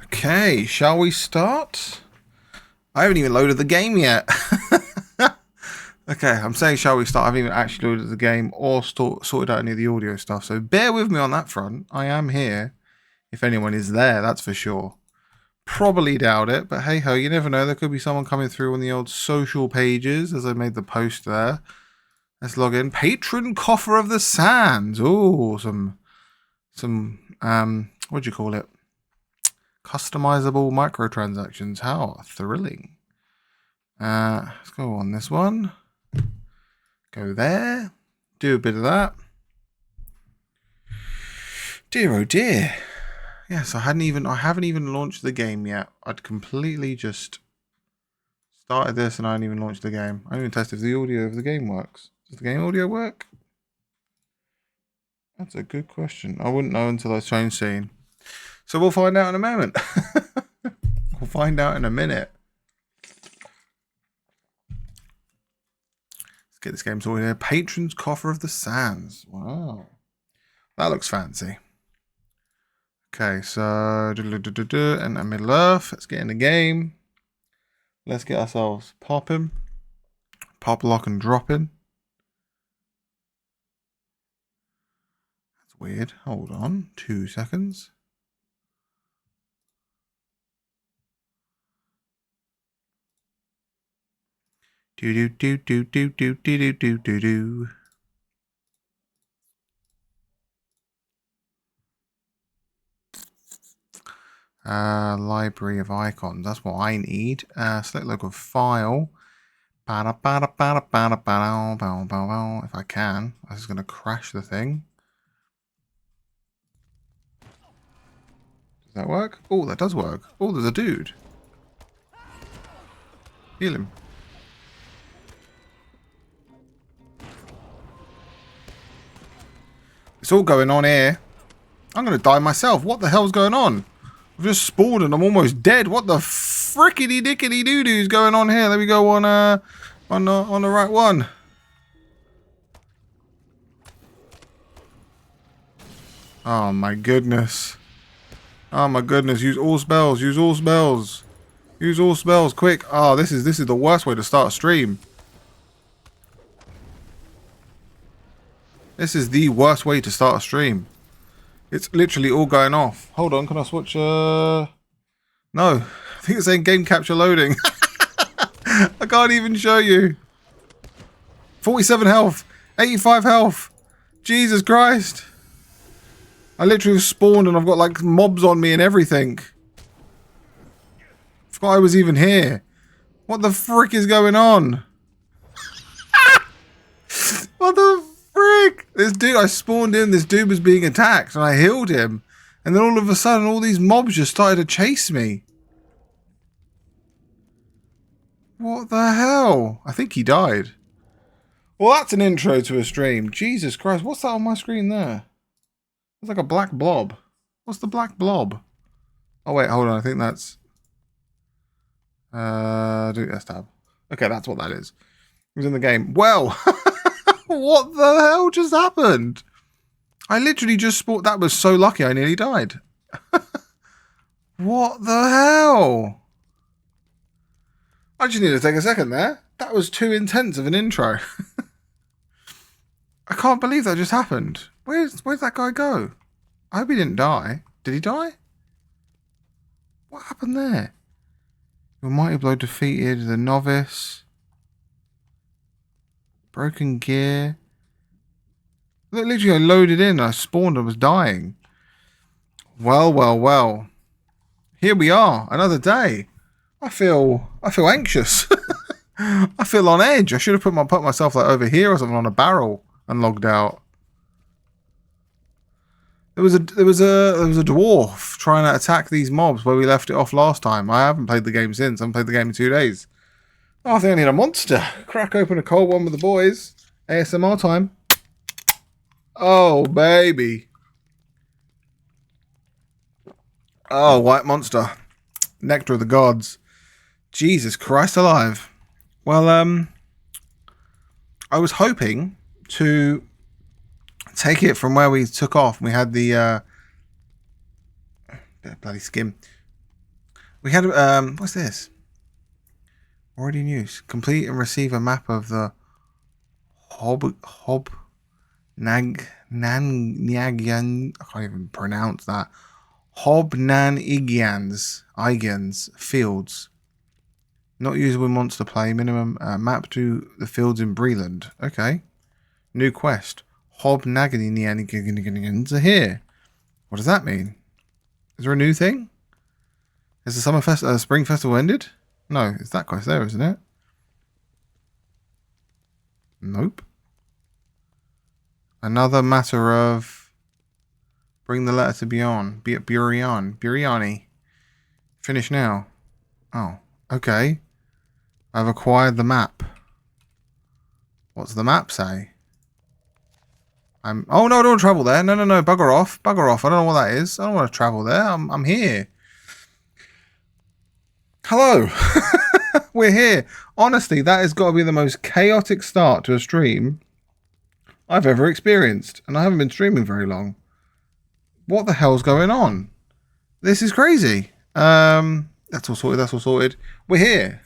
Okay, shall we start? I haven't even loaded the game yet. Okay, I'm saying shall we start? I haven't even actually loaded the game or sorted out any of the audio stuff. So bear with me on that front. I am here. If anyone is there, that's for sure. Probably doubt it, but hey ho, you never know. There could be someone coming through on the old social pages as I made the post there. Let's log in. Patron Coffer of the Sands. Oh, some what do you call it? Customizable microtransactions. How thrilling. Let's go on this one. Go there. Do a bit of that. Dear oh dear. Yes, I haven't even launched the game yet. I'd completely just started this and I hadn't even launched the game. I haven't even tested if the audio of the game works. Does the game audio work? That's a good question. I wouldn't know until I change scene. So we'll find out in a moment. We'll find out in a minute. Let's get this game sorted here. Patron's Coffer of the Sands. Wow. That looks fancy. Okay, so and Middle Earth. Let's get in the game. Let's get ourselves popping. Pop, lock, and dropping. That's weird. Hold on. 2 seconds. Do do do do do do do do do do. Library of icons. That's what I need. Select local file. If I can. This is going to crash the thing. Does that work? Oh, that does work. Oh, there's a dude. Heal him. It's all going on here. I'm going to die myself. What the hell's going on? I've just spawned and I'm almost dead. What the frickety dickety doo doo is going on here? There we go on the right one. Oh my goodness. Oh my goodness. Use all spells. Use all spells. Use all spells quick. Oh, this is the worst way to start a stream. This is the worst way to start a stream. It's literally all going off. Hold on, can I switch? No. I think it's saying game capture loading. I can't even show you. 47 health. 85 health. Jesus Christ. I literally spawned and I've got like mobs on me and everything. Forgot I was even here. What the frick is going on? What the frick? This dude, I spawned in, this dude was being attacked and I healed him. And then all of a sudden, all these mobs just started to chase me. What the hell? I think he died. Well, that's an intro to a stream. Jesus Christ, what's that on my screen there? It's like a black blob. What's the black blob? Oh wait, hold on, I think that's... do S tab. Okay, that's what that is. He was in the game. Well, what the hell just happened? I literally just spawned... That was so lucky, I nearly died. What the hell? I just need to take a second there. That was too intense of an intro. I can't believe that just happened. Where'd that guy go? I hope he didn't die. Did he die? What happened there? Your mighty blow defeated the novice. Broken gear. Look, literally I loaded in, I spawned and was dying. Well, well, well. Here we are, another day. I feel anxious. I feel on edge. I should have put myself like over here or something on a barrel and logged out. There was a dwarf trying to attack these mobs where we left it off last time. I haven't played the game since. I haven't played the game in 2 days. Oh, I think I need a monster. Crack open a cold one with the boys. ASMR time. Oh, baby. Oh, white monster. Nectar of the gods. Jesus Christ alive. Well, I was hoping to take it from where we took off. We had the bloody skim. We had what's this? Already in use. Complete and receive a map of the Hob Nagyan. I can't even pronounce that. Igans fields. Not usable in monster play. Minimum map to the fields in Breland. Okay. New quest. Hobnaganigans are here. What does that mean? Is there a new thing? Is the spring festival ended? No, it's that quest there, isn't it? Nope. Another matter of bring the letter to Buriani. Finish now. Oh, okay. I've acquired the map. What's the map say? Oh no, I don't want to travel there. No, bugger off. I don't know what that is. I don't want to travel there. I'm here. Hello. We're here. Honestly, that has got to be the most chaotic start to a stream I've ever experienced. And I haven't been streaming very long. What the hell's going on? This is crazy. That's all sorted. We're here.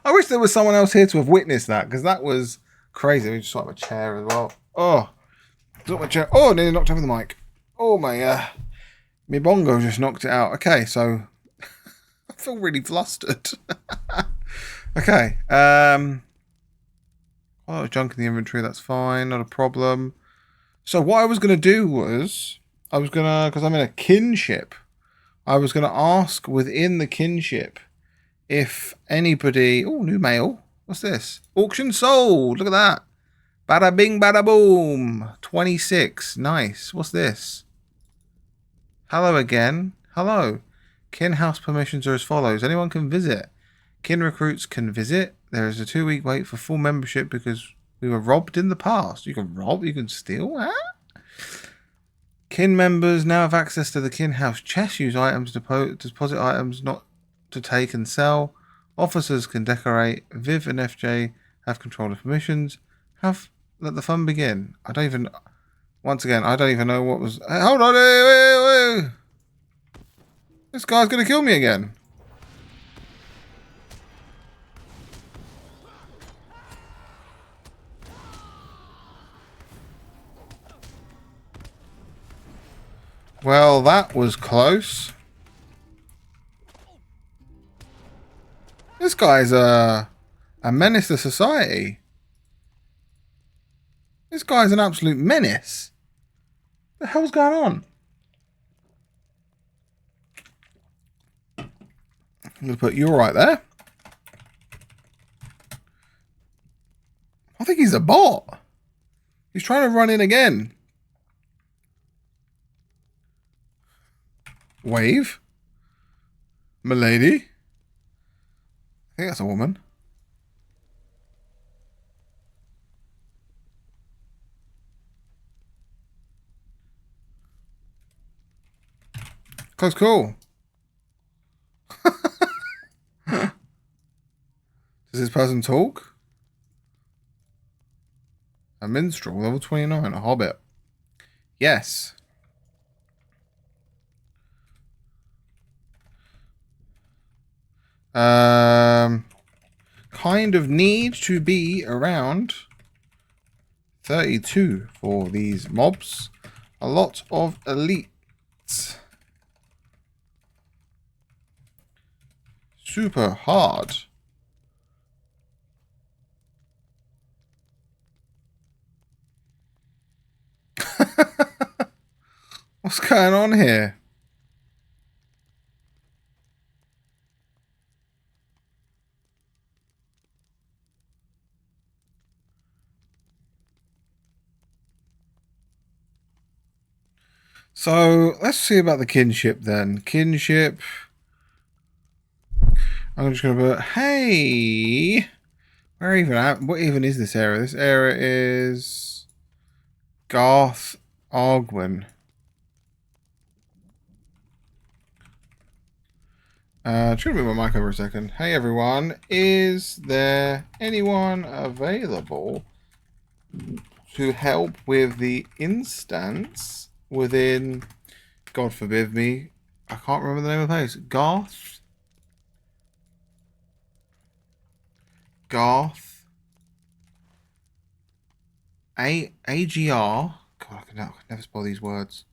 I wish there was someone else here to have witnessed that, because that was crazy. Let me just swap my chair as well. Oh, swap my chair. Oh, nearly knocked over the mic. Oh, my bongo just knocked it out. Okay, so I feel really flustered. Okay. Oh, junk in the inventory. That's fine. Not a problem. So what I was going to do was, because I'm in a kinship, I was going to ask within the kinship if anybody... Oh, new mail. What's this? Auction sold. Look at that. Bada bing, bada boom. 26. Nice. What's this? Hello again. Hello. Kin house permissions are as follows. Anyone can visit. Kin recruits can visit. There is a 2-week wait for full membership because we were robbed in the past. You can rob? You can steal? Huh? Kin members now have access to the Kin house chest. Use items, deposit items not to take and sell. Officers can decorate. Viv and FJ have control of permissions. Let the fun begin. Once again, I don't even know what was... Hold on. Wait. This guy's going to kill me again. Well, that was close. This guy's a menace to society. This guy's an absolute menace. What the hell's going on? I'm going to put you right there. I think he's a bot. He's trying to run in again. Wave. Milady. I think that's a woman. Close call. Does this person talk? A minstrel, level 29, a hobbit. Yes. Kind of need to be around 32 for these mobs. A lot of elites. Super hard. What's going on here? So let's see about the kinship then. Kinship. I'm just going to put, hey, where even at? What even is this area? This area is Garth Arguin. Just going to move my mic over a second. Hey everyone, is there anyone available to help with the instance within, God forgive me, I can't remember the name of the place. Garth. AGR. God, I can never spell these words.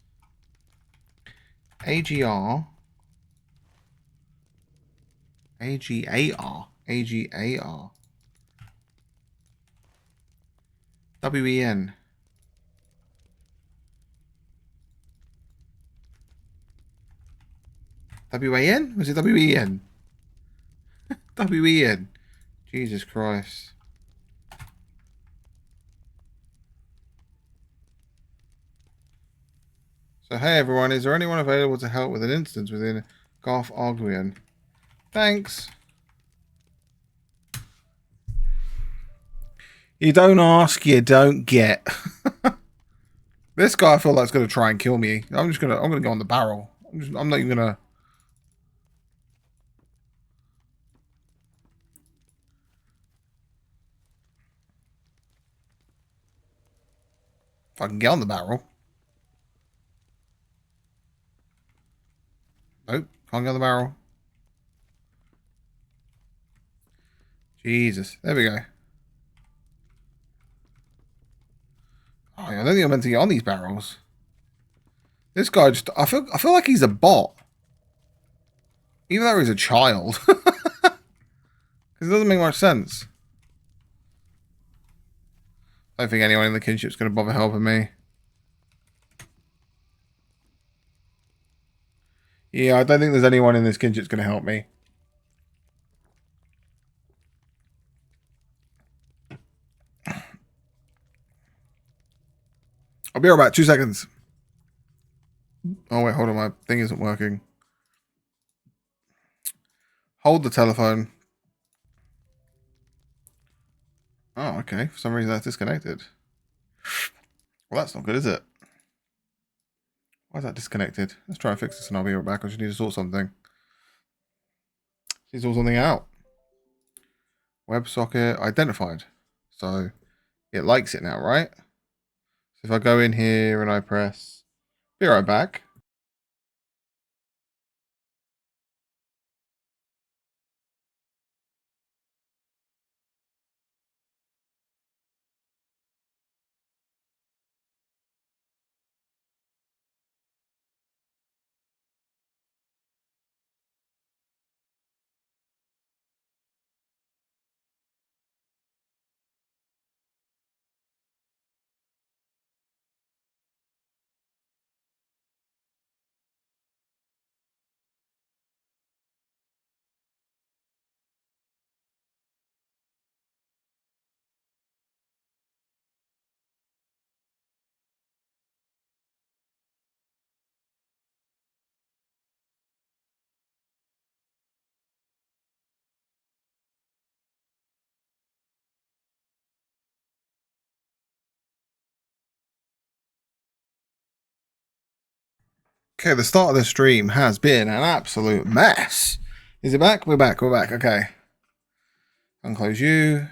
AGR. AGAR. AGAR. WEN. WAN? Was it WEN? WEN. Jesus Christ. So hey everyone, is there anyone available to help with an instance within Garth Arguian? Thanks. You don't ask, you don't get. This guy I feel like is gonna try and kill me. I'm gonna go on the barrel. I'm not even gonna. If I can get on the barrel. Nope, can't get on the barrel. Jesus, there we go. Oh, I don't think I'm meant to get on these barrels. This guy just, I feel like he's a bot. Even though he's a child. Because it doesn't make much sense. I don't think anyone in the kinship's going to bother helping me. Yeah, I don't think there's anyone in this kinship's going to help me. I'll be right back. 2 seconds. Oh, wait, hold on. My thing isn't working. Hold the telephone. Oh, okay. For some reason that's disconnected. Well, that's not good, is it? Why is that disconnected? Let's try and fix this and I'll be right back. I just need to sort something. Need to sort something out. WebSocket identified. So it likes it now, right? So if I go in here and I press, be right back. Okay, the start of the stream has been an absolute mess. Is it back? We're back. We're back. Okay. Unclose you.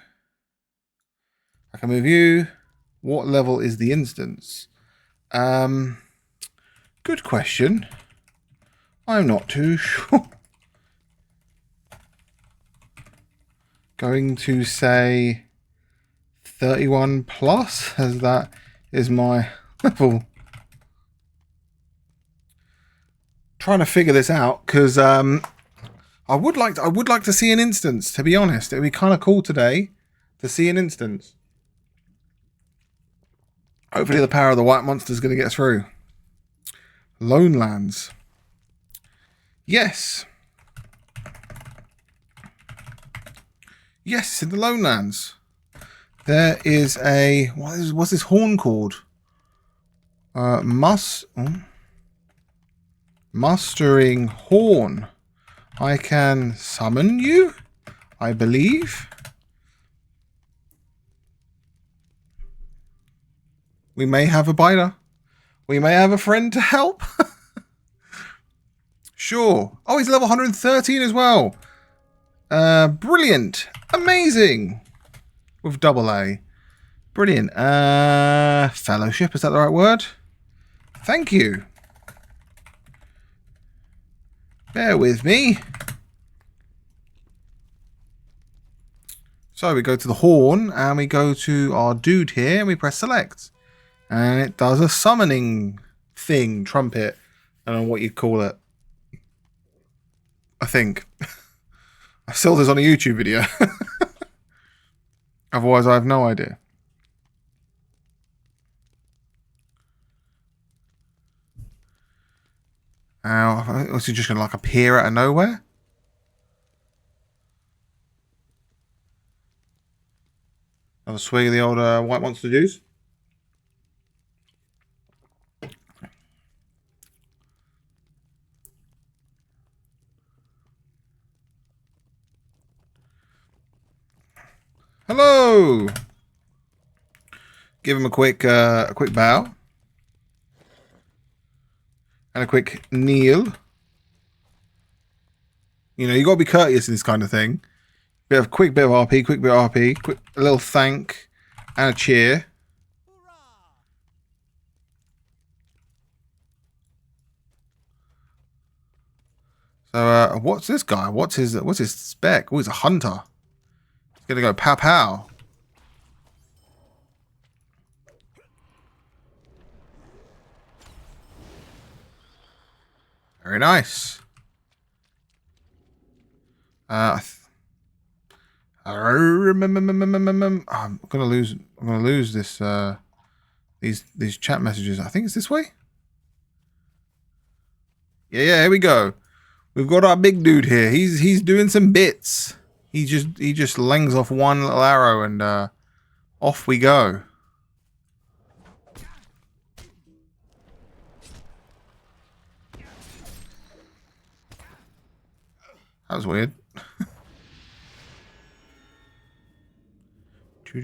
I can move you. What level is the instance? Good question. I'm not too sure. Going to say 31 plus, as that is my level. Trying to figure this out because I would like to see an instance. To be honest, it'd be kind of cool today to see an instance. Hopefully, the power of the white monster is going to get through. Lone lands. Yes. Yes, in the lone lands. There is a what's this horn called? Mustering horn. I can summon you, I believe. We may have a biter. We may have a friend to help. Sure. Oh, he's level 113 as well. Brilliant. Amazing. With double A. Brilliant. Fellowship, is that the right word? Thank you. Bear with me. So we go to the horn and we go to our dude here and we press select. And it does a summoning thing, trumpet. I don't know what you'd call it. I think. I saw this on a YouTube video. Otherwise I have no idea. Was he just going to like appear out of nowhere? Another swig of the old white monster juice. Hello. Give him a quick bow and a quick kneel. You know, you got to be courteous in this kind of thing. Quick bit of RP, quick bit of RP, a little thank and a cheer. So, what's this guy? What's his spec? Oh, he's a hunter. He's gonna go pow pow. Very nice. I'm gonna lose this. These chat messages. I think it's this way. Yeah. Here we go. We've got our big dude here. He's doing some bits. He just langs off one little arrow and off we go. That was weird. I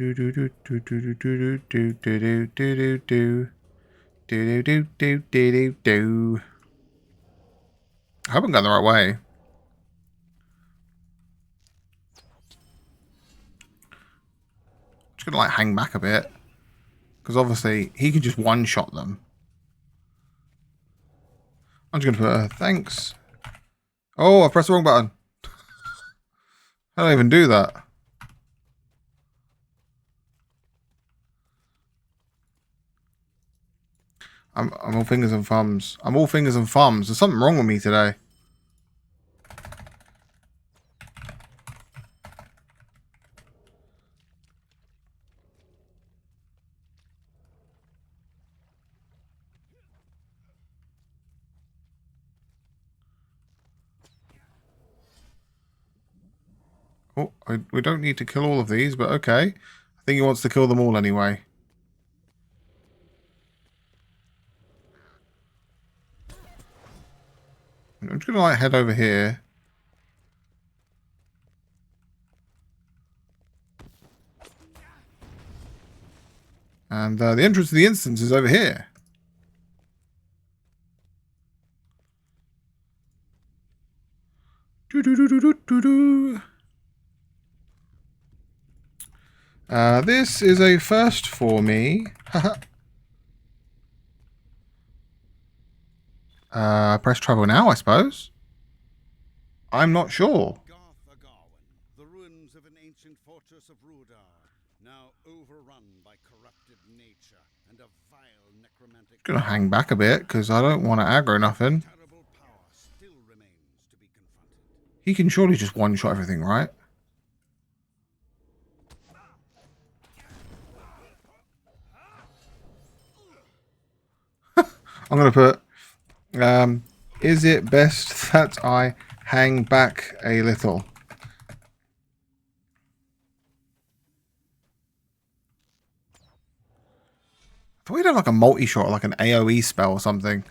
haven't gone the right way. Just gonna like hang back a bit. Because obviously he can just one-shot them. I'm just gonna put thanks. Oh, I pressed the wrong button. I don't even do that. I'm all fingers and thumbs. I'm all fingers and thumbs. There's something wrong with me today. Oh, we don't need to kill all of these, but okay. I think he wants to kill them all anyway. I'm just going to like head over here. And the entrance to the instance is over here. This is a first for me. Press travel now, I suppose. I'm not sure. The ruins of an ancient fortress of Rudar, now overrun by corrupted nature and a vile necromantic. Gonna hang back a bit because I don't want to aggro nothing. Terrible power still remains to be confronted. He can surely just one-shot everything, right? I'm gonna put. Is it best that I hang back a little? I thought we'd have like a multi-shot, like an AoE spell or something.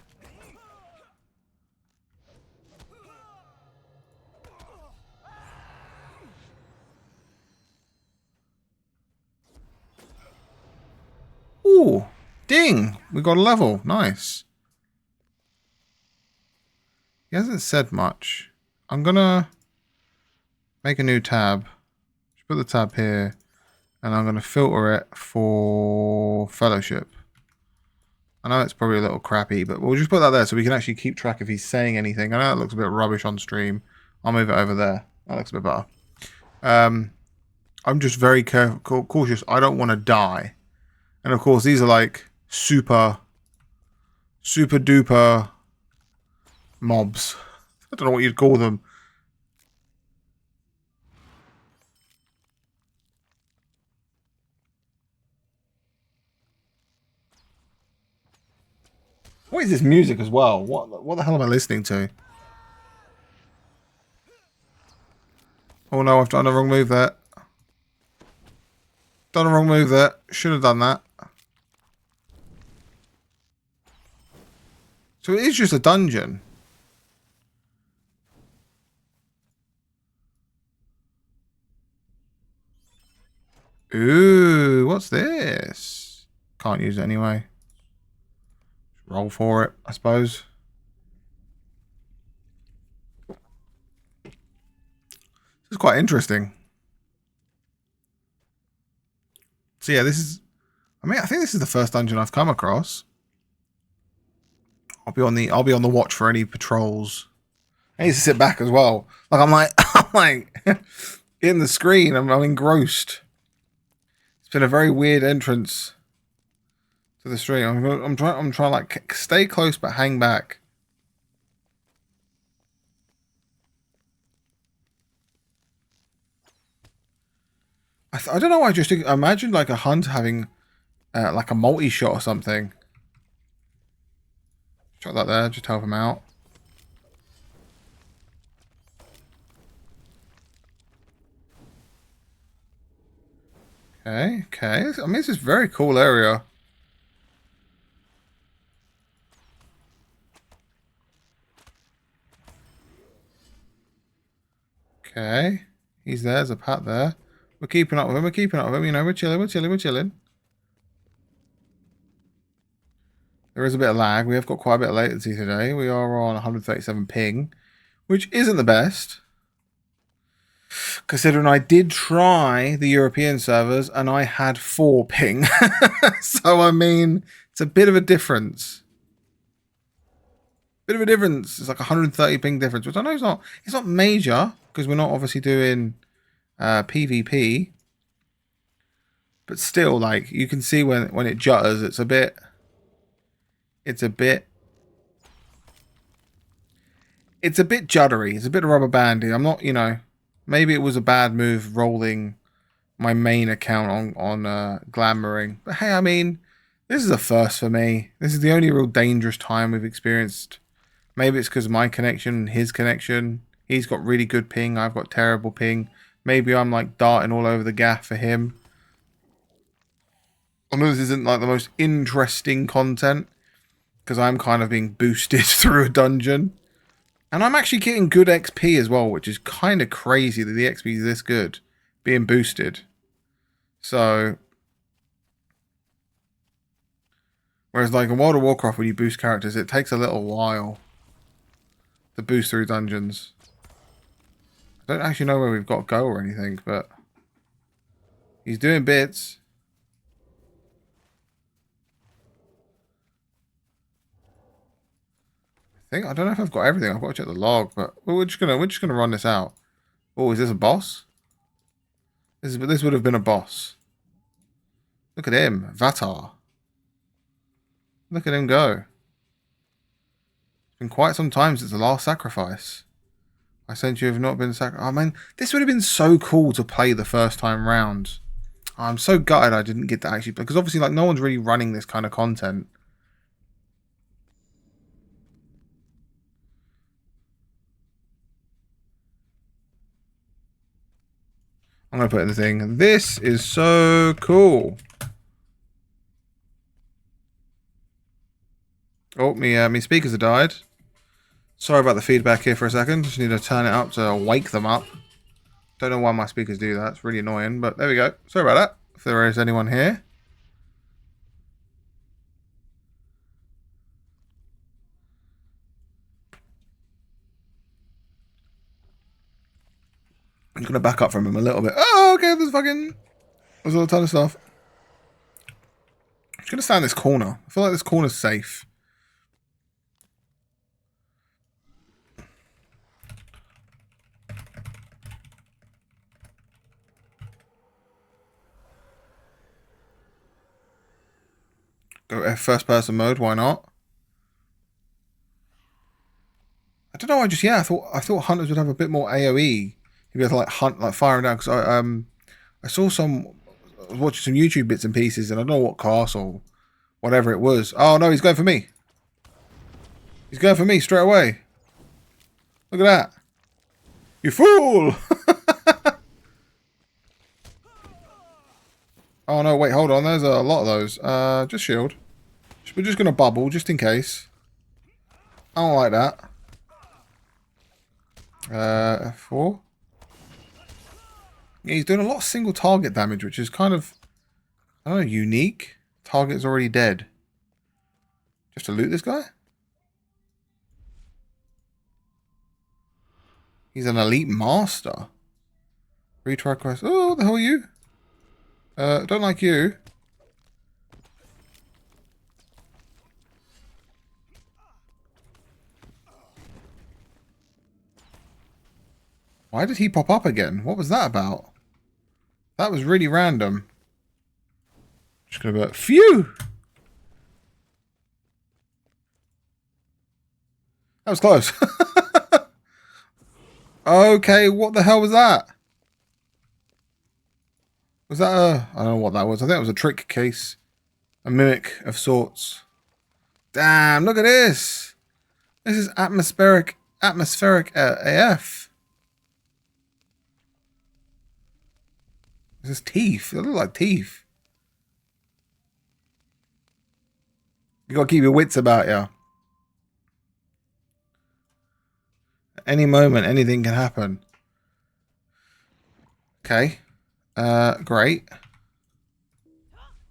Ooh, ding! We got a level. Nice. He hasn't said much. I'm gonna make a new tab. Just put the tab here, and I'm gonna filter it for fellowship. I know it's probably a little crappy, but we'll just put that there so we can actually keep track if he's saying anything. I know it looks a bit rubbish on stream. I'll move it over there. That looks a bit better. I'm just very cautious. I don't want to die. And of course, these are like super duper mobs. I don't know what you'd call them. What is this music as well? What the hell am I listening to? Oh no, I've done the wrong move there. Done the wrong move there. Should have done that. So it is just a dungeon. Ooh, what's this? Can't use it anyway. Roll for it, I suppose. This is quite interesting. So yeah, this is... I mean, I think this is the first dungeon I've come across. I'll be on the watch for any patrols. I need to sit back as well. Like I'm like in the screen. I'm engrossed. It's been a very weird entrance to the stream. I'm trying to like stay close but hang back. I don't know why I just imagined like a hunt having like a multi-shot or something. Shot that there, just help him out. Okay, okay. I mean, this is a very cool area. Okay. He's there, there's a pat there. We're keeping up with him, you know, we're chilling. There is a bit of lag. We have got quite a bit of latency today. We are on 137 ping, which isn't the best. Considering I did try the European servers and I had 4 ping. So, I mean, it's a bit of a difference. It's like 130 ping difference, which I know it's not major because we're not obviously doing PvP. But still, like, you can see when it jutters, it's a bit juddery. It's a bit rubber bandy. I'm not, you know, maybe it was a bad move rolling my main account on glamoring. But hey, I mean, this is a first for me. This is the only real dangerous time we've experienced. Maybe it's because of my connection and his connection. He's got really good ping. I've got terrible ping. Maybe I'm like darting all over the gaff for him. I know this isn't like the most interesting content because I'm kind of being boosted through a dungeon. And I'm actually getting good XP as well, which is kind of crazy that the XP is this good being boosted. So, whereas like in World of Warcraft, when you boost characters, it takes a little while to boost through dungeons. I don't actually know where we've got to go or anything, but he's doing bits. I don't know if I've got everything. I've got to check the log, but we're just gonna run this out. Oh, is this a boss? This would have been a boss. Look at him, Vatar. Look at him go. It's been quite some time since the last sacrifice. I sense you have not been sacrificed. Oh man, this would have been so cool to play the first time round. I'm so gutted I didn't get to actually play, because obviously like no one's really running this kind of content. I'm going to put in the thing. This is so cool. Oh, me speakers have died. Sorry about the feedback here for a second. Just need to turn it up to wake them up. Don't know why my speakers do that. It's really annoying, but there we go. Sorry about that. If there is anyone here. I'm going to back up from him a little bit. Oh, okay. There's a ton of stuff. just going to stand in this corner. I feel like this corner's safe. Go first person mode, why not? I don't know, I thought hunters would have a bit more AoE. You'd be able to like hunt, like firing down, because I saw I was watching some YouTube bits and pieces, and I don't know what castle, whatever it was. Oh no, he's going for me. He's going for me straight away. Look at that. You fool! Oh no, wait, hold on. There's a lot of those. Just shield. We're just going to bubble, just in case. I don't like that. F4. Yeah, he's doing a lot of single target damage, which is kind of, I don't know, unique. Target's already dead. Just to loot this guy? He's an elite master. Retry quest. Oh, what the hell are you? Don't like you. Why did he pop up again? What was that about? That was really random. Just gonna be phew! That was close. Okay, what the hell was that? Was that a... I don't know what that was. I think it was a trick case. A mimic of sorts. Damn, look at this. This is atmospheric AF. This is teeth. They look like teeth. You gotta keep your wits about you. At any moment, anything can happen. Okay. Great.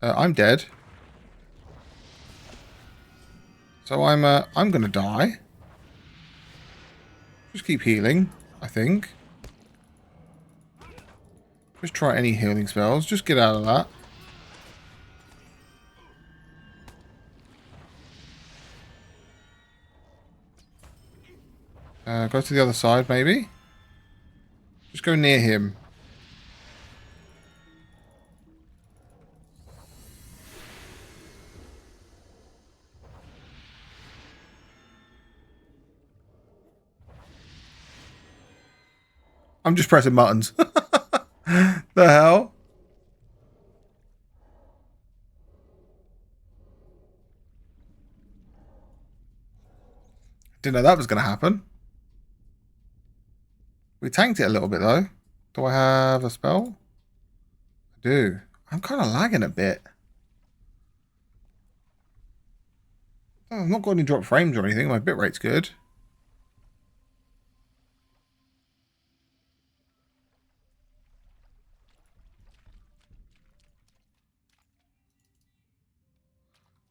I'm dead. So I'm gonna die. Just keep healing, I think. Just try any healing spells. Just get out of that. Go to the other side, maybe. Just go near him. I'm just pressing buttons. The hell? Didn't know that was going to happen. We tanked it a little bit, though. Do I have a spell? I do. I'm kind of lagging a bit. Oh, I've not got any drop frames or anything. My bitrate's good.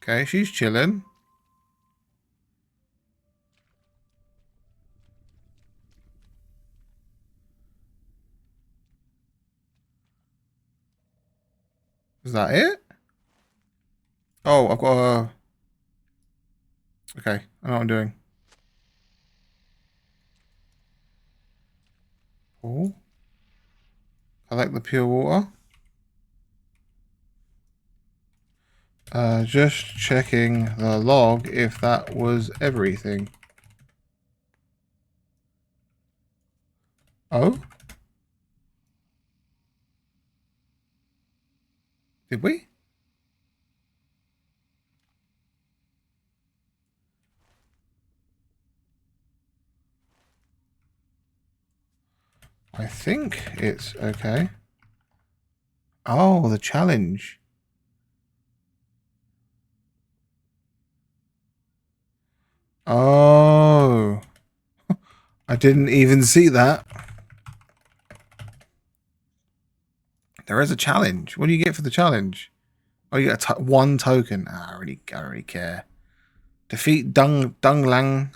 Okay, she's chilling. Is that it? Oh, I've got a... Okay, I know what I'm doing. Oh. Collect the pure water. Just checking the log if that was everything. Oh? Did we? I think it's okay. Oh, the challenge. Oh. I didn't even see that. There is a challenge. What do you get for the challenge? Oh, you get one token. I don't really care. Defeat Dung Lang.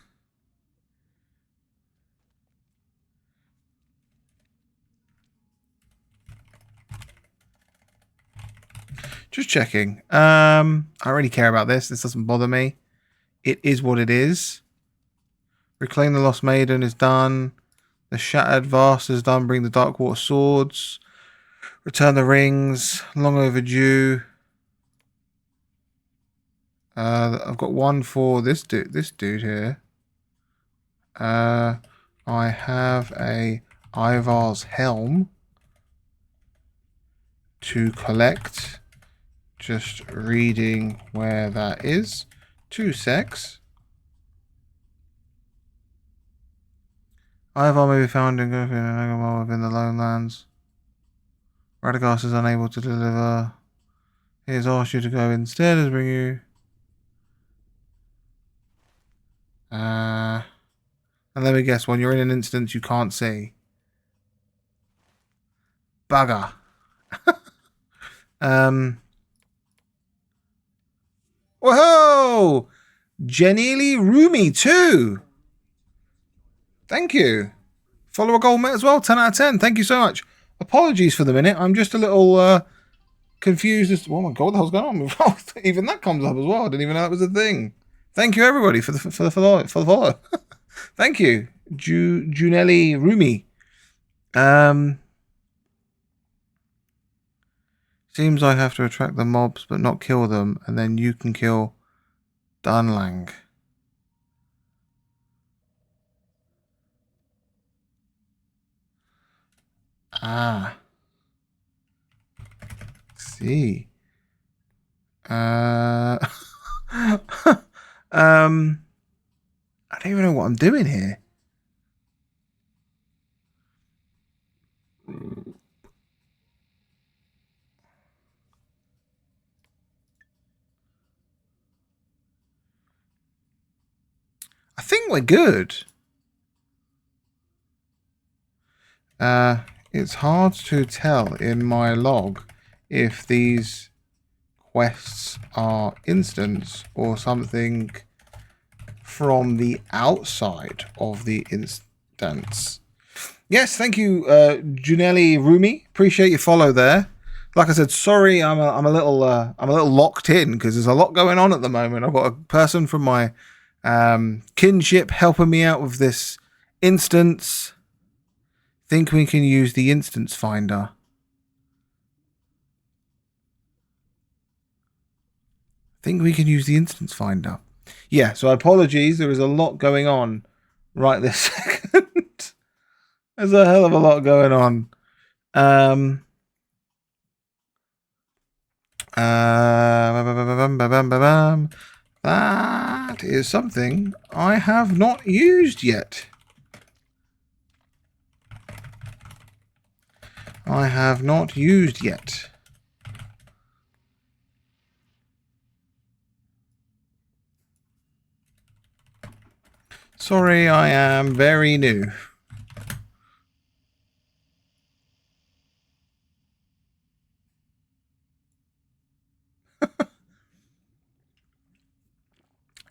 Just checking. I don't really care about this. This doesn't bother me. It is what it is. Reclaim the Lost Maiden is done. The Shattered Vast is done. Bring the Darkwater Swords. Return the Rings. Long overdue. I've got one for this dude here. I have a Ivar's Helm to collect. Just reading where that is. 2 secs. Ivar may be found in Nagamol within the Lowlands. Radagast is unable to deliver. He has asked you to go instead as bring you. And let me guess, when you're in an instance you can't see. Bugger. Whoa! Genili Rumi too. Thank you. Follow a gold mate as well. 10 out of 10. Thank you so much. Apologies for the minute. I'm just a little confused as to, oh my god, what the hell's going on? Even that comes up as well. I didn't even know that was a thing. Thank you everybody for the follow. Thank you. Junelli Rumi. Seems I have to attract the mobs but not kill them, and then you can kill Dunlang. Ah. See. I don't even know what I'm doing here. I think we're good. It's hard to tell in my log if these quests are instants or something from the outside of the instance. Yes, thank you, Junelli Rumi. Appreciate your follow there. Like I said, sorry, I'm a little locked in because there's a lot going on at the moment. I've got a person from my kinship helping me out with this instance. Think we can use the instance finder. Think we can use the instance finder. Yeah, so apologies. There is a lot going on right this second. There's a hell of a lot going on. That is something I have not used yet. I have not used yet. Sorry, I am very new.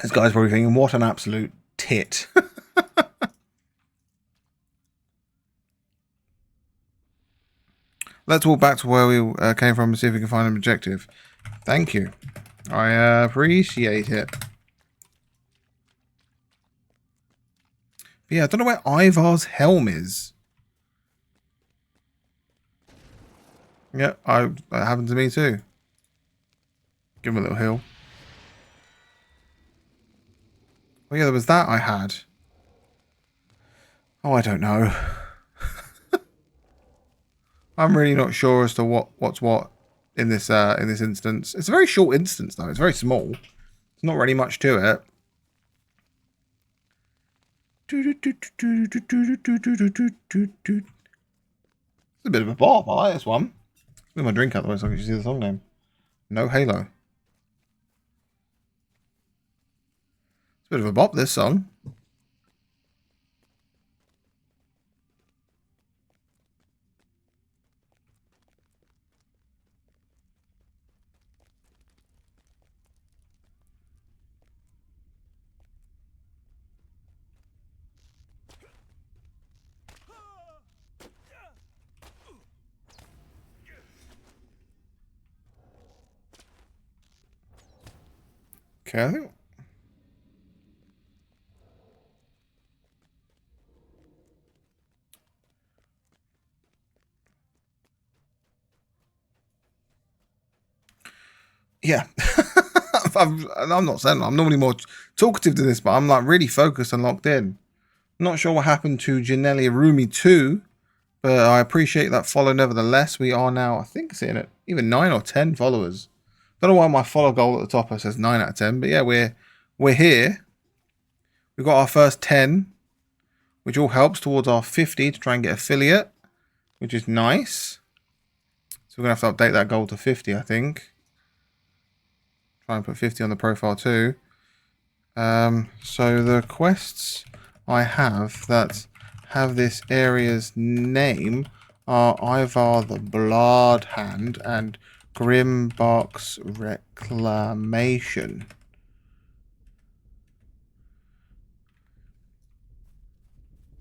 This guy's probably thinking, what an absolute tit. Let's walk back to where we came from and see if we can find an objective. Thank you. I appreciate it. But yeah, I don't know where Ivar's helm is. Yeah, that happened to me too. Give him a little heal. Oh yeah, there was that I had. Oh, I don't know. I'm really not sure as to what's what in this instance. It's a very short instance though. It's very small. There's not really much to it. It's a bit of a bop. I like this one. Leave my drink out the way so I can see the song name. No Halo. It's a bit of a bop, this song. Okay, I think... Yeah. I'm not saying I'm normally more talkative to this, but I'm like really focused and locked in. Not sure what happened to Janelli Rumi 2, but I appreciate that follow nevertheless. We are now, I think, seeing it even 9 or 10 followers. Don't know why my follow goal at the top says 9 out of 10, but yeah, we're here. We've got our first 10, which all helps towards our 50 to try and get affiliate, which is nice. So we're gonna have to update that goal to 50, I think. Try and put 50 on the profile too. So the quests I have that have this area's name are Ivar the Blood Hand and Grimbark's Reclamation.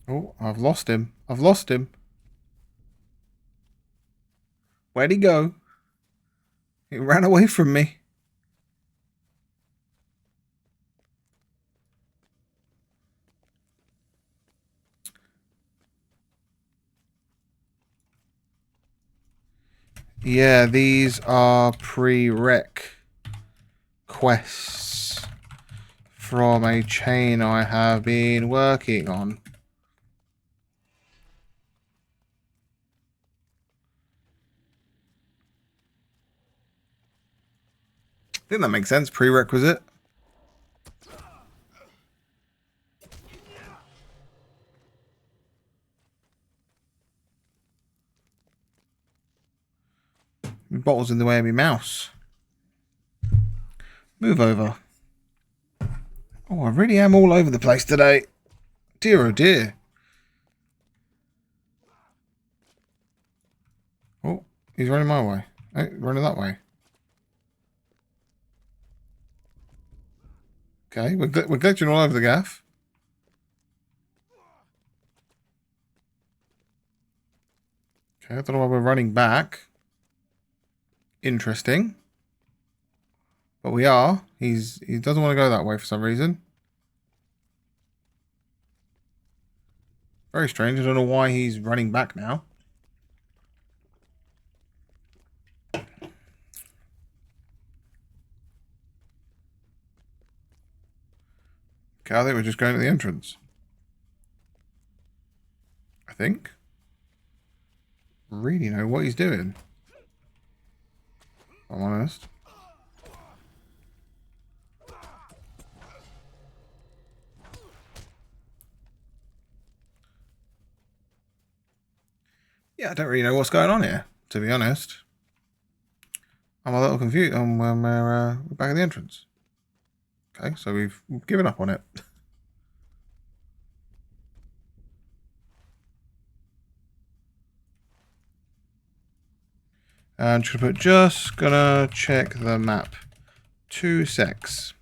Oh, I've lost him. I've lost him. Where'd he go? He ran away from me. Yeah, these are prereq quests from a chain I have been working on. I think that makes sense. Prerequisite. My bottle's in the way of my mouse. Move over. Oh, I really am all over the place today. Dear oh dear. Oh, he's running my way. Oh, running that way. Okay, we're glitching all over the gaff. Okay, I don't know why we're running back. Interesting. But we are. He doesn't want to go that way for some reason. Very strange. I don't know why he's running back now. Okay, I think we're just going to the entrance. I think. Really know what he's doing. If I'm honest. Yeah, I don't really know what's going on here, to be honest. I'm a little confused when we're back at the entrance. Okay, so we've given up on it. And just gonna check the map. 2 secs.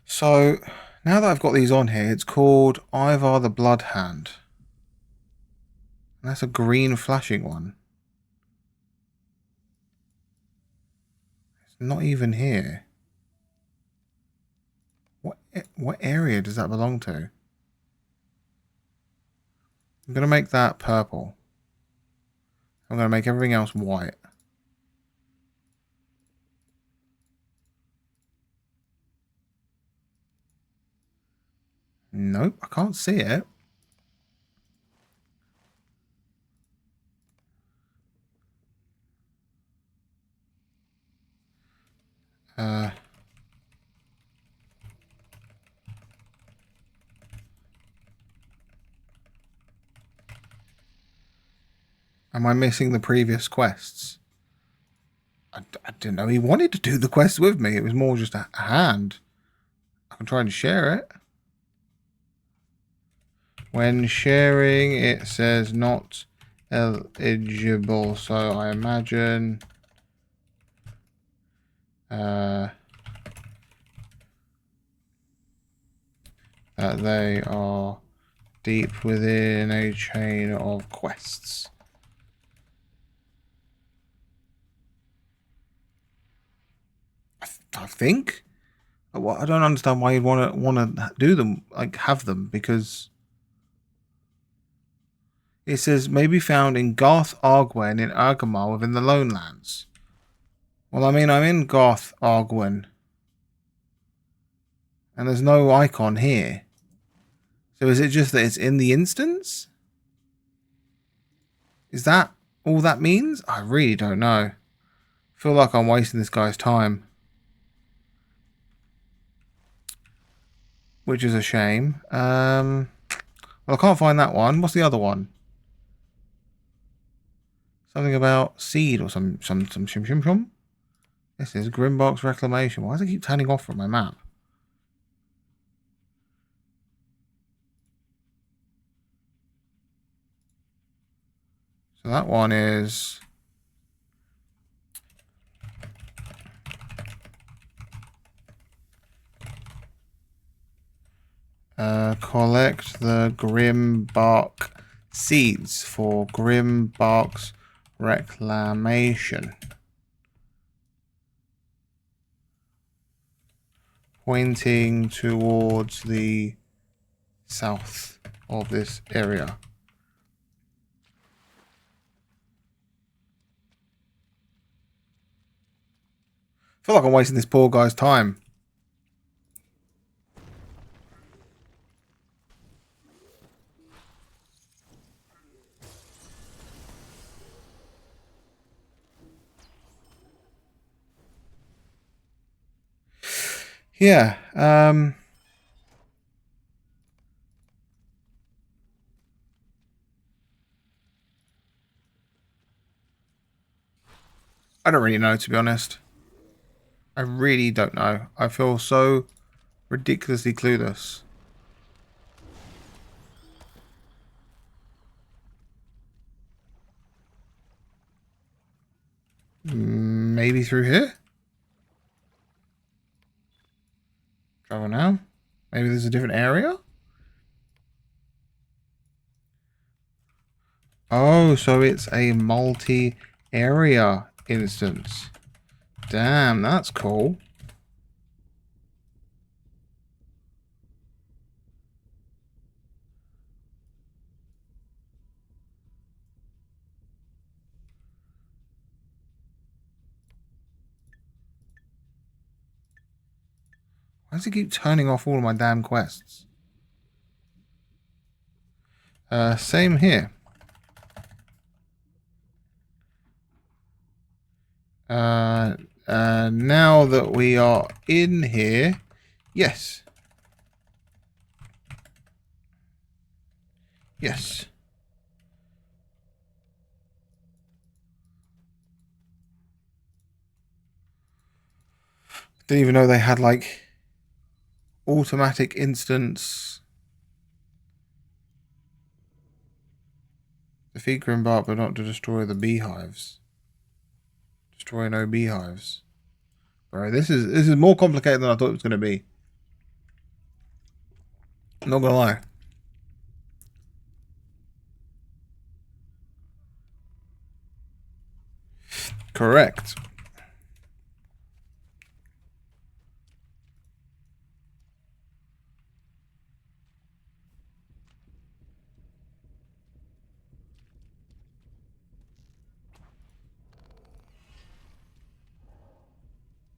So now that I've got these on here, it's called Ivar the Blood Hand. And that's a green flashing one. It's not even here. What area does that belong to? I'm gonna make that purple. I'm gonna make everything else white. Nope, I can't see it. Am I missing the previous quests? I didn't know he wanted to do the quest with me. It was more just a hand. I can try and share it. When sharing, it says not eligible. So I imagine that they are deep within a chain of quests. I think. Well, I don't understand why you'd want to do them, like have them, because it says may be found in Garth Argwen in Argamar within the Lonelands. Well, I mean, I'm in Garth Argwen, and there's no icon here. So is it just that it's in the instance? Is that all that means? I really don't know. I feel like I'm wasting this guy's time. Which is a shame. Well, I can't find that one. What's the other one? Something about seed or some shim. This is Grimbox Reclamation. Why does it keep turning off from my map? So that one is... collect the Grimbark seeds for Grimbark's Reclamation. Pointing towards the south of this area. I feel like I'm wasting this poor guy's time. Yeah, I don't really know, to be honest. I really don't know. I feel so ridiculously clueless. Maybe through here? Travel now? Maybe there's a different area? Oh, so it's a multi-area instance. Damn, that's cool. Why does it keep turning off all of my damn quests? Same here. Now that we are in here, yes. Yes. Didn't even know they had like automatic instance. Defeat Grimbark, but not to destroy the beehives. Destroy no beehives. Bro, this is more complicated than I thought it was going to be. I'm not gonna lie. Correct.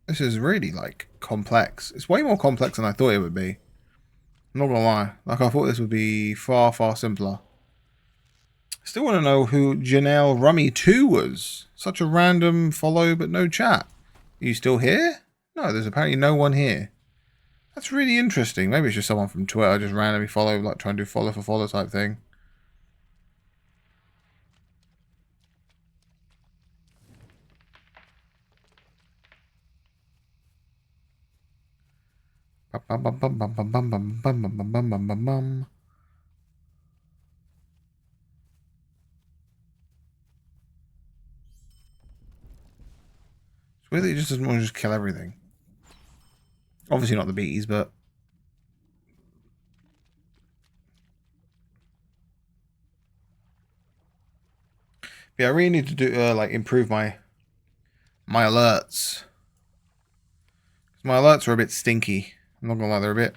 This is really like complex. It's way more complex than I thought it would be. I'm not gonna lie. Like I thought this would be far, far simpler. Still want to know who Janelle Rummy 2 was. Such a random follow, but no chat. Are you still here? No, there's apparently no one here. That's really interesting. Maybe it's just someone from Twitter just randomly follow, like trying to do follow for follow type thing. It's weird that he just doesn't want to just kill everything. Obviously not the bees, but... Yeah, I really need to do like improve my alerts. My alerts are a bit stinky. I'm not gonna lie, they're a bit...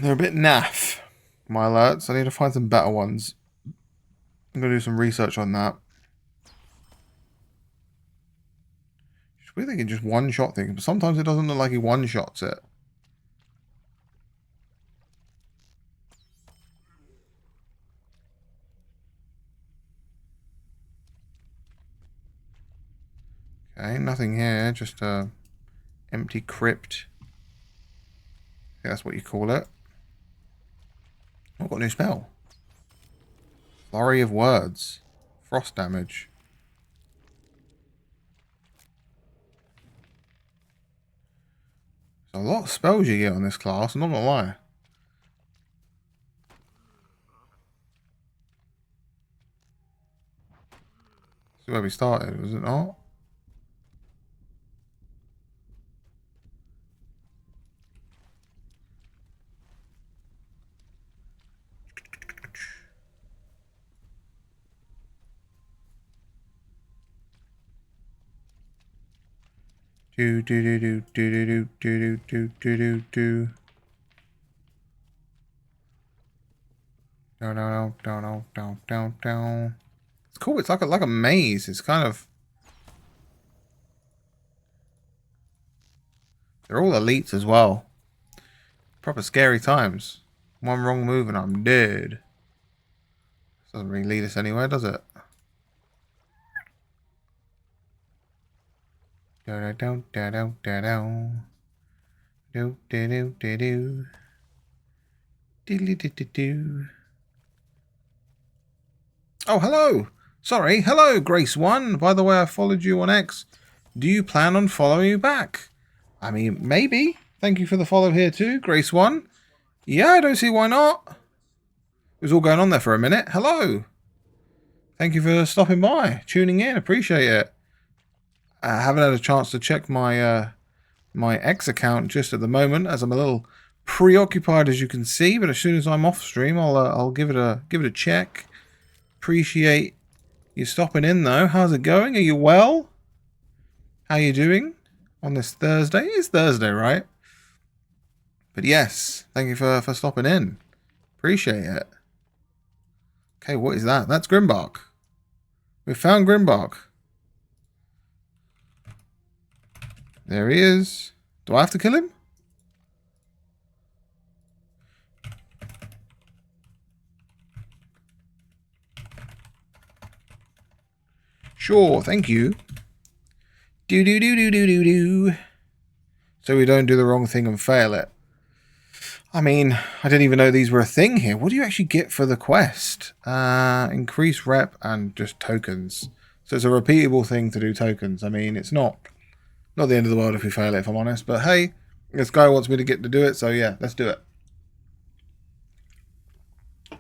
They're a bit naff, my alerts. I need to find some better ones. I'm gonna do some research on that. It's weird they can just one-shot things, but sometimes it doesn't look like he one-shots it. Okay, nothing here, just a empty crypt. I think that's what you call it. I've got a new spell. Flurry of Words. Frost damage. There's a lot of spells you get on this class, I'm not gonna lie. This is where we started, was it not? Do do do do do do do do do do do. Down down down down down down. It's cool. It's like a maze. It's kind of. They're all elites as well. Proper scary times. One wrong move and I'm dead. Doesn't really lead us anywhere, does it? Da da da da da da. Do do do do do. Diddly do do do. Oh, hello. Sorry. Hello, Grace1. By the way, I followed you on X. Do you plan on following me back? I mean, maybe. Thank you for the follow here too, Grace1. Yeah, I don't see why not. It was all going on there for a minute. Hello. Thank you for stopping by, tuning in. Appreciate it. I haven't had a chance to check my my X account just at the moment, as I'm a little preoccupied, as you can see. But as soon as I'm off stream, I'll give it a check. Appreciate you stopping in though. How's it going? Are you well? How you doing on this Thursday? It's Thursday, right? But yes, thank you for stopping in. Appreciate it. Okay, what is that? That's Grimbark. We found Grimbark. There he is. Do I have to kill him? Sure, thank you. Do do do do do do do. So we don't do the wrong thing and fail it. I mean, I didn't even know these were a thing here. What do you actually get for the quest? Increase rep and just tokens. So it's a repeatable thing to do tokens. I mean, it's not the end of the world if we fail it, if I'm honest. But hey, this guy wants me to get to do it, so yeah, let's do it. I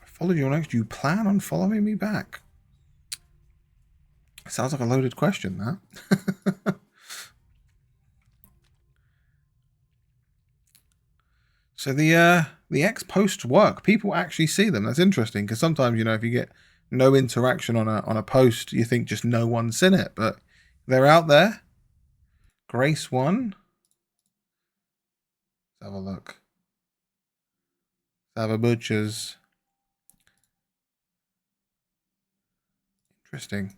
followed you on X. Do you plan on following me back? Sounds like a loaded question, that. So the X posts work. People actually see them. That's interesting, because sometimes, you know, if you get no interaction on a post, you think just no one's seen it, but they're out there. Grace1. Let's have a look. Let's have a butcher's. Interesting.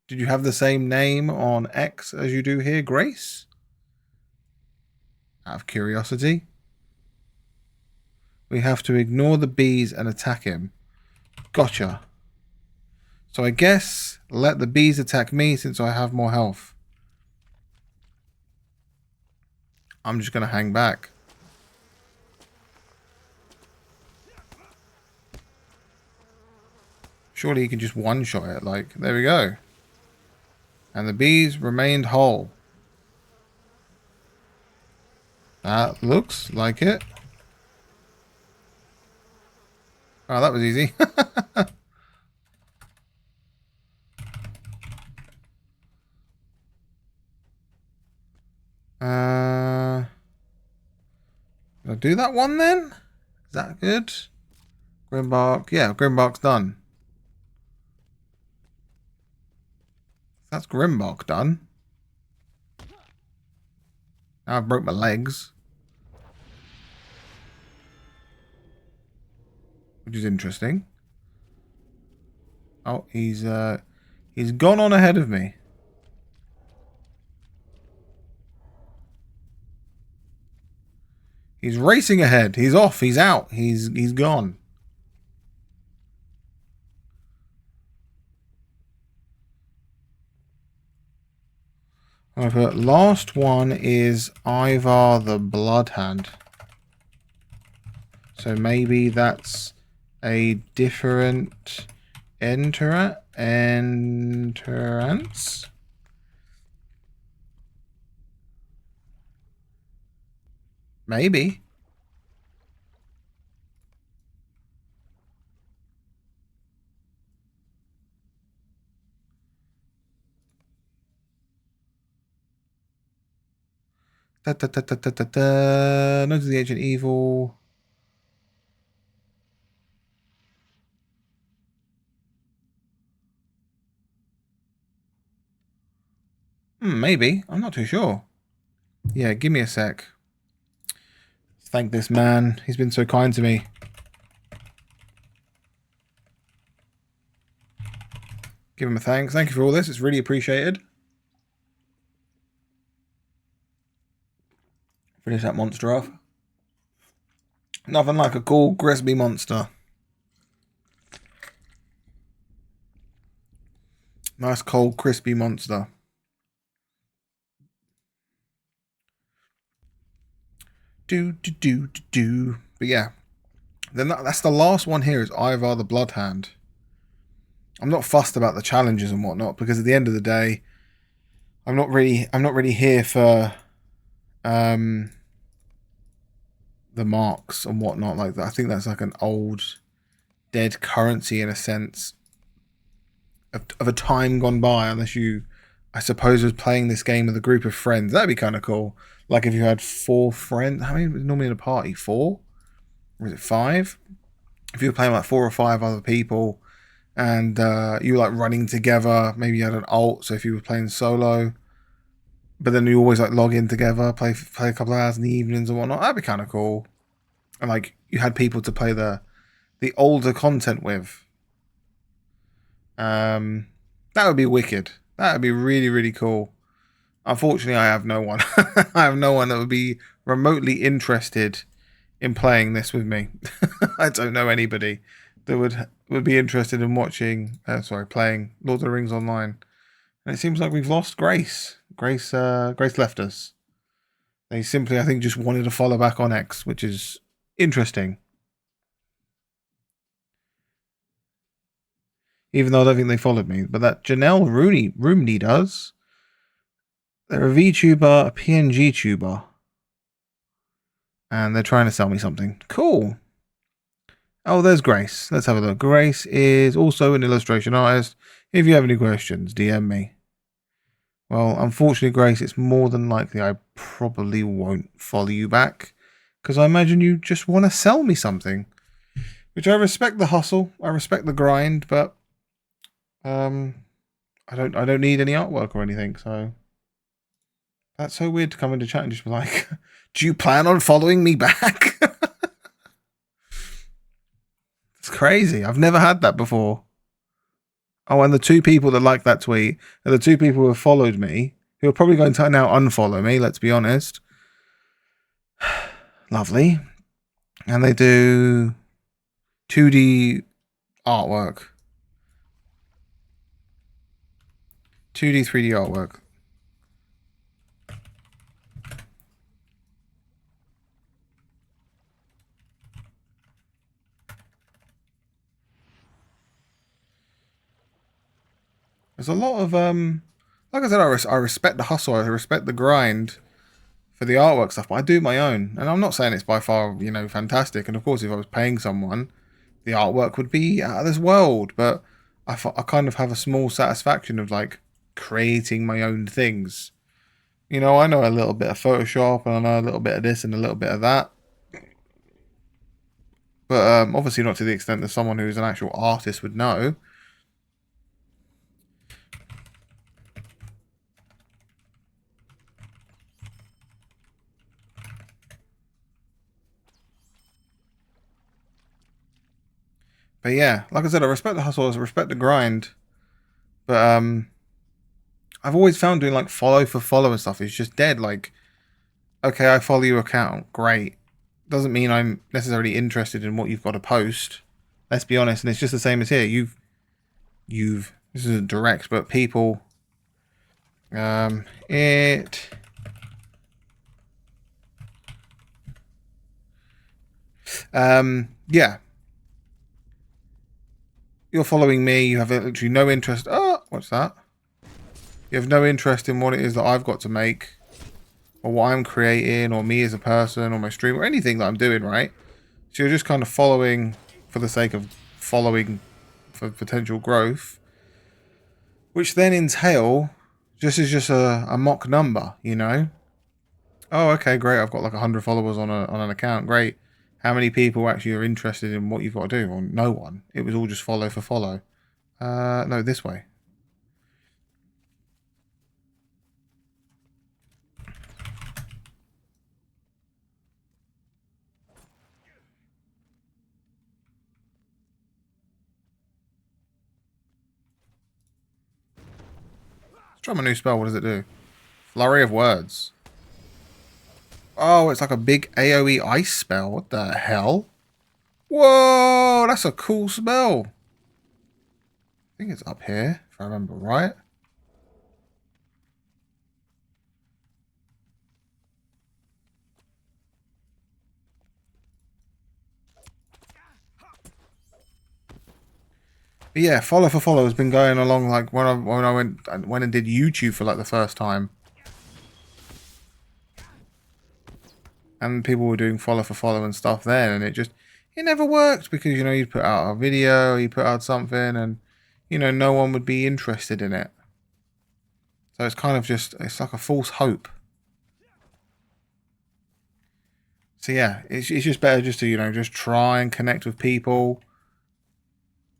Did you have the same name on X as you do here, Grace? Out of curiosity. We have to ignore the bees and attack him. Gotcha. So I guess let the bees attack me since I have more health. I'm just going to hang back. Surely you can just one-shot it. Like, there we go. And the bees remained whole. That looks like it. Oh, that was easy. Did I do that one then? Is that good? Grimbark. Yeah, Grimbark's done. That's Grimbark done. Now I've broke my legs. Which is interesting. Oh, he's gone on ahead of me. He's racing ahead. He's off. He's out. He's gone. Okay, last one is Ivar the Bloodhand. So maybe that's a different entrance. Maybe. Note of the Ancient Evil. Maybe. I'm not too sure. Yeah, give me a sec. Thank this man. He's been so kind to me. Give him a thanks. Thank you for all this. It's really appreciated. Finish that monster off. Nothing like a cool, crispy monster. Nice, cold, crispy monster. But yeah. Then that's the last one here is Ivar the Bloodhand. I'm not fussed about the challenges and whatnot because at the end of the day, I'm not really here for the marks and whatnot like that. I think that's like an old dead currency in a sense of a time gone by, unless you, I suppose, was playing this game with a group of friends. That'd be kind of cool. Like if you had 4 friends. How many was normally in a party? 4? Or is it 5? If you were playing like 4 or 5 other people and you were like running together, maybe you had an alt, so if you were playing solo, but then you always like log in together, play a couple of hours in the evenings and whatnot, that'd be kind of cool. And like you had people to play the older content with. That would be wicked. That would be really, really cool. Unfortunately, I have no one. I have no one that would be remotely interested in playing this with me. I don't know anybody that would be interested in watching. Playing Lord of the Rings online. And it seems like we've lost Grace. Grace left us. They simply, I think, just wanted to follow back on X, which is interesting. Even though I don't think they followed me, but that Janelle Rooney does. They're a VTuber, a PNG tuber. And they're trying to sell me something. Cool. Oh, there's Grace. Let's have a look. Grace is also an illustration artist. If you have any questions, DM me. Well, unfortunately, Grace, it's more than likely I probably won't follow you back. Because I imagine you just want to sell me something. Which I respect the hustle. I respect the grind, but I don't need any artwork or anything, so that's so weird to come into chat and just be like, do you plan on following me back? It's crazy. I've never had that before. Oh, and the 2 people that like that tweet are the 2 people who have followed me, who are probably going to now unfollow me, let's be honest. Lovely. And they do 2D artwork. 2D, 3D artwork. There's a lot of, like I said, I respect the hustle, I respect the grind for the artwork stuff, but I do my own. And I'm not saying it's by far, fantastic. And of course, if I was paying someone, the artwork would be out of this world. But I kind of have a small satisfaction of like creating my own things. I know a little bit of Photoshop and I know a little bit of this and a little bit of that. But obviously not to the extent that someone who's an actual artist would know. But yeah, like I said, I respect the hustle, I respect the grind. But I've always found doing like follow for follow and stuff is just dead. Like, okay, I follow your account, great. Doesn't mean I'm necessarily interested in what you've got to post. Let's be honest, and it's just the same as here. You've this isn't direct, but people it yeah. You're following me, you have literally no interest. Oh, what's that? You have no interest in what it is that I've got to make, or what I'm creating, or me as a person, or my stream, or anything that I'm doing, right? So you're just kind of following for the sake of following for potential growth, which then entail just is just a mock number, you know? Oh, okay, great. I've got like 100 followers on an account. Great. How many people actually are interested in what you've got to do? Well, no one. It was all just follow for follow. No, this way. Let's try my new spell. What does it do? Flurry of words. Oh, it's like a big AoE ice spell. What the hell? Whoa, that's a cool spell. I think it's up here, if I remember right. But yeah, follow for follow has been going along like when I went and did YouTube for like the first time. And people were doing follow for follow and stuff then, and it never worked because, you know, you'd put out a video, you put out something, and, you know, no one would be interested in it. So it's kind of just, it's like a false hope. So yeah, it's just better just to, you know, just try and connect with people.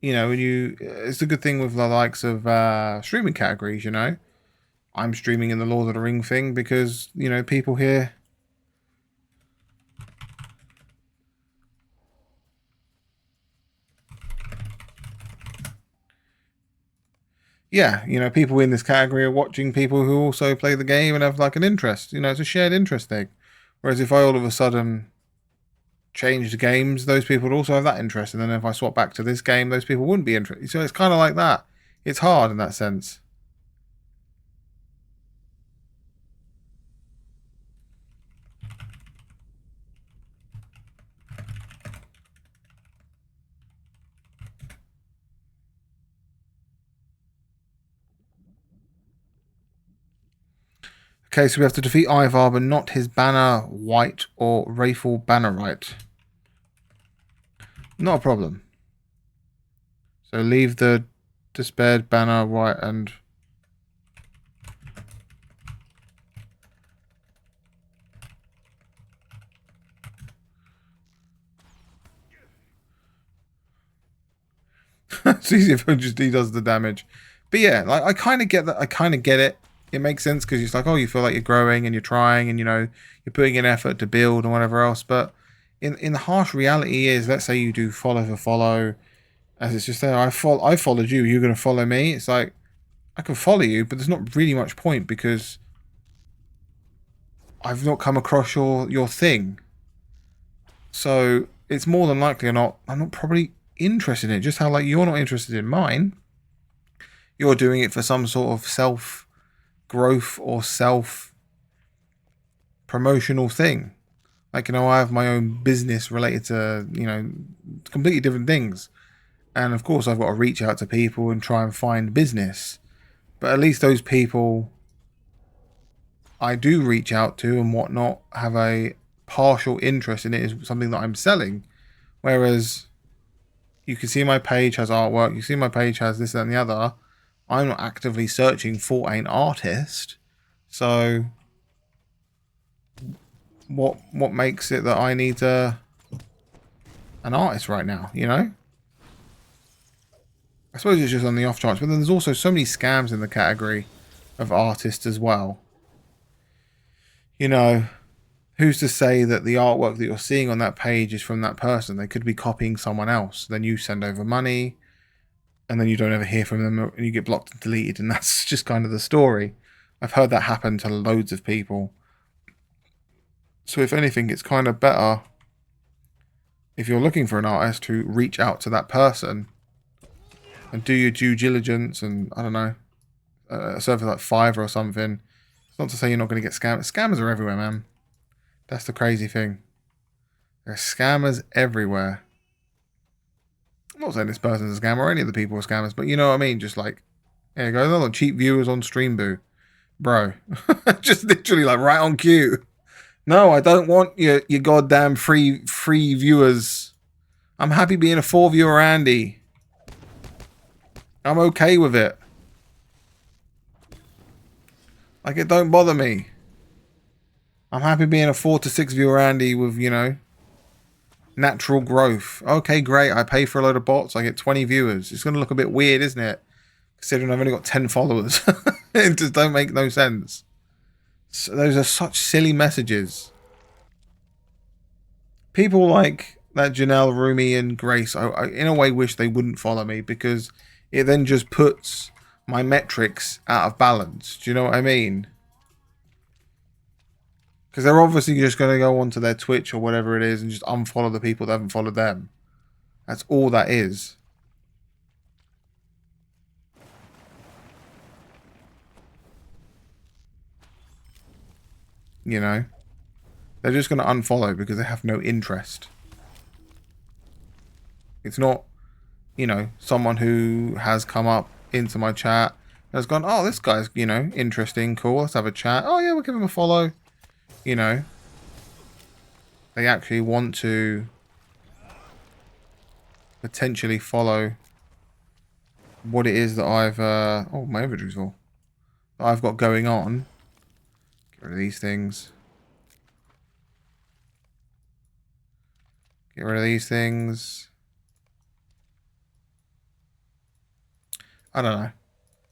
You know, it's a good thing with the likes of streaming categories, you know. I'm streaming in the Lord of the Ring thing because, you know, people here. Yeah, you know, people in this category are watching people who also play the game and have like an interest. You know, it's a shared interest thing. Whereas if I all of a sudden changed games, those people would also have that interest. And then if I swap back to this game, those people wouldn't be interested. So it's kind of like that. It's hard in that sense. Okay, so we have to defeat Ivar, but not his banner white or Wraithful banner right. Not a problem. So leave the despaired banner white and... It's easier if he does the damage. But yeah, like I kind of get that. I kind of get it. It makes sense because it's like, oh, you feel like you're growing and you're trying and, you know, you're putting in effort to build and whatever else. But in the harsh reality is, let's say you do follow for follow, as it's just there. I followed you. You're going to follow me. It's like, I can follow you, but there's not really much point because I've not come across your thing. So it's more than likely I'm not probably interested in it. Just how like you're not interested in mine. You're doing it for some sort of self growth or self promotional thing. Like, you know, I have my own business related to, you know, completely different things. And of course I've got to reach out to people and try and find business. But at least those people I do reach out to and whatnot have a partial interest in it, is something that I'm selling. Whereas you can see my page has artwork, you see my page has this, that, and the other. I'm not actively searching for an artist. So what makes it that I need to an artist right now, you know? I suppose it's just on the off chance, but then there's also so many scams in the category of artists as well. You know, who's to say that the artwork that you're seeing on that page is from that person? They could be copying someone else. Then you send over money, and then you don't ever hear from them, and you get blocked and deleted, and that's just kind of the story. I've heard that happen to loads of people. So if anything, it's kind of better if you're looking for an artist to reach out to that person and do your due diligence and, I don't know, a service like Fiverr or something. It's not to say you're not going to get scammed. Scammers are everywhere, man. That's the crazy thing. There are scammers everywhere. I'm not saying this person's a scammer or any of the people are scammers, but you know what I mean? Just like, there you go. They're cheap viewers on Streamboo. Bro. Just literally like right on cue. No, I don't want your goddamn free viewers. I'm happy being a 4-viewer Andy. I'm okay with it. Like, it don't bother me. I'm happy being a 4 to 6 viewer Andy with, you know, natural growth. Okay, great. I pay for a load of bots. I get 20 viewers. It's going to look a bit weird, isn't it? Considering I've only got 10 followers. It just don't make no sense. So those are such silly messages. People like that Janelle, Rumi, and Grace, I in a way wish they wouldn't follow me because it then just puts my metrics out of balance. Do you know what I mean? Because they're obviously just going to go onto their Twitch or whatever it is and just unfollow the people that haven't followed them. That's all that is. You know? They're just going to unfollow because they have no interest. It's not, you know, someone who has come up into my chat and has gone, oh, this guy's, you know, interesting, cool, let's have a chat. Oh, yeah, we'll give him a follow. You know, they actually want to potentially follow what it is that I've, oh, my inventory's full, that I've got going on. Get rid of these things. Get rid of these things. I don't know.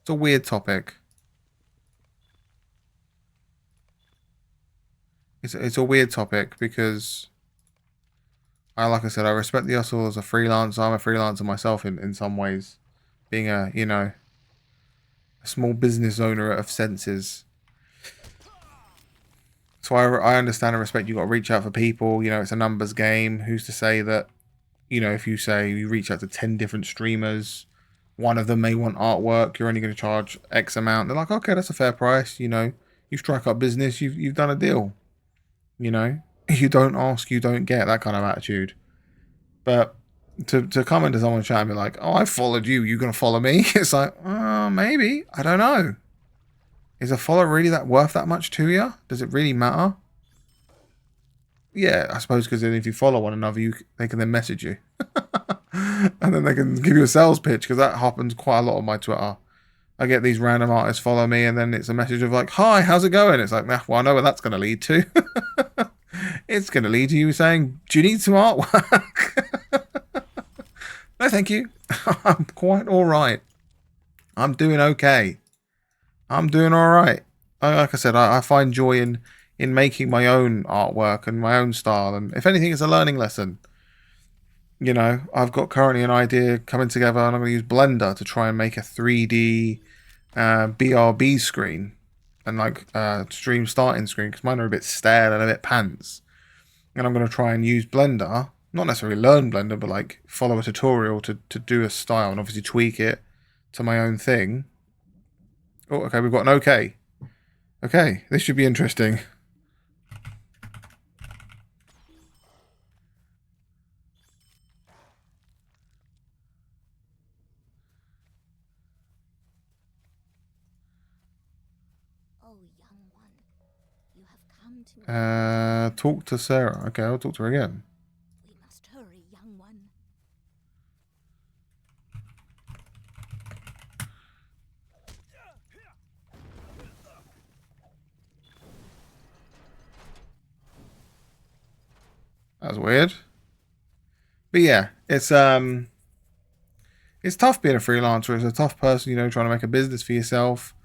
It's a weird topic. It's a weird topic because, like I said, I respect the hustle as a freelancer. I'm a freelancer myself in some ways. Being a, you know, a small business owner of senses. So I understand and respect you've got to reach out for people. You know, it's a numbers game. Who's to say that, you know, if you say you reach out to 10 different streamers, one of them may want artwork, you're only going to charge X amount. They're like, okay, that's a fair price. You know, you strike up business, you've done a deal. You know, you don't ask, you don't get, that kind of attitude. But to come into someone's chat and be like, oh, I followed you, you going to follow me? It's like, maybe. I don't know. Is a follow really worth that much to you? Does it really matter? Yeah, I suppose because then if you follow one another, they can then message you. And then they can give you a sales pitch, because that happens quite a lot on my Twitter. I get these random artists follow me, and then it's a message of like, hi, how's it going? It's like, well, I know where that's going to lead to. It's going to lead to you saying, do you need some artwork? No, thank you. I'm quite all right. I'm doing okay. I'm doing all right. Like I said, I find joy in making my own artwork and my own style. And if anything, it's a learning lesson. You know, I've got currently an idea coming together, and I'm going to use Blender to try and make a 3D BRB screen and like stream starting screen, because mine are a bit stale and a bit pants. And I'm going to try and use Blender, not necessarily learn Blender, but like follow a tutorial to do a style and obviously tweak it to my own thing. Oh, okay, we've got an okay. Okay, this should be interesting. Oh, young one, you have come to Talk to Sarah. Okay, I'll talk to her again. We must hurry, young one. That's weird. But yeah, it's tough being a freelancer. It's a tough person, you know, trying to make a business for yourself,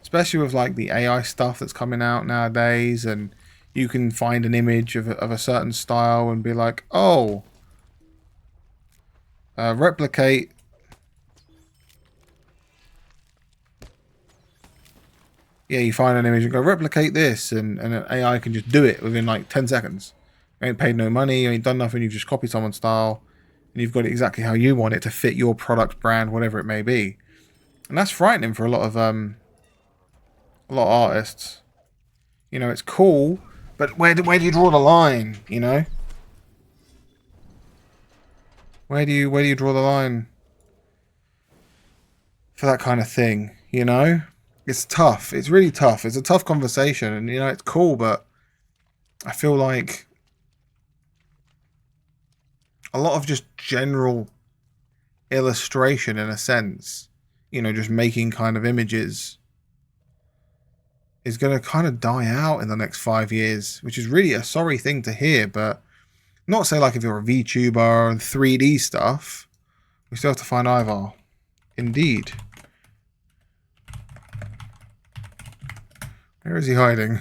especially with like the AI stuff that's coming out nowadays. And you can find an image of a certain style and be like, oh, replicate. Yeah, you find an image and go replicate this, and an AI can just do it within like 10 seconds. You ain't paid no money, you ain't done nothing, you've just copied someone's style, and you've got it exactly how you want it to fit your product, brand, whatever it may be. And that's frightening for a lot of artists. You know, it's cool, but where do you draw the line? You know, where do you draw the line for that kind of thing? You know, it's tough. It's really tough. It's a tough conversation, and you know, it's cool, but I feel like a lot of just general illustration, in a sense, you know, just making kind of images, is going to kind of die out in the next 5 years, which is really a sorry thing to hear, but not say like if you're a VTuber and 3D stuff, we still have to find Ivar. Indeed. Where is he hiding?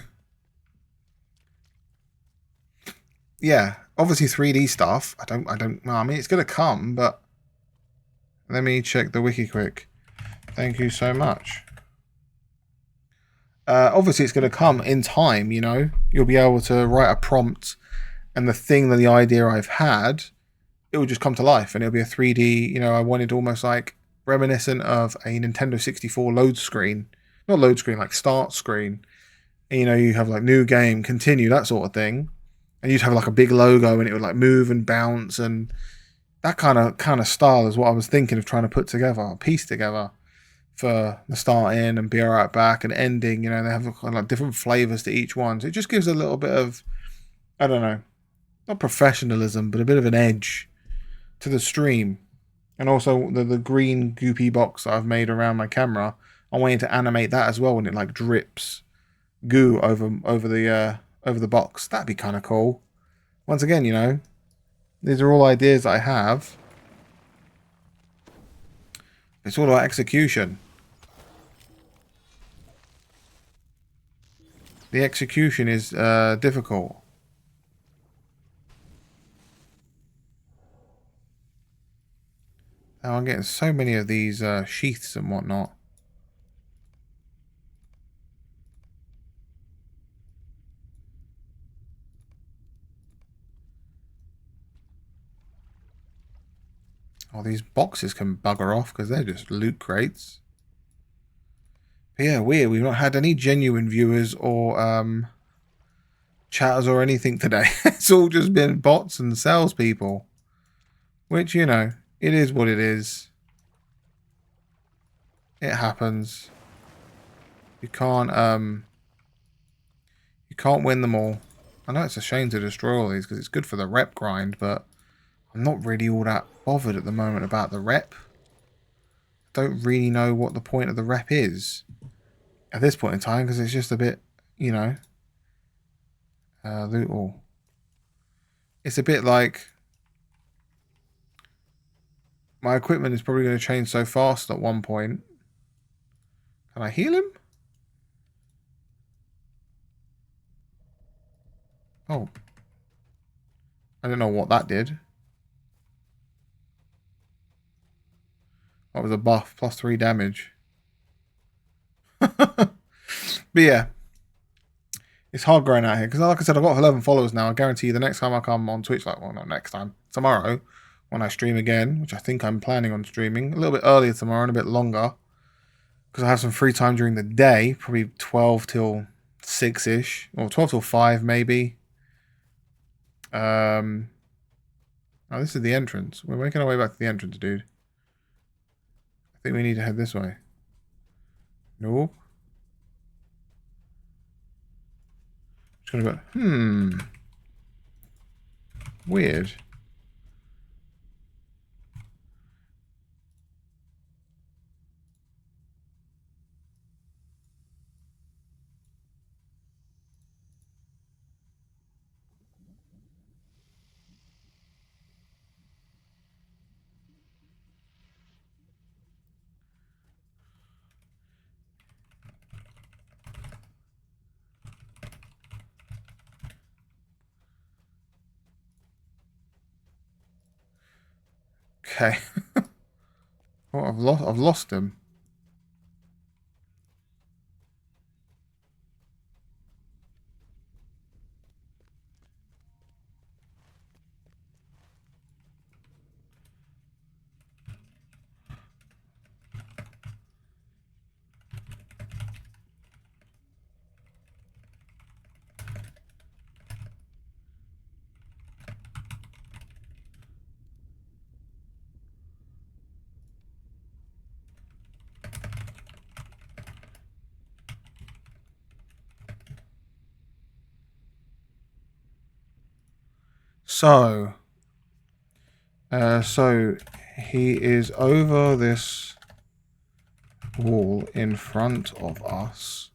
Yeah, obviously 3D stuff. I don't know. I mean, it's going to come, but let me check the wiki quick. Thank you so much. Obviously, it's going to come in time, you know. You'll be able to write a prompt, and the idea I've had, it will just come to life, and it'll be a 3D, you know, I wanted almost like reminiscent of a Nintendo 64 load screen. Not load screen, like start screen. And, you know, you have like new game, continue, that sort of thing. And you'd have like a big logo, and it would like move and bounce, and that kind of style is what I was thinking of trying to put together, piece together, for the start in and be right back and ending. You know, they have kind of like different flavors to each one, so it just gives a little bit of, I don't know, not professionalism, but a bit of an edge to the stream. And also the green goopy box that I've made around my camera, I'm waiting to animate that as well when it like drips goo over the box. That'd be kind of cool. Once again, you know, these are all ideas that I have. It's all about execution. The execution is difficult. Now I'm getting so many of these sheaths and whatnot. Oh, these boxes can bugger off because they're just loot crates. But yeah, weird. We've not had any genuine viewers or chatters or anything today. It's all just been bots and salespeople. Which, you know, it is what it is. It happens. You can't win them all. I know it's a shame to destroy all these because it's good for the rep grind, but I'm not really all that bothered at the moment about the rep. I don't really know what the point of the rep is at this point in time, because it's just a bit, you know, loot all. It's a bit like my equipment is probably going to change so fast at one point. Can I heal him? Oh. I don't know what that did. That was a buff, +3 damage. But yeah. It's hard growing out here. Because like I said, I've got 11 followers now. I guarantee you the next time I come on Twitch, like, well, not next time. Tomorrow, when I stream again, which I think I'm planning on streaming. A little bit earlier tomorrow and a bit longer. Because I have some free time during the day. Probably 12 till 6-ish. Or 12 till 5, maybe. Oh, this is the entrance. We're making our way back to the entrance, dude. I think we need to head this way. Nope. Just gonna go, weird. Okay. Oh, I've lost him. So, so he is over this wall in front of us,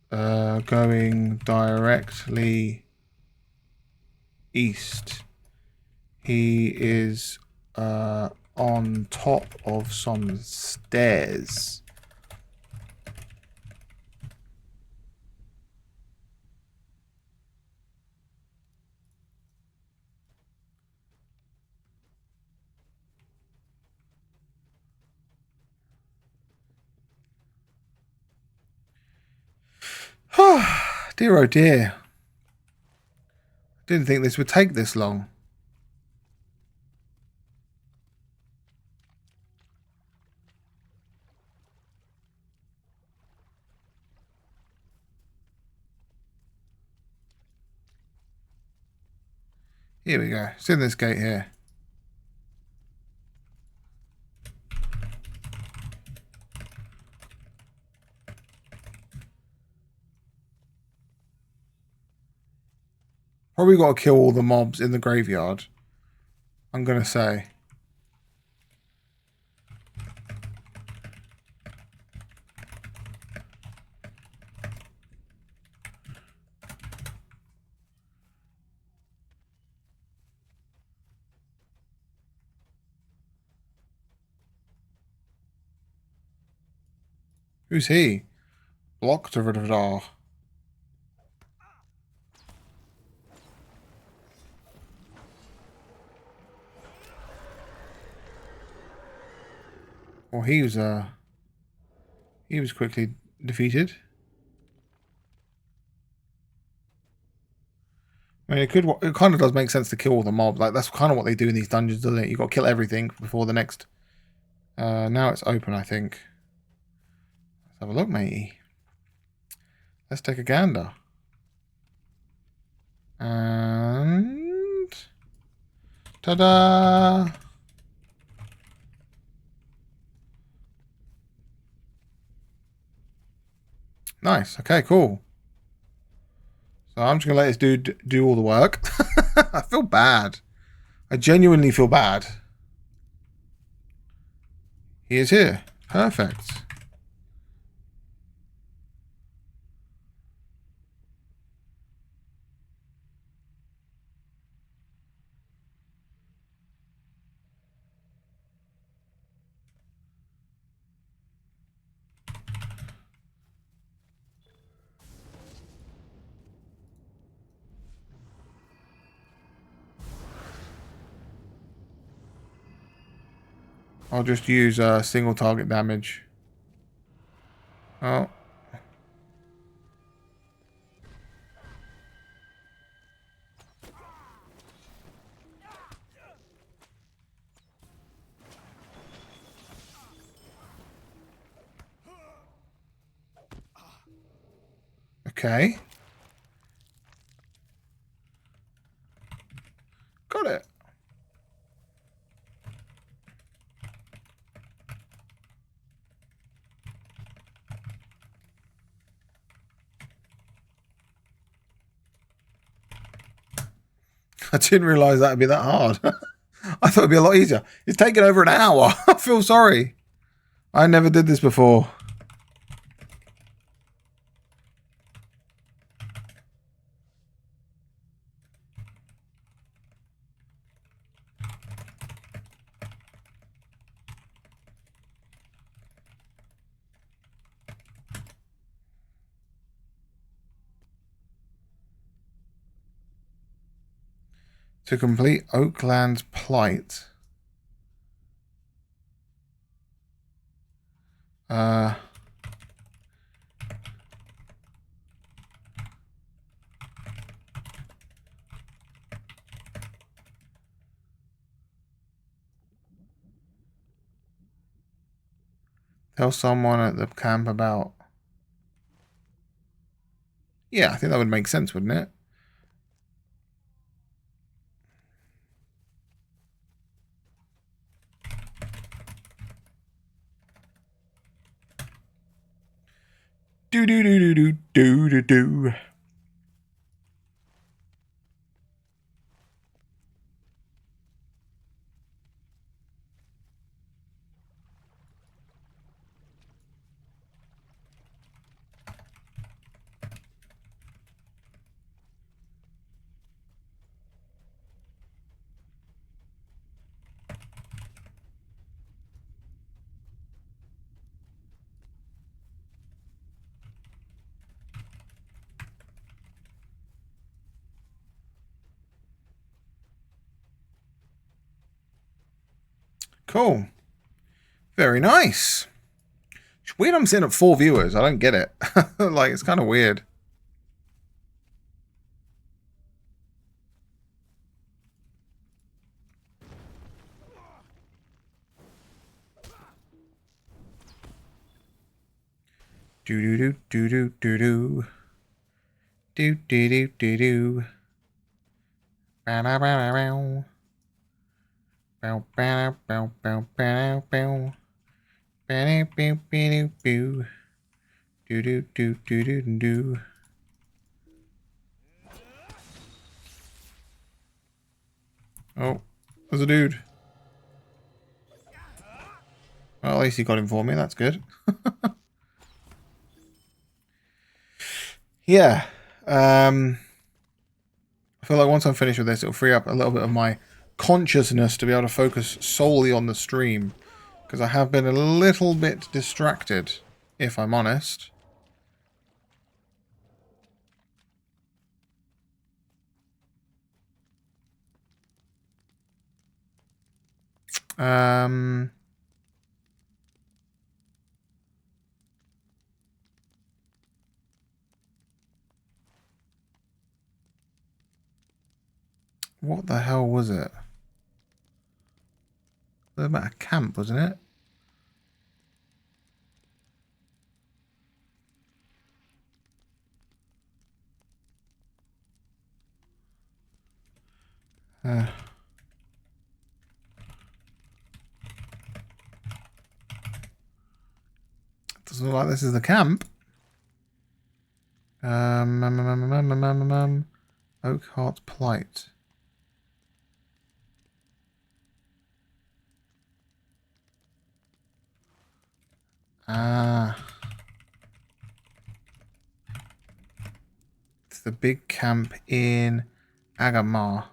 going directly east. He is on top of some stairs. Dear oh dear. Didn't think this would take this long. Here we go. It's in this gate here. Probably got to kill all the mobs in the graveyard, I'm going to say. Who's he? Blocked of Radar. Well, he was quickly defeated. I mean, it kind of does make sense to kill all the mobs. Like, that's kind of what they do in these dungeons, doesn't it? You've got to kill everything before the next. Now it's open, I think. Let's have a look, matey. Let's take a gander. And... ta-da! Nice. Okay, cool. So I'm just going to let this dude do all the work. I feel bad. I genuinely feel bad. He is here. Perfect. I'll just use single target damage. Oh. Okay. Got it. I didn't realise that would be that hard. I thought it'd be a lot easier. It's taken over an hour. I feel sorry. I never did this before. To complete Oakland's plight. Tell someone at the camp about... Yeah, I think that would make sense, wouldn't it? Do do do do do do do do. Cool. Very nice. It's weird I'm sitting at 4 viewers. I don't get it. Like, it's kind of weird. Do do do do do do do. Do do do do do. Bow bow bow bow. Bow bow bow bow bow bow. Bow bow bow bow. Do do do do do do. Oh, there's a dude. Well, at least he got him for me. That's good. Yeah. I feel like once I'm finished with this, it'll free up a little bit of my consciousness to be able to focus solely on the stream. Because I have been a little bit distracted, if I'm honest. What the hell was it? It was about a camp, wasn't it? Doesn't look like this is the camp. Oakheart's plight. Ah. It's the big camp in Agamar.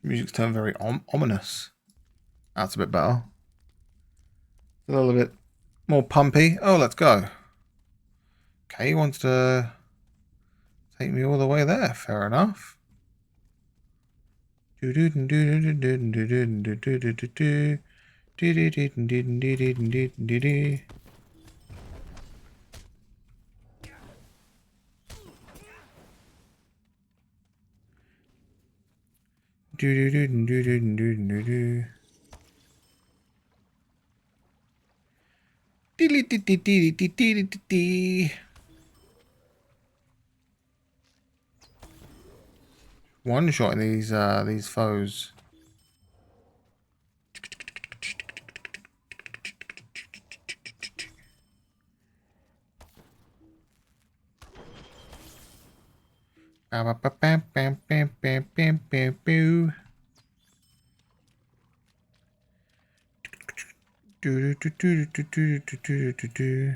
Music's turned very ominous. That's a bit better. A little bit more pumpy. Oh, let's go. Okay, he wants to take me all the way there. Fair enough. One shot in these foes. Do, do, do, do, do, do, do, do, do.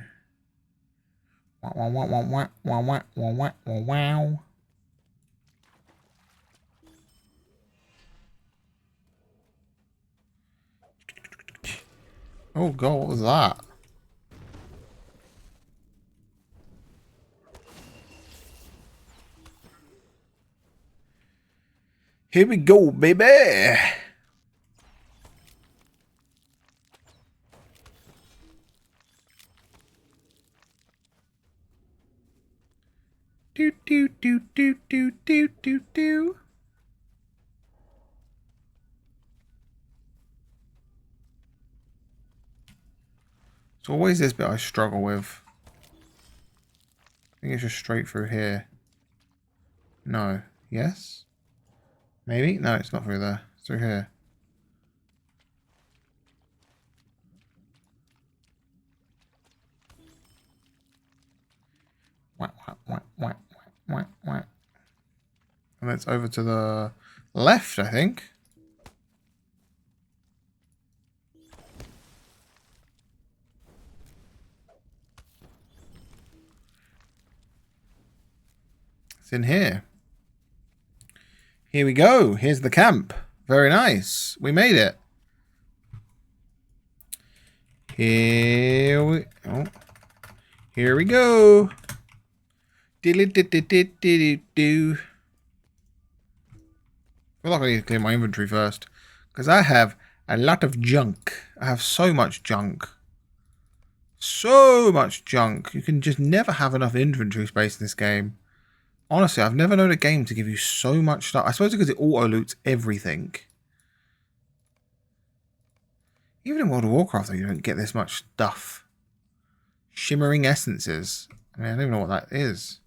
Wow, wow, wow, wow, wow, wow, wow, wow, wow. Oh god, what was that? Here we go, baby. Do do do do do do do do. It's always this bit I struggle with. I think it's just straight through here. No. Yes? Maybe? No, it's not through there. It's through here. Whack, whack, whack, whack, whack, whack. And it's over to the left, I think. It's in here. Here we go. Here's the camp. Very nice. We made it. Here we go. Do. I feel like I need to clear my inventory first. Because I have a lot of junk. I have so much junk. So much junk. You can just never have enough inventory space in this game. Honestly, I've never known a game to give you so much stuff. I suppose because it auto-loots everything. Even in World of Warcraft, though, you don't get this much stuff. Shimmering essences. I mean, I don't even know what that is.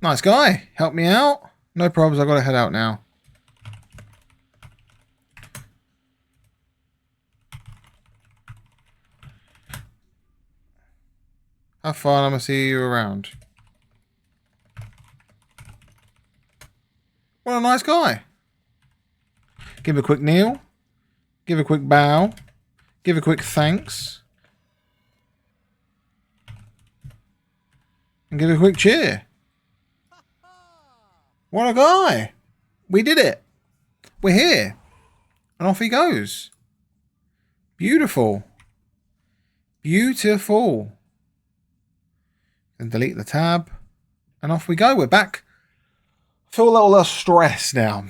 Nice guy. Help me out. No problems. I've got to head out now. Have fun. I'm going to see you around. What a nice guy. Give a quick kneel. Give a quick bow. Give a quick thanks. And give a quick cheer. What a guy. We did it. We're here. And off he goes. Beautiful. Beautiful. And delete the tab. And off we go. We're back. I feel a little less stressed now.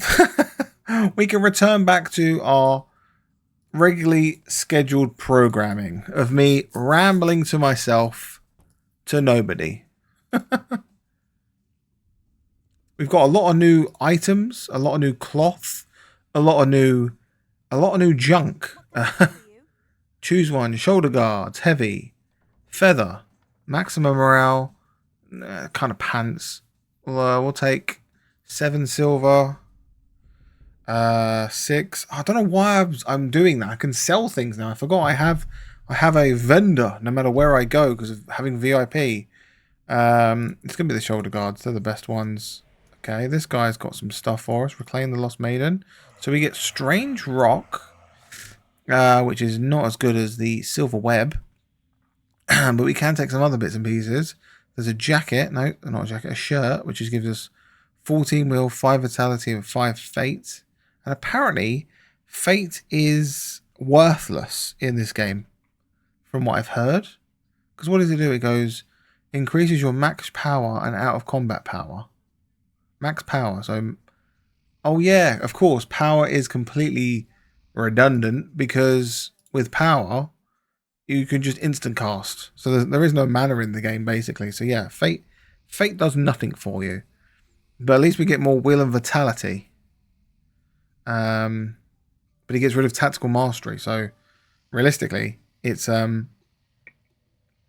We can return back to our regularly scheduled programming of me rambling to myself to nobody. We've got a lot of new items, a lot of new cloth, a lot of new junk. Choose one. Shoulder guards, heavy, feather, maximum morale, kind of pants. We'll take 7 silver, 6. I don't know why I'm doing that. I can sell things now. I forgot I have a vendor no matter where I go because of having VIP. It's gonna be the shoulder guards. They're the best ones. Okay, this guy's got some stuff for us. Reclaim the Lost Maiden. So we get Strange Rock, which is not as good as the Silver Web. But we can take some other bits and pieces. There's a jacket. No, not a jacket. A shirt, which gives us 14 will, 5 vitality, and 5 fate. And apparently, fate is worthless in this game, from what I've heard. Because what does it do? It goes, increases your max power and out of combat power. Max power. So, oh yeah, of course, power is completely redundant because with power, you can just instant cast. So there is no mana in the game, basically. So yeah, fate does nothing for you. But at least we get more will and vitality. But it gets rid of tactical mastery. So realistically, it's not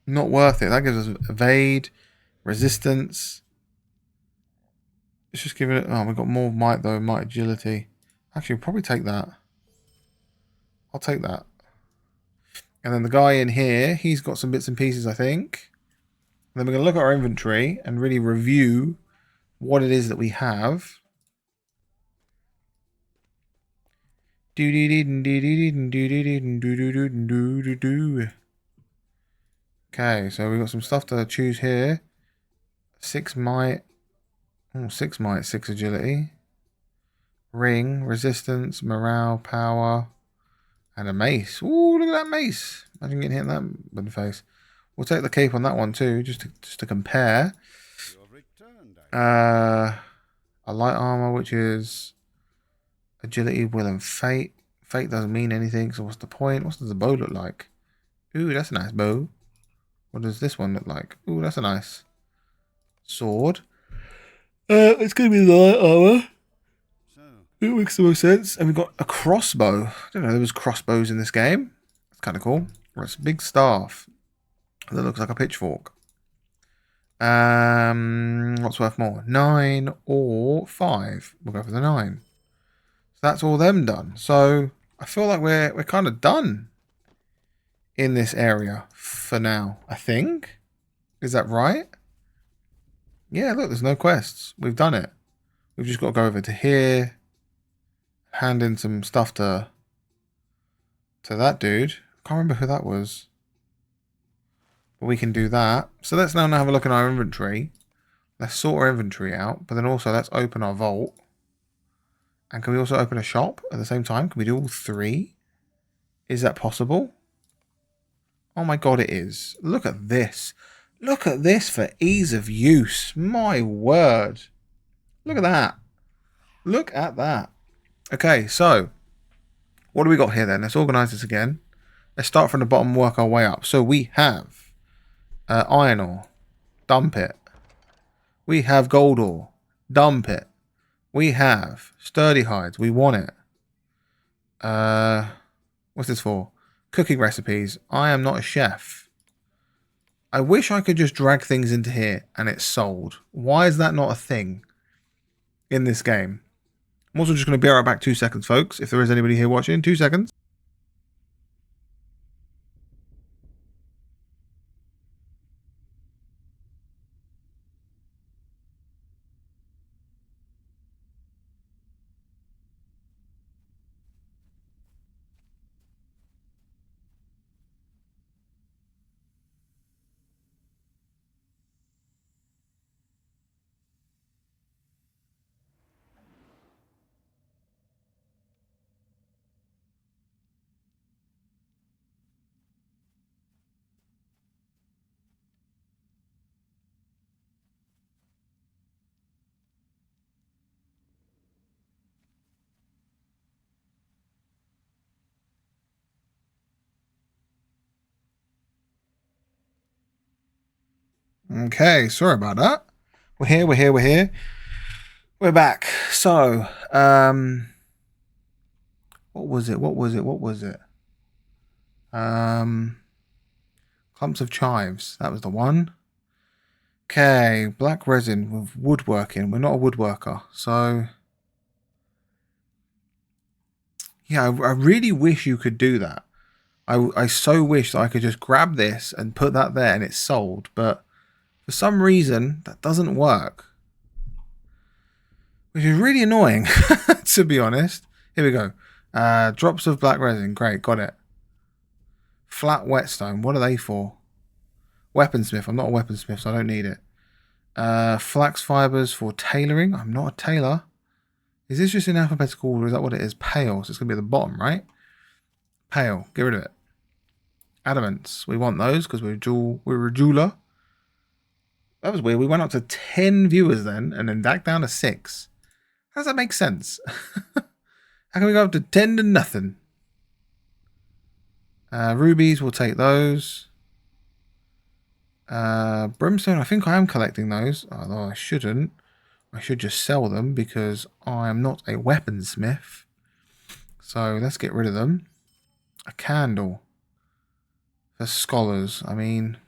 worth it. That gives us evade, resistance. Let's just give it... Oh, we've got more might, though. Might, agility. Actually, we'll probably take that. I'll take that. And then the guy in here, he's got some bits and pieces, I think. then we're going to look at our inventory and really review what it is that we have. Okay, so we've got some stuff to choose here. 6 might. Oh, 6 might, 6 agility. Ring, resistance, morale, power, and a mace. Ooh, look at that mace. Imagine getting hit in that in the face. We'll take the cape on that one too, just to compare. You have returned, I A light armor, which is agility, will, and fate. Fate doesn't mean anything, so what's the point? What does the bow look like? Ooh, that's a nice bow. What does this one look like? Ooh, that's a nice sword. It's gonna be light armor. So, It makes the most sense. And we've got a crossbow. I don't know, there was crossbows in this game. It's kind of cool. It's a big staff that looks like a pitchfork. What's worth more? 9 or 5? We'll go for the 9. So that's all them done. So I feel like we're kind of done in this area for now, I think. Is that right? Yeah, look, there's no quests. We've done it. We've just got to go over to here, hand in some stuff to that dude. I can't remember who that was. But we can do that. So let's now have a look at our inventory. Let's sort our inventory out. But then also let's open our vault. And can we also open a shop at the same time? Can we do all 3? Is that possible? Oh my god, it is. Look at this. Look at this for ease of use. My word. Look at that. Look at that. Okay, so what do we got here then? Let's organize this again. Let's start from the bottom and work our way up. So we have iron ore. Dump it. We have gold ore. Dump it. We have sturdy hides. We want it. What's this for? Cooking recipes. I am not a chef. I wish I could just drag things into here and it's sold. Why is that not a thing in this game? I'm also just going to be right back 2 seconds, folks. If there is anybody here watching, 2 seconds. Okay, sorry about that. We're here, we're here, we're here. We're back. So, what was it? What was it? What was it? Clumps of chives. That was the one. Okay, black resin with woodworking. We're not a woodworker, so yeah, I really wish you could do that. I so wish that I could just grab this and put that there and it's sold, but for some reason that doesn't work, which is really annoying, to be honest. Here we go. Drops of black resin. Great, got it. Flat whetstone. What are they for? Weaponsmith. I'm not a weaponsmith, so I don't need it. Flax fibers for tailoring. I'm not a tailor. Is this just in alphabetical order? Is that what it is? Pale. So it's going to be at the bottom, right? Pale. Get rid of it. Adamants. We want those because we're a jeweler. That was weird. We went up to 10 viewers then and then back down to 6. How does that make sense? How can we go up to 10 to nothing? Rubies, we'll take those. Brimstone, I think I am collecting those. Although I shouldn't. I should just sell them because I am not a weaponsmith. So let's get rid of them. A candle. For scholars. I mean,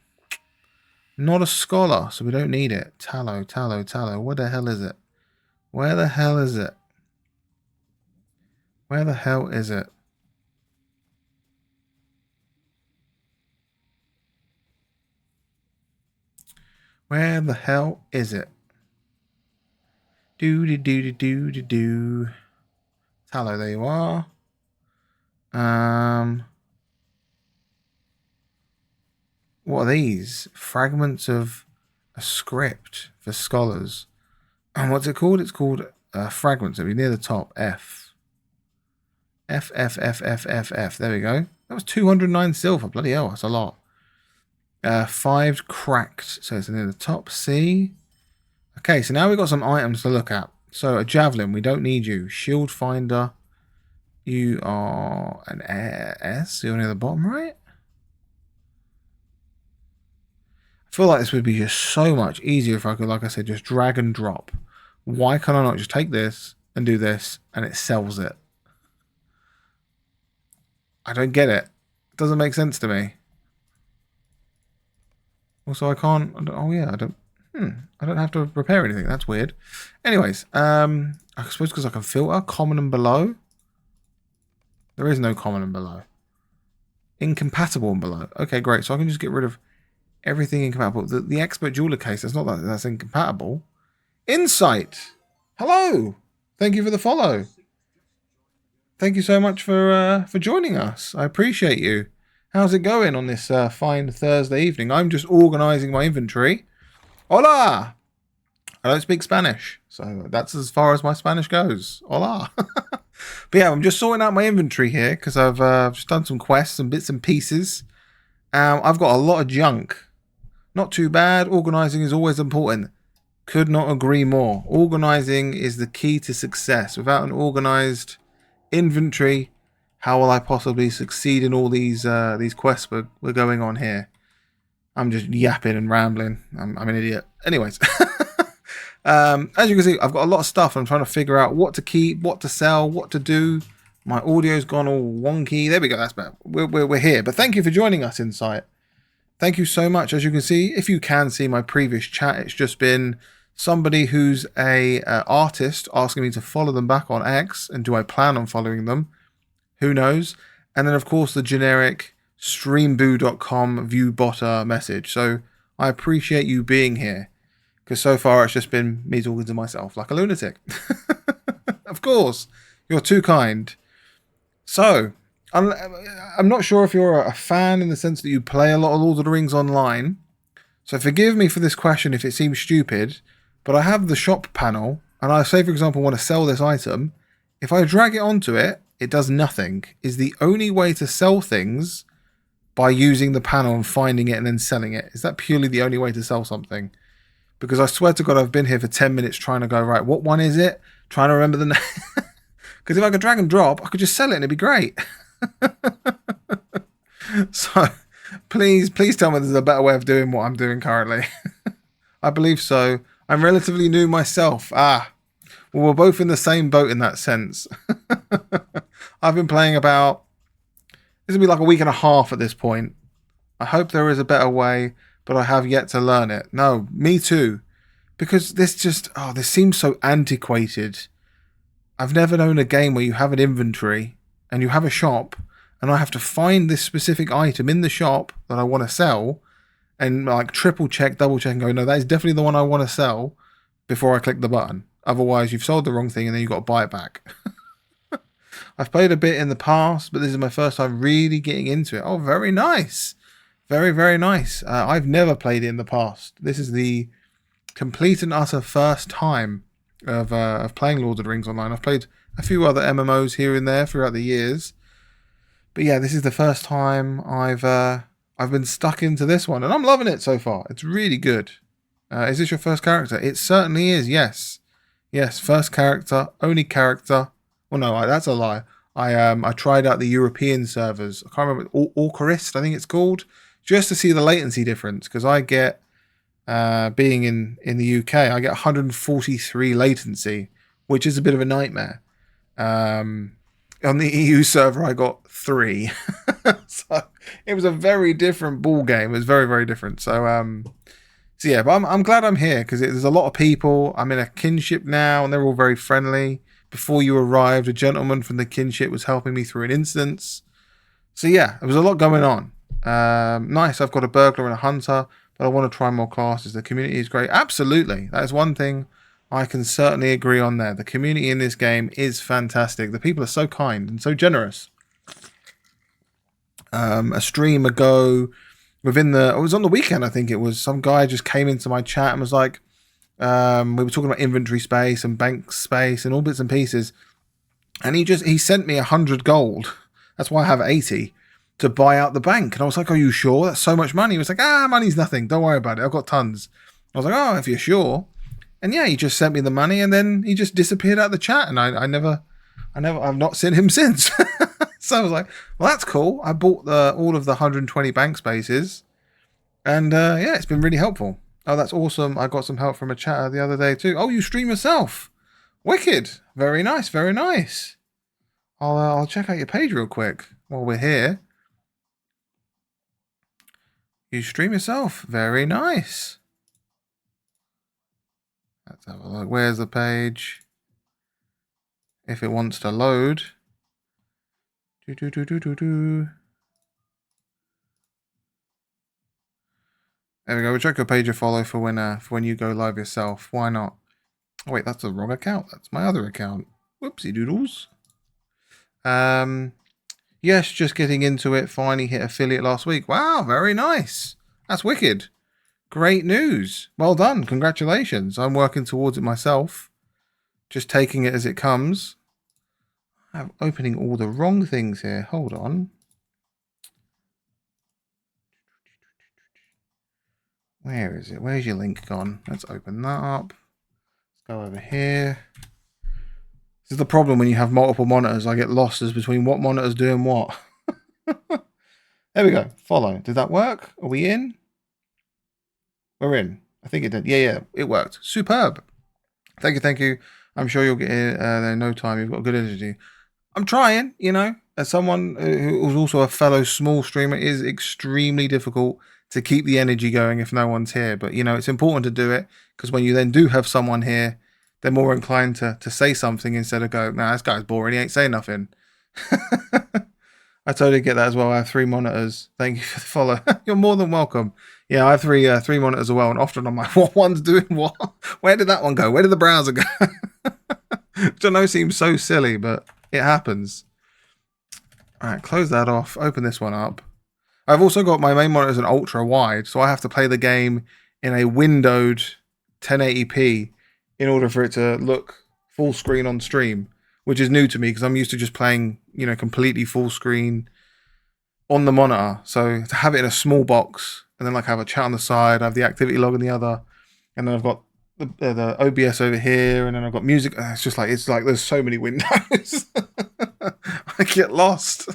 not a scholar, so we don't need it. Tallow, tallow, tallow. Where the hell is it? Where the hell is it? Where the hell is it? Where the hell is it? Do. Hello, there you are. What are these? Fragments of a script for scholars. And what's it called? It's called fragments. It'll be near the top. F. F. There we go. That was 209 silver. Bloody hell, that's a lot. 5 cracked. So it's near the top. C. Okay, so now we've got some items to look at. So a javelin, we don't need you. Shield finder. You are an S. You're near the bottom right. I feel like this would be just so much easier if I could, like I said, just drag and drop. Why can I not just take this and do this and it sells it? I don't get it. It doesn't make sense to me. Also, I can't. Oh yeah, I don't. I don't have to repair anything. That's weird. Anyways, I suppose because I can filter common and below. There is no common and below. Incompatible and below. Okay, great. So I can just get rid of everything incompatible. The expert jeweler case. That's not that. That's incompatible. Insight. Hello. Thank you for the follow. Thank you so much for joining us. I appreciate you. How's it going on this fine Thursday evening? I'm just organising my inventory. Hola! I don't speak Spanish, so that's as far as my Spanish goes. Hola! But yeah, I'm just sorting out my inventory here because I've just done some quests and bits and pieces. I've got a lot of junk. Not too bad. Organising is always important. Could not agree more. Organising is the key to success. Without an organised inventory, how will I possibly succeed in all these quests we're going on here? I'm just yapping and rambling. I'm an idiot. Anyways, as you can see, I've got a lot of stuff. I'm trying to figure out what to keep, what to sell, what to do. My audio's gone all wonky. There we go. That's better. We're here. But thank you for joining us, Insight. Thank you so much. As you can see, if you can see my previous chat, it's just been somebody who's a artist asking me to follow them back on X. And do I plan on following them? Who knows? And then, of course, the generic streamboo.com view botter message. So I appreciate you being here, because so far it's just been me talking to myself like a lunatic. Of course, you're too kind. So I'm not sure if you're a fan in the sense that you play a lot of Lord of the Rings online. So forgive me for this question if it seems stupid, but I have the shop panel, and I say, for example, want to sell this item. If I drag it onto it, it does nothing. Is the only way to sell things by using the panel and finding it and then selling it? Is that purely the only way to sell something? Because I swear to God, I've been here for 10 minutes trying to go, right, what one is it? Trying to remember the name. Because if I could drag and drop, I could just sell it and it'd be great. So please tell me there's a better way of doing what I'm doing currently. I believe so. I'm relatively new myself. Well, we're both in the same boat in that sense. I've been playing about, this will be like a week and a half at this point. I hope there is a better way, but I have yet to learn it. No, me too. Because this seems so antiquated. I've never known a game where you have an inventory and you have a shop and I have to find this specific item in the shop that I want to sell and like triple check, double check and go, no, that is definitely the one I want to sell before I click the button. Otherwise, you've sold the wrong thing and then you've got to buy it back. I've played a bit in the past, but this is my first time really getting into it. Oh, very nice. Very, very nice. I've never played it in the past. This is the complete and utter first time of playing Lord of the Rings online. I've played a few other MMOs here and there throughout the years. But yeah, this is the first time I've been stuck into this one. And I'm loving it so far. It's really good. Is this your first character? It certainly is, yes. Yes, first character, only character. Well, no, that's a lie. I tried out the European servers. I can't remember, Orcarist, I think it's called, just to see the latency difference. Because I get, being in the UK, I get 143 latency, which is a bit of a nightmare. On the EU server, I got 3. So it was a very different ball game. It was very, very different. So yeah, but I'm glad I'm here because there's a lot of people. I'm in a kinship now, and they're all very friendly. Before you arrived, a gentleman from the kinship was helping me through an instance. So yeah, there was a lot going on. Nice. I've got a burglar and a hunter. but I want to try more classes. The community is great. Absolutely. That is one thing I can certainly agree on there. The community in this game is fantastic. The people are so kind and so generous. A stream ago, it was on the weekend, I think it was, some guy just came into my chat and was like, we were talking about inventory space and bank space and all bits and pieces. And he sent me 100 gold. That's why I have 80 to buy out the bank. And I was like, are you sure? That's so much money. He was like, money's nothing. Don't worry about it. I've got tons. I was like, oh, if you're sure. And yeah, he just sent me the money and then he just disappeared out of the chat. And I've not seen him since. So I was like, well, that's cool. I bought all of the 120 bank spaces. And yeah, it's been really helpful. Oh, that's awesome. I got some help from a chatter the other day too. Oh, you stream yourself. Wicked. Very nice. Very nice. I'll check out your page real quick while we're here. You stream yourself. Very nice. Let's have a look. Where's the page? If it wants to load. There we go. We'll check your page of follow for when you go live yourself. Why not? Oh wait, that's the wrong account. That's my other account. Whoopsie doodles. Yes, just getting into it. Finally hit affiliate last week. Wow, very nice. That's wicked. Great news. Well done. Congratulations. I'm working towards it myself. Just taking it as it comes. I'm opening all the wrong things here. Hold on. Where is it? Where's your link gone? Let's open that up. Let's go over here. This is the problem when you have multiple monitors. I get lost as between what monitor's doing what. There we go. Follow. Did that work? Are we in? We're in. I think it did. Yeah, it worked. Superb. Thank you. I'm sure you'll get here in no time. You've got good energy. I'm trying, as someone who's also a fellow small streamer, it is extremely difficult to keep the energy going if no one's here. But, it's important to do it because when you then do have someone here, they're more inclined to say something instead of go, nah, this guy's boring. He ain't saying nothing. I totally get that as well. I have 3 monitors. Thank you for the follow. You're more than welcome. Yeah, I have three monitors as well. And often I'm like, what one's doing what? Where did that one go? Where did the browser go? Which I know seems so silly, but it happens. All right, close that off. Open this one up. I've also got my main monitor as an ultra wide, so I have to play the game in a windowed 1080p in order for it to look full screen on stream, which is new to me because I'm used to just playing, completely full screen on the monitor. So to have it in a small box and then have a chat on the side, I have the activity log on the other, and then I've got the OBS over here, and then I've got music. It's like there's so many windows. I get lost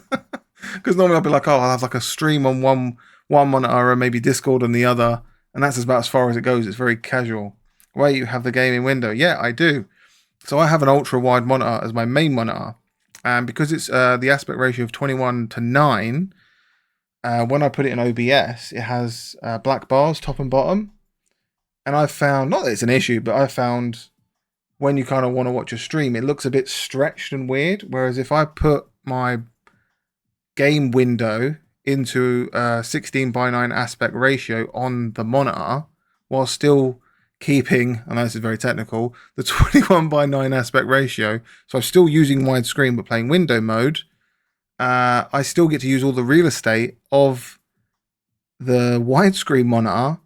because normally I'll be like, oh, I'll have a stream on one monitor and maybe Discord on the other, and that's about as far as it goes. It's very casual. Where you have the gaming window, yeah, I do. So I have an ultra wide monitor as my main monitor, and because it's the aspect ratio of 21:9, when I put it in OBS, it has black bars top and bottom. And I've found, not that it's an issue, but I've found when you kind of want to watch a stream, it looks a bit stretched and weird. Whereas if I put my game window into 16:9 aspect ratio on the monitor, while still keeping, I know this is very technical, the 21:9 aspect ratio, so I'm still using widescreen but playing window mode, I still get to use all the real estate of the widescreen monitor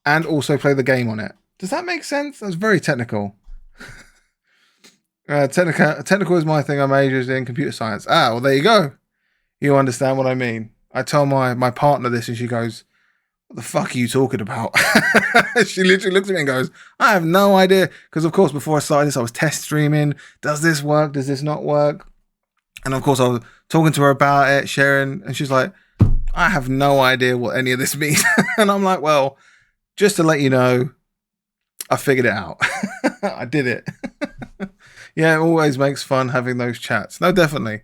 and also play the game on it. Does that make sense? That's very technical. Technical is my thing. I majored in computer science. Well, there you go. You understand what I mean. I tell my partner this and she goes, what the fuck are you talking about? She literally looks at me and goes, I have no idea. Because, of course, before I started this, I was test streaming. Does this work? Does this not work? And, of course, I was talking to her about it, sharing. And she's like, I have no idea what any of this means. And I'm like, well, just to let you know, I figured it out. I did it. Yeah, it always makes fun having those chats. No, definitely.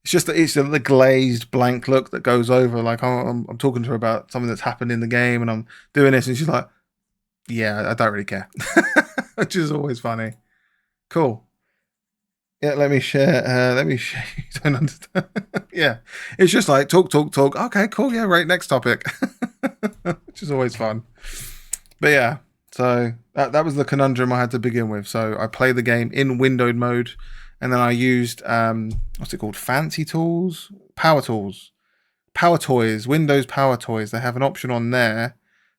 It's just that it's the glazed blank look that goes over. Like I'm talking to her about something that's happened in the game and I'm doing this and she's like, yeah, I don't really care. Which is always funny. Cool. Yeah, let me share. Let me share. You don't understand. Yeah, it's just like talk, talk, talk. Okay, cool. Yeah, right. Next topic, which is always fun. But yeah, so that was the conundrum I had to begin with. So I play the game in windowed mode, and then I used what's it called? Fancy tools, power tools, power toys, Windows power toys. They have an option on there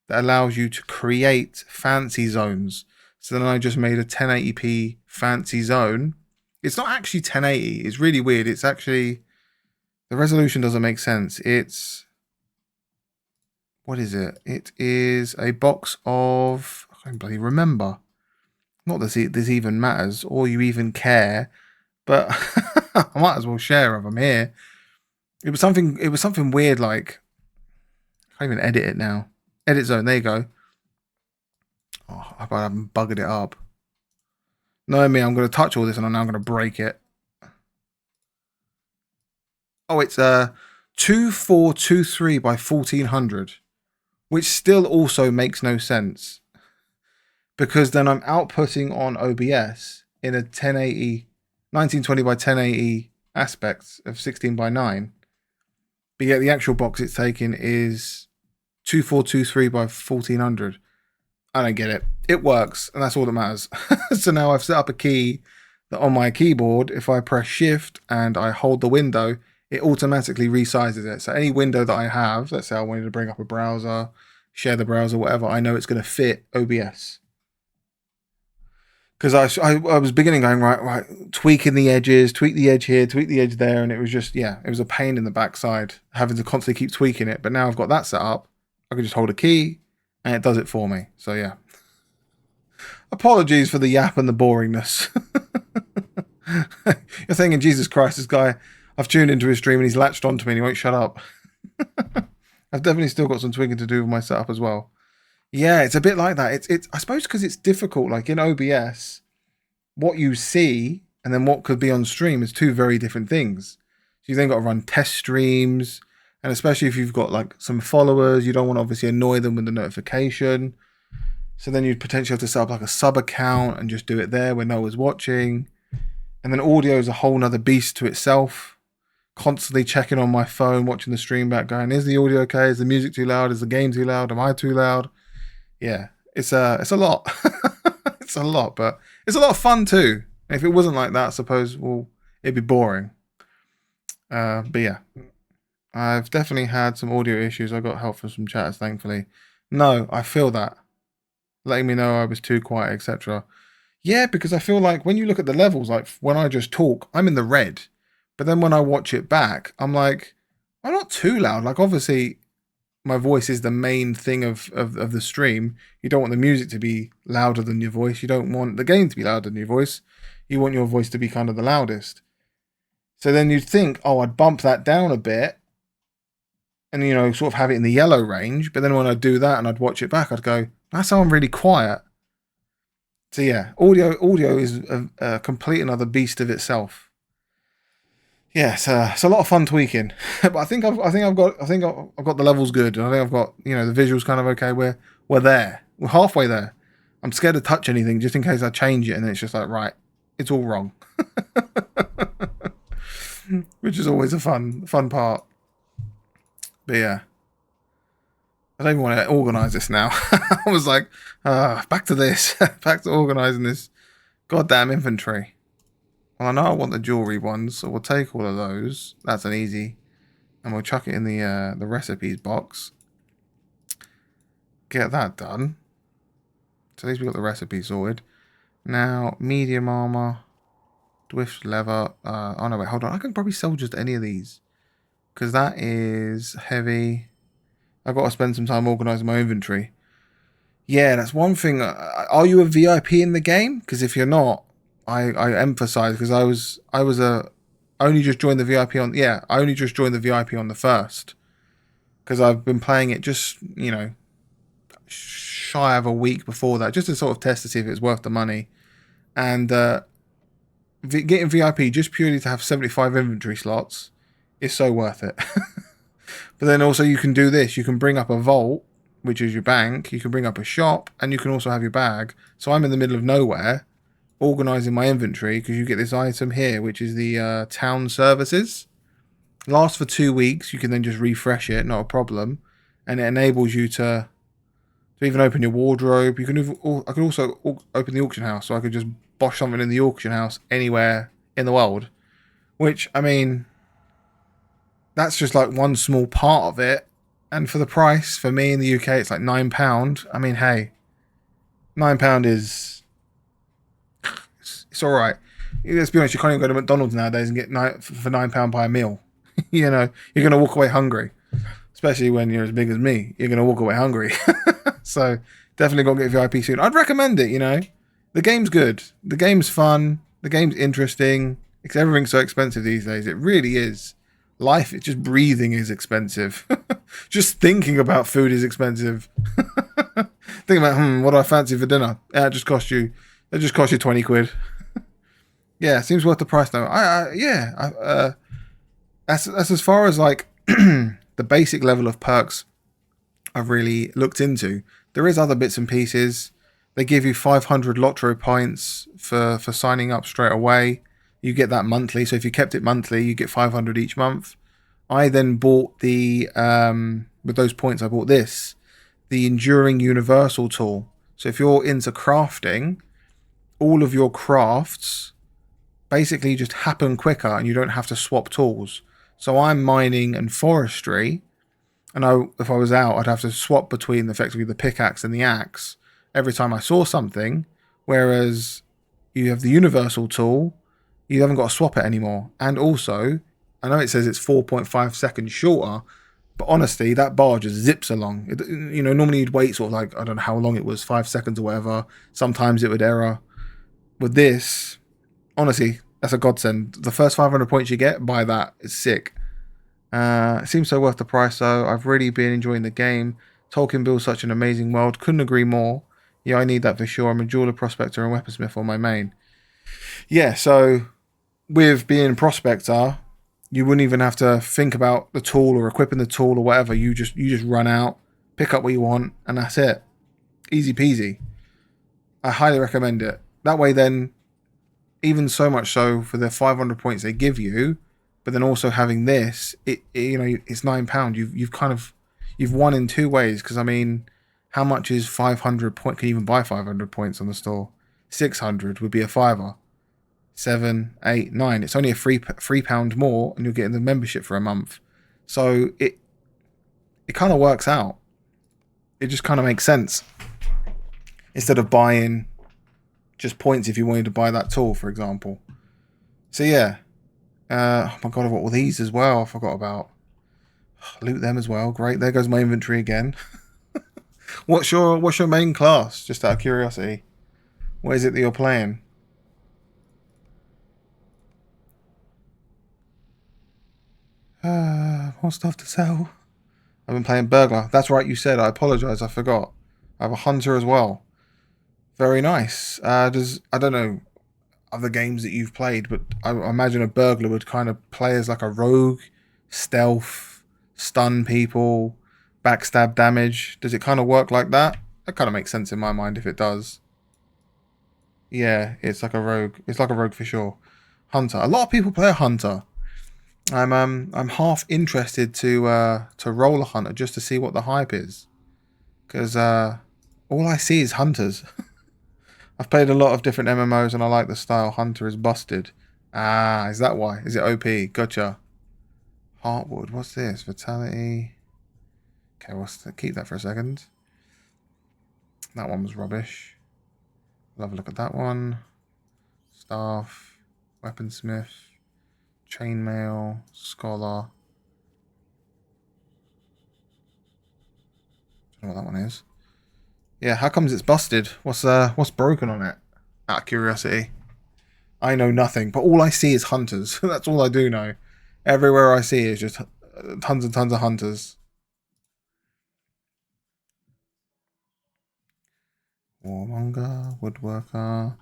that allows you to create fancy zones. So then I just made a 1080p fancy zone. It's not actually 1080. It's really weird. It's actually the resolution doesn't make sense. It's what is it? It is a box of I can't bloody remember. Not that this even matters or you even care, but I might as well share if I'm here. It was something weird like I can't even edit it now. Edit zone, there you go. Oh, I haven't buggered it up. Knowing me, I'm going to touch all this and I'm now going to break it. Oh, it's 2423 by 1400, which still also makes no sense because then I'm outputting on OBS in a 1080, 1920 by 1080 aspects of 16 by 9. But yet the actual box it's taking is 2423 by 1400. I don't get it. It works, and that's all that matters. So now I've set up a key that on my keyboard, if I press shift and I hold the window, it automatically resizes it. So any window that I have, let's say I wanted to bring up a browser, share the browser, whatever, I know it's going to fit OBS. Because I was beginning going, right, tweaking the edges, tweak the edge here, tweak the edge there, and it was just, yeah, it was a pain in the backside having to constantly keep tweaking it. But now I've got that set up, I can just hold a key, and it does it for me. So yeah. Apologies for the yap and the boringness. You're thinking, Jesus Christ, this guy, I've tuned into his stream and he's latched onto me and he won't shut up. I've definitely still got some tweaking to do with my setup as well. Yeah, it's a bit like that. It's I suppose because it's difficult. Like in OBS, what you see and then what could be on stream is two very different things. So you then got to run test streams, and especially if you've got like some followers, you don't want to obviously annoy them with the notification. So then you'd potentially have to set up like a sub account and just do it there when no one's watching. And then audio is a whole nother beast to itself. Constantly checking on my phone, watching the stream back, going, is the audio okay? Is the music too loud? Is the game too loud? Am I too loud? Yeah, it's a lot. It's a lot, but it's a lot of fun too. And if it wasn't like that, I suppose, well, it'd be boring. But yeah, I've definitely had some audio issues. I got help from some chatters, thankfully. No, I feel that. Letting me know I was too quiet, etc. Yeah, because I feel like when you look at the levels, like when I just talk, I'm in the red. But then when I watch it back, I'm like, I'm not too loud. Like obviously my voice is the main thing of the stream. You don't want the music to be louder than your voice. You don't want the game to be louder than your voice. You want your voice to be kind of the loudest. So then you'd think, oh, I'd bump that down a bit and, you know, sort of have it in the yellow range. But then when I'd do that and I'd watch it back, I'd go, that's how I'm really quiet. So yeah, audio is a complete another beast of itself. Yeah, it's a lot of fun tweaking, but I think I've got the levels good. I think I've got, you know, the visuals kind of okay. We're there. We're halfway there. I'm scared to touch anything just in case I change it and then it's just like, right, it's all wrong. Which is always a fun part. But yeah. I don't even want to organise this now. I was like, back to this. Back to organising this goddamn inventory. Well, I know I want the jewellery ones, so we'll take all of those. That's an easy. And we'll chuck it in the recipes box. Get that done. So at least we've got the recipe sorted. Now, medium armour. Swift leather. Oh no, wait, hold on. I can probably sell just any of these. Because that is heavy. I've got to spend some time organising my inventory. Yeah, that's one thing. Are you a VIP in the game? Because if you're not, I emphasize because I only just joined the VIP on. Yeah, I only just joined the VIP on the first. Because I've been playing it just, you know, shy of a week before that, just to sort of test to see if it's worth the money. And getting VIP just purely to have 75 inventory slots is so worth it. But then also you can do this. You can bring up a vault, which is your bank. You can bring up a shop, and you can also have your bag. So I'm in the middle of nowhere, organising my inventory, because you get this item here, which is the town services. Lasts for 2 weeks. You can then just refresh it, not a problem, and it enables you to even open your wardrobe. You can I could also open the auction house, so I could just bosh something in the auction house anywhere in the world. Which, I mean, that's just like one small part of it. And for the price, for me in the UK, it's like £9. I mean, hey, £9 is it's all right. Let's be honest, you can't even go to McDonald's nowadays and get for £9 buy a meal. You know, you're gonna walk away hungry, especially when you're as big as me. You're gonna walk away hungry. So definitely go get VIP soon. I'd recommend it. You know, the game's good. The game's fun. The game's interesting. Everything's so expensive these days. It really is. Life, it's just breathing is expensive. Just thinking about food is expensive. Think about, what do I fancy for dinner? It just cost you 20 quid. Yeah, seems worth the price though. That's as far as like the basic level of perks I've really looked into. There is other bits and pieces. They give you 500 Lotto points for signing up straight away. You get that monthly. So if you kept it monthly, you get 500 each month. I then bought with those points, I bought the Enduring Universal tool. So if you're into crafting, all of your crafts basically just happen quicker and you don't have to swap tools. So I'm mining and forestry, and if I was out, I'd have to swap between effectively the pickaxe and the axe every time I saw something. Whereas you have the universal tool, you haven't got to swap it anymore. And also, I know it says it's 4.5 seconds shorter, but honestly, that bar just zips along. Normally you'd wait sort of like, I don't know how long it was, 5 seconds or whatever. Sometimes it would error. With this, honestly, that's a godsend. The first 500 points you get, buy that. It's sick. It seems so worth the price though. I've really been enjoying the game. Tolkien builds such an amazing world. Couldn't agree more. Yeah, I need that for sure. I'm a jeweler, prospector, and weaponsmith on my main. Yeah, so with being prospector, you wouldn't even have to think about the tool or equipping the tool or whatever. You just run out, pick up what you want, and that's it. Easy peasy. I highly recommend it. That way then, even so much so for the 500 points they give you, but then also having this, it's £9. You've won in two ways. Because I mean, how much is 500 points? Can you even buy 500 points on the store? 600 would be a fiver. 7, 8, 9. It's only a £3 more, and you're getting the membership for a month. So it kind of works out. It just kind of makes sense. Instead of buying just points if you wanted to buy that tool, for example. So yeah. Oh my god, I've got all these as well. I forgot about. Loot them as well. Great. There goes my inventory again. What's your main class? Just out of curiosity. What is it that you're playing? More stuff to sell. I've been playing Burglar. That's right, you said. I apologise. I forgot. I have a Hunter as well. Very nice. I don't know other games that you've played, but I imagine a burglar would kind of play as like a rogue, stealth, stun people, backstab damage. Does it kind of work like that? That kind of makes sense in my mind if it does. Yeah, it's like a rogue. It's like a rogue for sure. Hunter. A lot of people play a Hunter. I'm half interested to roll a Hunter just to see what the hype is, because all I see is Hunters. I've played a lot of different MMOs and I like the style. Hunter is busted. Ah, is that why? Is it OP? Gotcha. Heartwood. What's this? Vitality. Okay, keep that for a second. That one was rubbish. We'll have a look at that one. Staff. Weaponsmith. Chainmail. Scholar. Don't know what that one is. Yeah, how comes it's busted? What's broken on it? Out of curiosity. I know nothing, but all I see is Hunters. That's all I do know. Everywhere I see is just tons and tons of Hunters. Warmonger, Woodworker.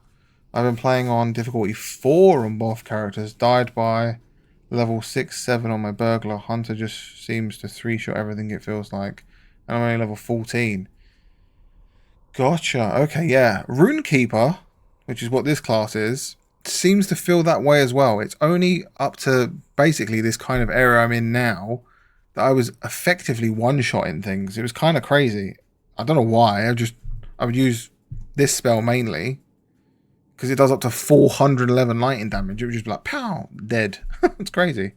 I've been playing on difficulty 4 on both characters. Died by level 6, 7 on my Burglar. Hunter just seems to 3-shot everything, it feels like. And I'm only level 14. Gotcha. Okay, yeah. Runekeeper. which is what this class is, seems to feel that way as well. It's only up to basically this kind of area I'm in now that I was effectively one-shotting things. It was kind of crazy. I don't know why. I would use this spell mainly because it does up to 411 lightning damage. It would just be like, pow, dead. It's crazy.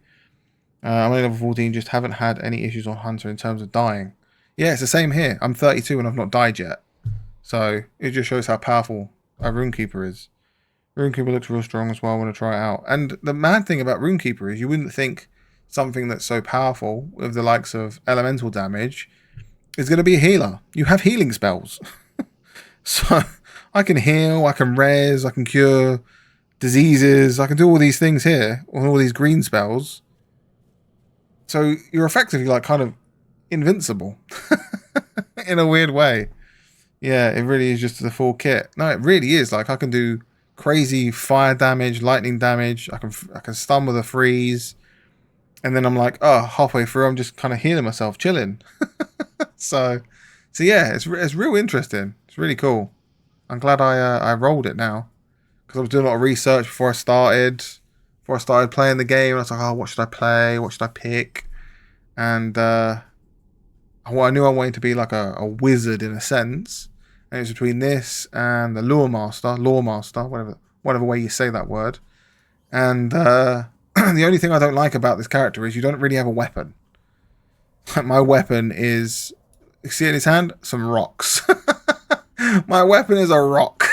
I'm only level 14, just haven't had any issues on Hunter in terms of dying. Yeah, it's the same here. I'm 32 and I've not died yet. So it just shows how powerful a Runekeeper is. Runekeeper looks real strong as well. I want to try it out. And the mad thing about Runekeeper is you wouldn't think something that's so powerful with the likes of elemental damage is going to be a healer. You have healing spells. So I can heal, I can res, I can cure diseases, I can do all these things here, all these green spells. So you're effectively like kind of invincible in a weird way. Yeah, it really is just the full kit. No, it really is. Like I can do crazy fire damage, lightning damage. I can stun with a freeze, and then I'm like, oh, halfway through, I'm just kind of healing myself, chilling. so yeah, it's real interesting. It's really cool. I'm glad I rolled it now because I was doing a lot of research before I started. Before I started playing the game, I was like, oh, what should I play? What should I pick? And I knew I wanted to be like a wizard in a sense. And it was between this and the lore master, whatever way you say that word. And the only thing I don't like about this character is you don't really have a weapon. My weapon is, you see in his hand? Some rocks. My weapon is a rock.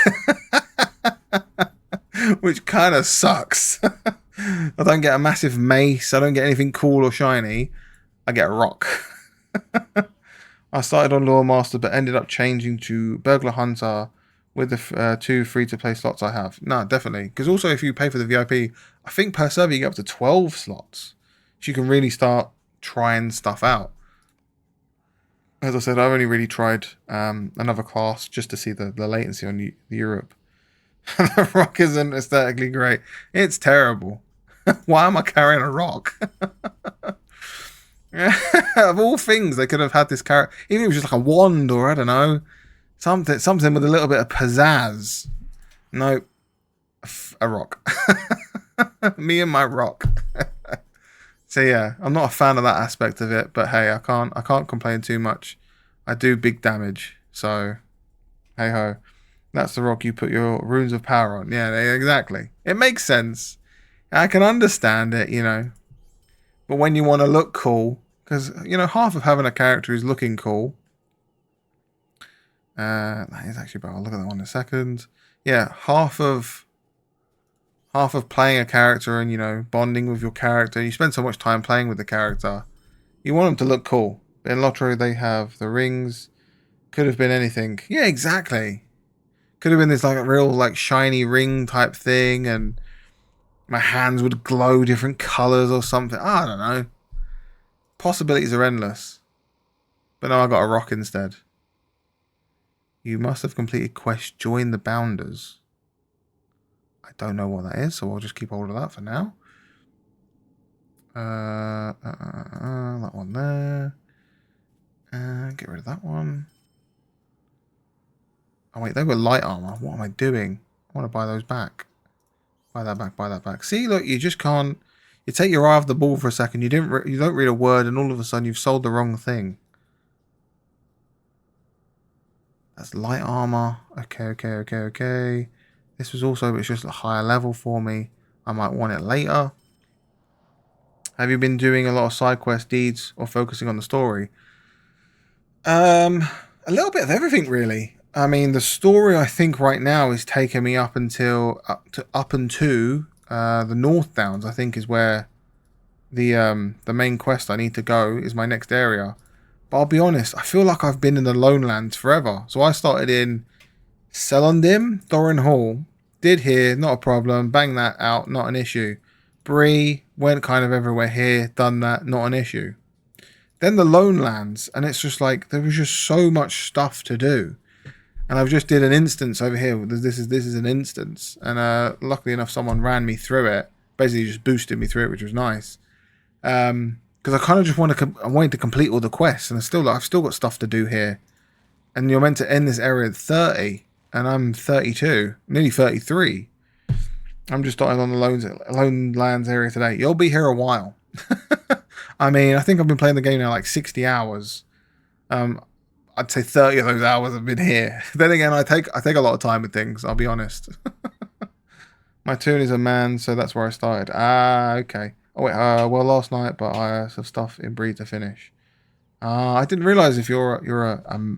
Which kind of sucks. I don't get a massive mace. I don't get anything cool or shiny. I get a rock. I started on Lore Master but ended up changing to Burglar Hunter with the 2 free-to-play slots I have. No, definitely. Because also if you pay for the VIP, I think per server you get up to 12 slots. So you can really start trying stuff out. As I said, I've only really tried another class just to see the latency on the Europe. The rock isn't aesthetically great. It's terrible. Why am I carrying a rock? Of all things, they could have had this character. Even if it was just like a wand or I don't know, something with a little bit of pizzazz. Nope, a rock. Me and my rock. So yeah, I'm not a fan of that aspect of it. But hey, I can't complain too much. I do big damage, so hey ho. That's the rock you put your runes of power on. Yeah, exactly. It makes sense. I can understand it, you know. But when you want to look cool, because, you know, half of having a character is looking cool. That is actually better. I'll look at that one in a second. Yeah, half of playing a character and, you know, bonding with your character. You spend so much time playing with the character. You want them to look cool. In Lottery, they have the rings. Could have been anything. Yeah, exactly. Could have been this like real like shiny ring type thing, and my hands would glow different colors or something. I don't know. Possibilities are endless. But no, I got a rock instead. You must have completed quest Join the Bounders. I don't know what that is, so I'll just keep hold of that for now. That one there. Get rid of that one. Oh wait, they were light armor. What am I doing? I want to buy those back. Buy that back. Buy that back. See, look, you just can't. You take your eye off the ball for a second. You don't read a word, and all of a sudden you've sold the wrong thing. That's light armor. Okay. This was also, it's just a higher level for me. I might want it later. Have you been doing a lot of side quest deeds or focusing on the story? A little bit of everything, really. I mean, the story I think right now is taking me up into the North Downs. I think is where the main quest I need to go is my next area. But I'll be honest, I feel like I've been in the Lone Lands forever. So I started in Selondim, Thorin Hall, did here, not a problem, bang that out, not an issue. Bree, went kind of everywhere here, done that, not an issue. Then the Lone Lands, and it's just like there was just so much stuff to do. And I've just did an instance over here. This is an instance, and luckily enough, someone ran me through it. Basically, just boosted me through it, which was nice. Because I kind of just I wanted to complete all the quests, and I've still got stuff to do here. And you're meant to end this area at 30. and I'm 32, nearly 33. I'm just starting on the Lone Lands area today. You'll be here a while. I mean, I think I've been playing the game now like 60 hours. I'd say 30 of those hours have been here. Then again, I take a lot of time with things, I'll be honest. My tune is a man, so that's where I started. Ah, okay. Oh wait, well last night, but I have some stuff in Breed to finish. I didn't realize if you're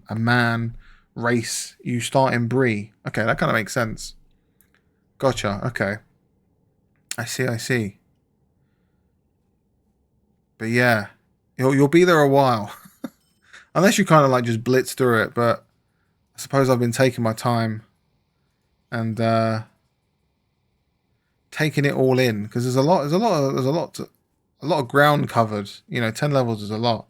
a man race, you start in Bree. Okay, that kind of makes sense. Gotcha. Okay. I see. But yeah, you'll be there a while, unless you kind of like just blitz through it. But I suppose I've been taking my time and taking it all in because there's a lot of ground covered. You know, 10 levels is a lot.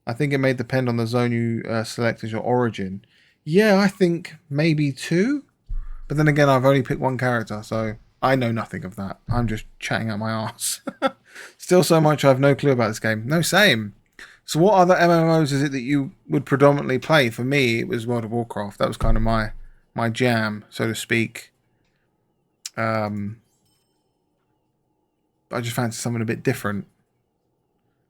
I think it may depend on the zone you select as your origin. Yeah, I think maybe 2. But then again, I've only picked 1 character, so I know nothing of that. I'm just chatting out my arse. Still so much I have no clue about this game. No, same. So what other MMOs is it that you would predominantly play? For me, it was World of Warcraft. That was kind of my jam, so to speak. I just fancied something a bit different.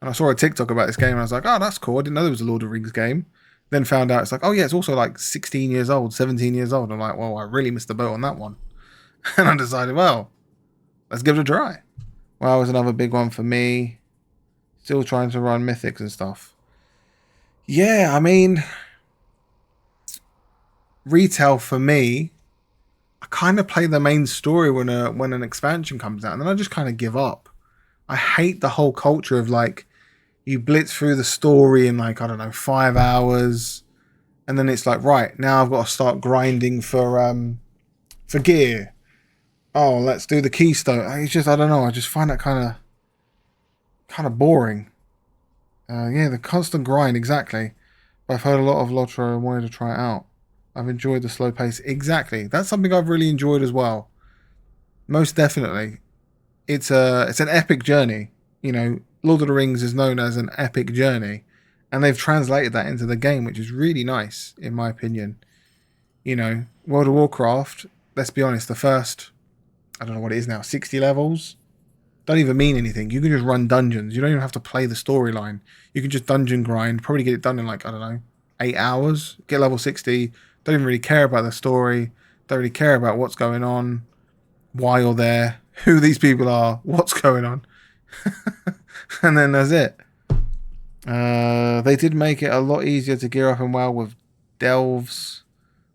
And I saw a TikTok about this game and I was like, oh, that's cool. I didn't know there was a Lord of the Rings game. Then found out it's like, oh yeah, it's also like 16 years old, 17 years old. I'm like, well, I really missed the boat on that one. And I decided, well, let's give it a try. Well, that was another big one for me. Still trying to run mythics and stuff. Yeah, I mean, retail for me, I kind of play the main story when an expansion comes out, and then I just kind of give up. I hate the whole culture of like, you blitz through the story in like, I don't know, 5 hours. And then it's like, right, now I've got to start grinding for gear. Oh, let's do the keystone. It's just, I don't know. I just find that kind of boring. Yeah, the constant grind, exactly. But I've heard a lot of Lotro and wanted to try it out. I've enjoyed the slow pace. Exactly. That's something I've really enjoyed as well. Most definitely. It's an epic journey. You know, Lord of the Rings is known as an epic journey. And they've translated that into the game, which is really nice, in my opinion. You know, World of Warcraft, let's be honest, the first, I don't know what it is now, 60 levels, don't even mean anything. You can just run dungeons. You don't even have to play the storyline. You can just dungeon grind, probably get it done in like, I don't know, 8 hours, get level 60, don't even really care about the story, don't really care about what's going on, why you're there, who these people are, what's going on. And then that's it. They did make it a lot easier to gear up in WoW with delves,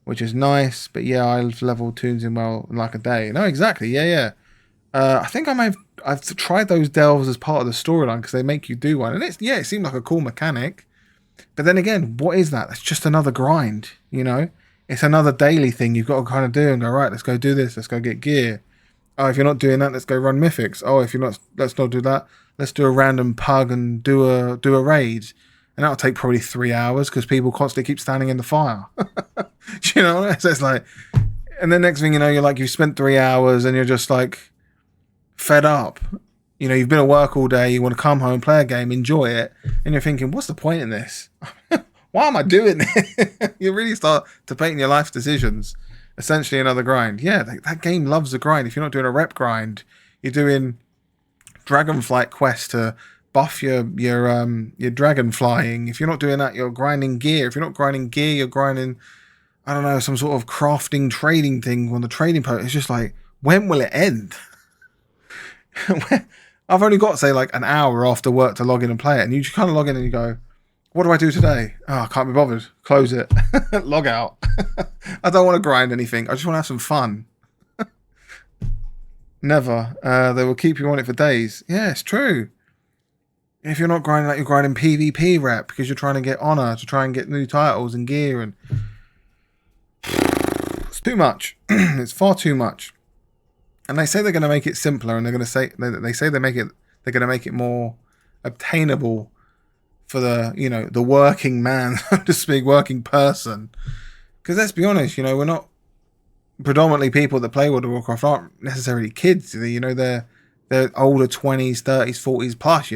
which is nice. But yeah, I've leveled tunes in WoW in like a day. No, exactly. Yeah. I think I've tried those delves as part of the storyline because they make you do one, and it seemed like a cool mechanic. But then again, what is that? It's just another grind. You know, it's another daily thing you've got to kind of do and go, right, let's go do this. Let's go get gear. Oh, if you're not doing that, let's go run mythics. Oh, if you're not, let's not do that. Let's do a random pug and do a raid. And that'll take probably 3 hours because people constantly keep standing in the fire. You know, so it's like, and then next thing you know, you're like, you've spent 3 hours and you're just like fed up. You know, you've been at work all day, you want to come home, play a game, enjoy it, and you're thinking, what's the point in this? Why am I doing this? You really start debating your life decisions. Essentially another grind. Yeah, that game loves a grind. If you're not doing a rep grind, you're doing Dragonflight quest to buff your dragon flying. If you're not doing that, you're grinding gear. If you're not grinding gear, you're grinding, I don't know, some sort of crafting trading thing on the trading post. It's just like, when will it end? I've only got, say, like an hour after work to log in and play it, and you just kind of log in and you go, what do I do today? Oh, I can't be bothered. Close it. Log out. I don't want to grind anything. I just want to have some fun. Never. They will keep you on it for days. Yeah, it's true. If you're not grinding like you're grinding PvP rep because you're trying to get honor, to try and get new titles and gear, and it's too much. It's far too much. And they say they're going to make it simpler, and they're going to say they're going to make it more obtainable for the working man, so to speak, working person. Because let's be honest, we're not predominantly people that play World of Warcraft aren't necessarily kids. They're older 20s, 30s, 40s plus.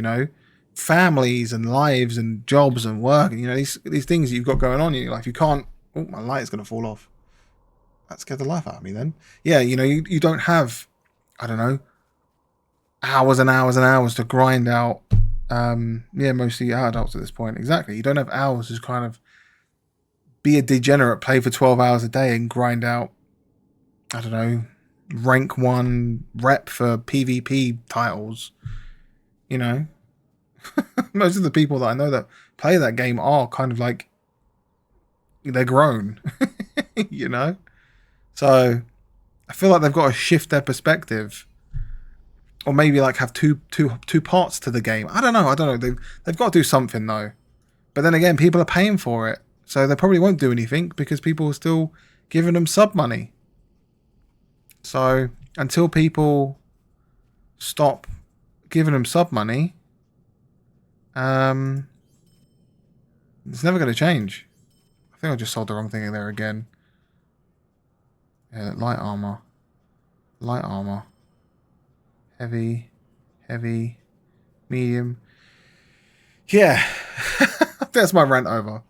Families and lives and jobs and work. And, these things that you've got going on in your life. You can't. Oh, my light is going to fall off. that scared the life out of me then. Yeah, you know, you don't have, I don't know, hours and hours and hours to grind out. Yeah, mostly adults at this point. Exactly. You don't have hours to kind of be a degenerate, play for 12 hours a day and grind out, I don't know, rank 1 rep for PvP titles. You know, most of the people that I know that play that game are kind of like, they're grown, you know? So I feel like they've got to shift their perspective, or maybe like have two parts to the game. I don't know. They've got to do something though. But then again, people are paying for it, so they probably won't do anything because people are still giving them sub money. So until people stop giving them sub money, it's never going to change. I think I just sold the wrong thing in there again. Yeah, light armor. Light armor. Heavy. Heavy. Medium. Yeah. That's my rant over.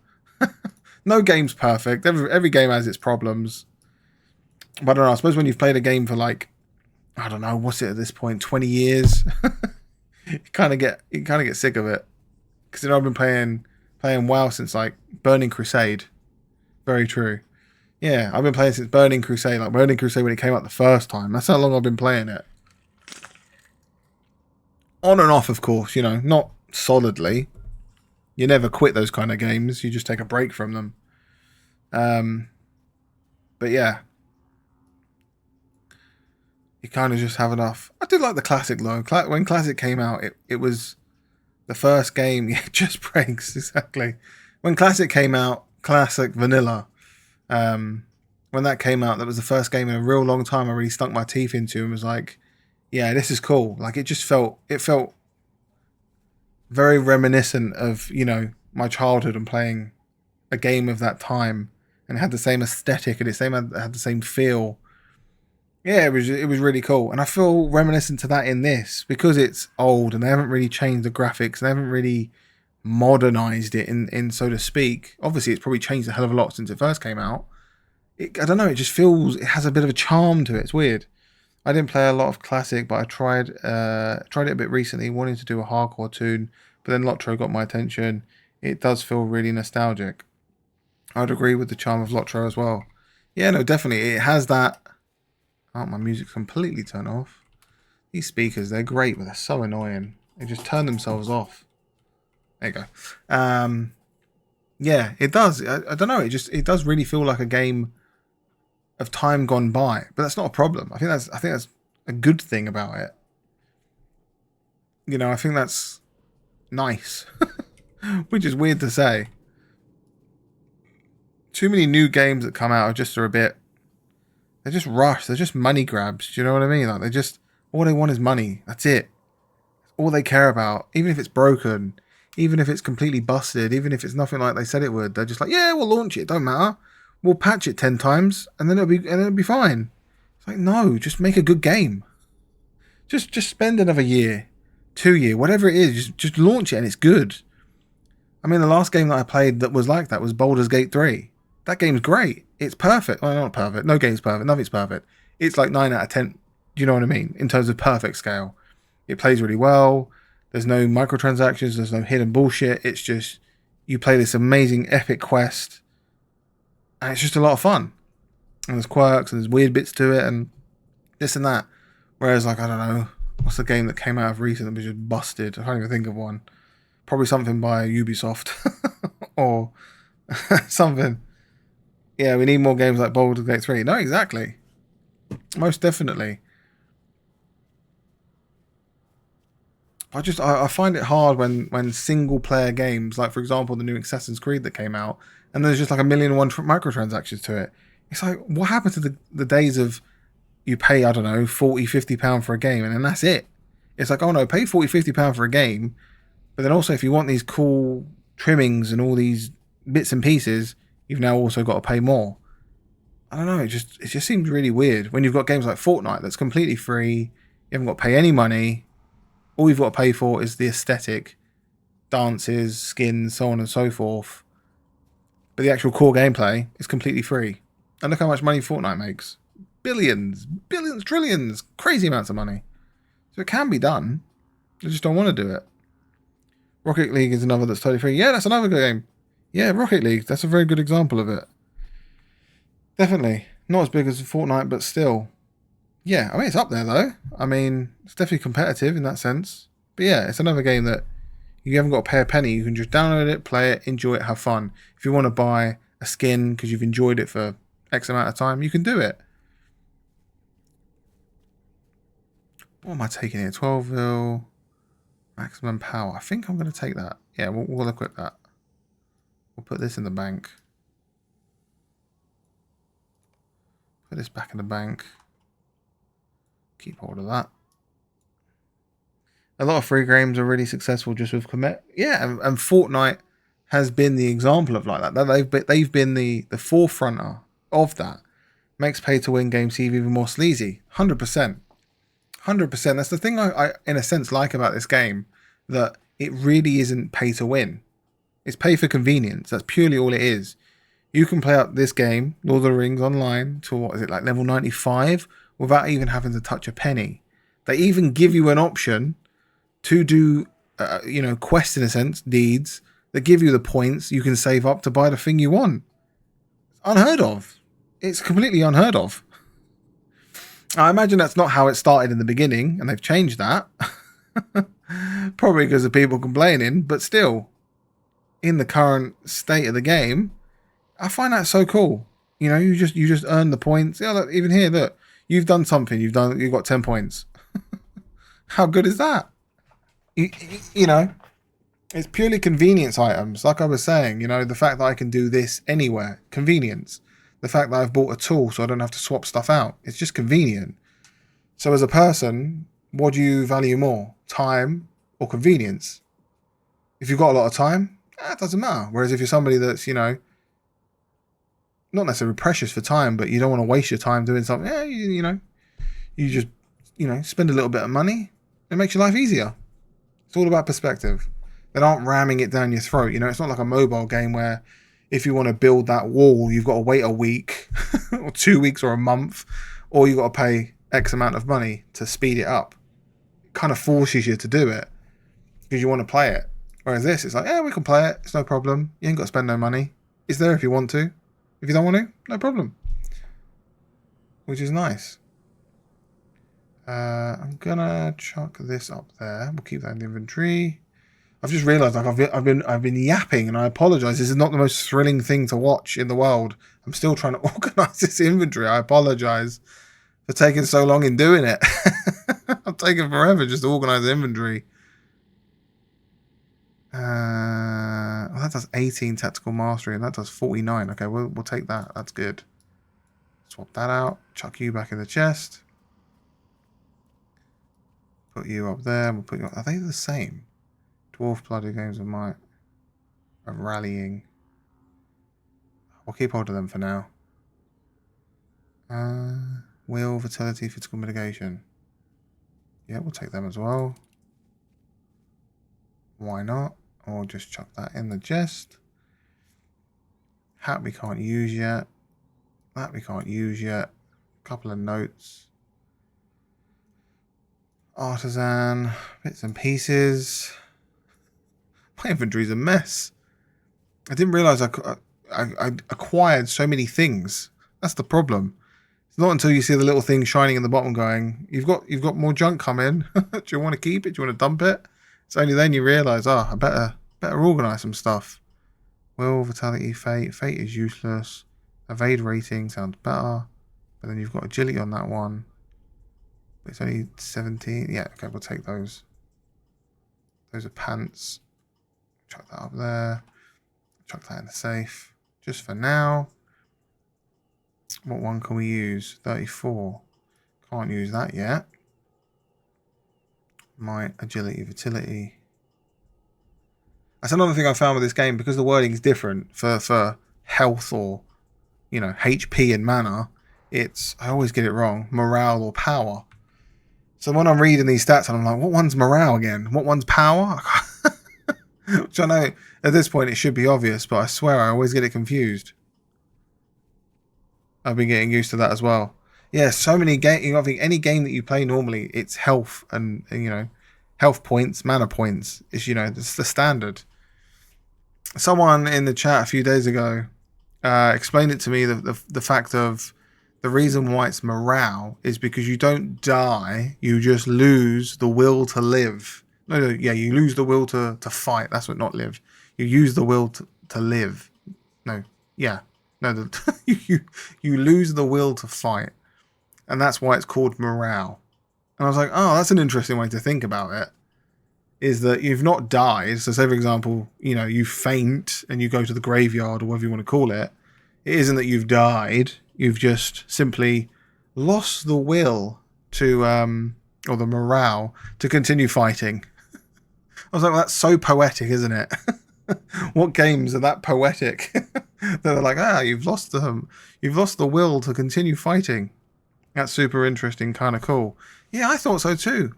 No game's perfect. Every game has its problems. But I don't know. I suppose when you've played a game for like, I don't know, what's it at this point, 20 years? you kind of get sick of it. Because I've been playing WoW since like Burning Crusade. Very true. Yeah, I've been playing since Burning Crusade. Like Burning Crusade when it came out the first time. That's how long I've been playing it. On and off, of course, you know, not solidly. You never quit those kind of games. You just take a break from them. But yeah. You kind of just have enough. I did like the Classic though. When Classic came out, it was the first game. Yeah, just breaks, exactly. When Classic came out, Classic Vanilla. When that came out, that was the first game in a real long time I really stunk my teeth into and was like, yeah, this is cool. Like it felt very reminiscent of, you know, my childhood and playing a game of that time, and it had the same aesthetic and it had the same feel. Yeah, it was really cool, and I feel reminiscent to that in this because it's old and they haven't really changed the graphics and they haven't really modernized it in so to speak. Obviously, it's probably changed a hell of a lot since it first came out. I don't know. It just feels it has a bit of a charm to it. It's weird. I didn't play a lot of Classic, but I tried it a bit recently, wanting to do a hardcore tune, but then Lotro got my attention. It does feel really nostalgic. I'd agree with the charm of Lotro as well. Yeah, no, definitely. It has that. Oh, my music's completely turned off. These speakers, they're great, but they're so annoying. They just turn themselves off. There you go. Yeah, it does. I don't know. It does really feel like a game of time gone by, but that's not a problem. I think that's a good thing about it. You know, I think that's nice, which is weird to say. Too many new games that come out are a bit. They're just rushed. They're just money grabs. Do you know what I mean? Like all they want is money. That's it. All they care about. Even if it's broken, even if it's completely busted, even if it's nothing like they said it would, they're just like, yeah, we'll launch it. Don't matter. We'll patch it 10 times and then it'll be fine. It's like, no, just make a good game. Just spend another year, 2 year, whatever it is. Just launch it and it's good. I mean, the last game that I played that was like that was Baldur's Gate 3. That game's great. It's perfect. Well, not perfect. No game's perfect. Nothing's perfect. It's like 9 out of 10. Do you know what I mean? In terms of perfect scale. It plays really well. There's no microtransactions. There's no hidden bullshit. It's just, you play this amazing epic quest. And it's just a lot of fun. And there's quirks and there's weird bits to it and this and that. Whereas, like, I don't know. What's the game that came out of recent that was just busted? I can't even think of one. Probably something by Ubisoft. Or something. Yeah, we need more games like Baldur's Gate 3. No, exactly. Most definitely. I find it hard when single player games, like for example the new Assassin's Creed that came out, and there's just like 1,000,001 microtransactions to it. It's like, what happened to the days of you pay, I don't know, £40-50 for a game and then that's it. It's like, oh no, pay £40-50 for a game, but then also if you want these cool trimmings and all these bits and pieces, you've now also got to pay more. I don't know, it just seems really weird when you've got games like Fortnite that's completely free, you haven't got to pay any money, all you've got to pay for is the aesthetic, dances, skins, so on and so forth. But the actual core gameplay is completely free. And look how much money Fortnite makes. Billions, billions, trillions, crazy amounts of money. So it can be done. I just don't want to do it. Rocket League is another that's totally free. Yeah, that's another good game. Yeah, Rocket League. That's a very good example of it. Definitely. Not as big as Fortnite, but still. Yeah, I mean, it's up there, though. I mean, it's definitely competitive in that sense. But yeah, it's another game that you haven't got to pay a penny. You can just download it, play it, enjoy it, have fun. If you want to buy a skin because you've enjoyed it for X amount of time, you can do it. What am I taking here? 12 mil. Maximum power. I think I'm going to take that. Yeah, we'll equip that. We'll put this in the bank. Put this back in the bank. Keep hold of that. A lot of free games are really successful just with commit. Yeah, and Fortnite has been the example of like that. They've been the forefronter of that. Makes pay to win games seem even more sleazy. 100%. 100%. That's the thing I in a sense like about this game, that it really isn't pay to win. It's pay for convenience. That's purely all it is. You can play out this game, Lord of the Rings online, to what is it, like level 95, without even having to touch a penny. They even give you an option to do, quests in a sense, deeds, that give you the points you can save up to buy the thing you want. It's unheard of. It's completely unheard of. I imagine that's not how it started in the beginning, and they've changed that. Probably because of people complaining, but still, in the current state of the game, I find that so cool. You just earn the points. Yeah, look, even here, look, you've done something. You've got 10 points. How good is that? It's purely convenience items. Like I was saying, the fact that I can do this anywhere, convenience. The fact that I've bought a tool so I don't have to swap stuff out. It's just convenient. So as a person, what do you value more? Time or convenience? If you've got a lot of time, it doesn't matter. Whereas if you're somebody that's, not necessarily precious for time, but you don't want to waste your time doing something, you just, spend a little bit of money. It makes your life easier. It's all about perspective. They aren't ramming it down your throat. It's not like a mobile game where if you want to build that wall, you've got to wait a week or 2 weeks or a month, or you've got to pay X amount of money to speed it up. It kind of forces you to do it because you want to play it. Whereas this, it's like, yeah, we can play it. It's no problem. You ain't got to spend no money. It's there if you want to. If you don't want to, no problem. Which is nice. I'm gonna chuck this up there. We'll keep that in the inventory. I've just realised I've been yapping, and I apologise. This is not the most thrilling thing to watch in the world. I'm still trying to organise this inventory. I apologise for taking so long in doing it. I'm taking forever just to organise the inventory. Well, that does 18 tactical mastery, and that does 49. Okay, we'll take that. That's good. Swap that out. Chuck you back in the chest. Put you up there. We'll put you. Are they the same? Dwarf bloody games of might. Of rallying. We'll keep hold of them for now. Will, vitality, physical mitigation. Yeah, we'll take them as well. Why not? Or just chuck that in the chest. Hat we can't use yet. That we can't use yet. Couple of notes. Artisan. Bits and pieces. My inventory's a mess. I didn't realise I acquired so many things. That's the problem. It's not until you see the little thing shining in the bottom going, you've got more junk coming. Do you want to keep it? Do you want to dump it? It's only then you realise, I better organise some stuff. Will, vitality, fate. Fate is useless. Evade rating sounds better. But then you've got agility on that one. But it's only 17. Yeah, okay, we'll take those. Those are pants. Chuck that up there. Chuck that in the safe. Just for now. What one can we use? 34. Can't use that yet. Might, agility, vitality. That's another thing I found with this game, because the wording is different for health or, HP and mana. I always get it wrong, morale or power. So when I'm reading these stats, and I'm like, what one's morale again? What one's power? Which I know at this point it should be obvious, but I swear I always get it confused. I've been getting used to that as well. Yeah, so many games. I think any game that you play normally, it's health and health points, mana points. It's it's the standard. Someone in the chat a few days ago explained it to me. The fact of the reason why it's morale is because you don't die, you just lose the will to live. No, yeah, you lose the will to fight. That's what, not live. You use the will to live. No, yeah, no, you lose the will to fight, and that's why it's called morale. And I was like, oh, that's an interesting way to think about it. Is that you've not died. So say, for example, you faint and you go to the graveyard or whatever you want to call it. It isn't that you've died. You've just simply lost the will to, or the morale to continue fighting. I was like, well, that's so poetic, isn't it? What games are that poetic? They're like, you've lost the will to continue fighting. That's super interesting, kind of cool. Yeah, I thought so too.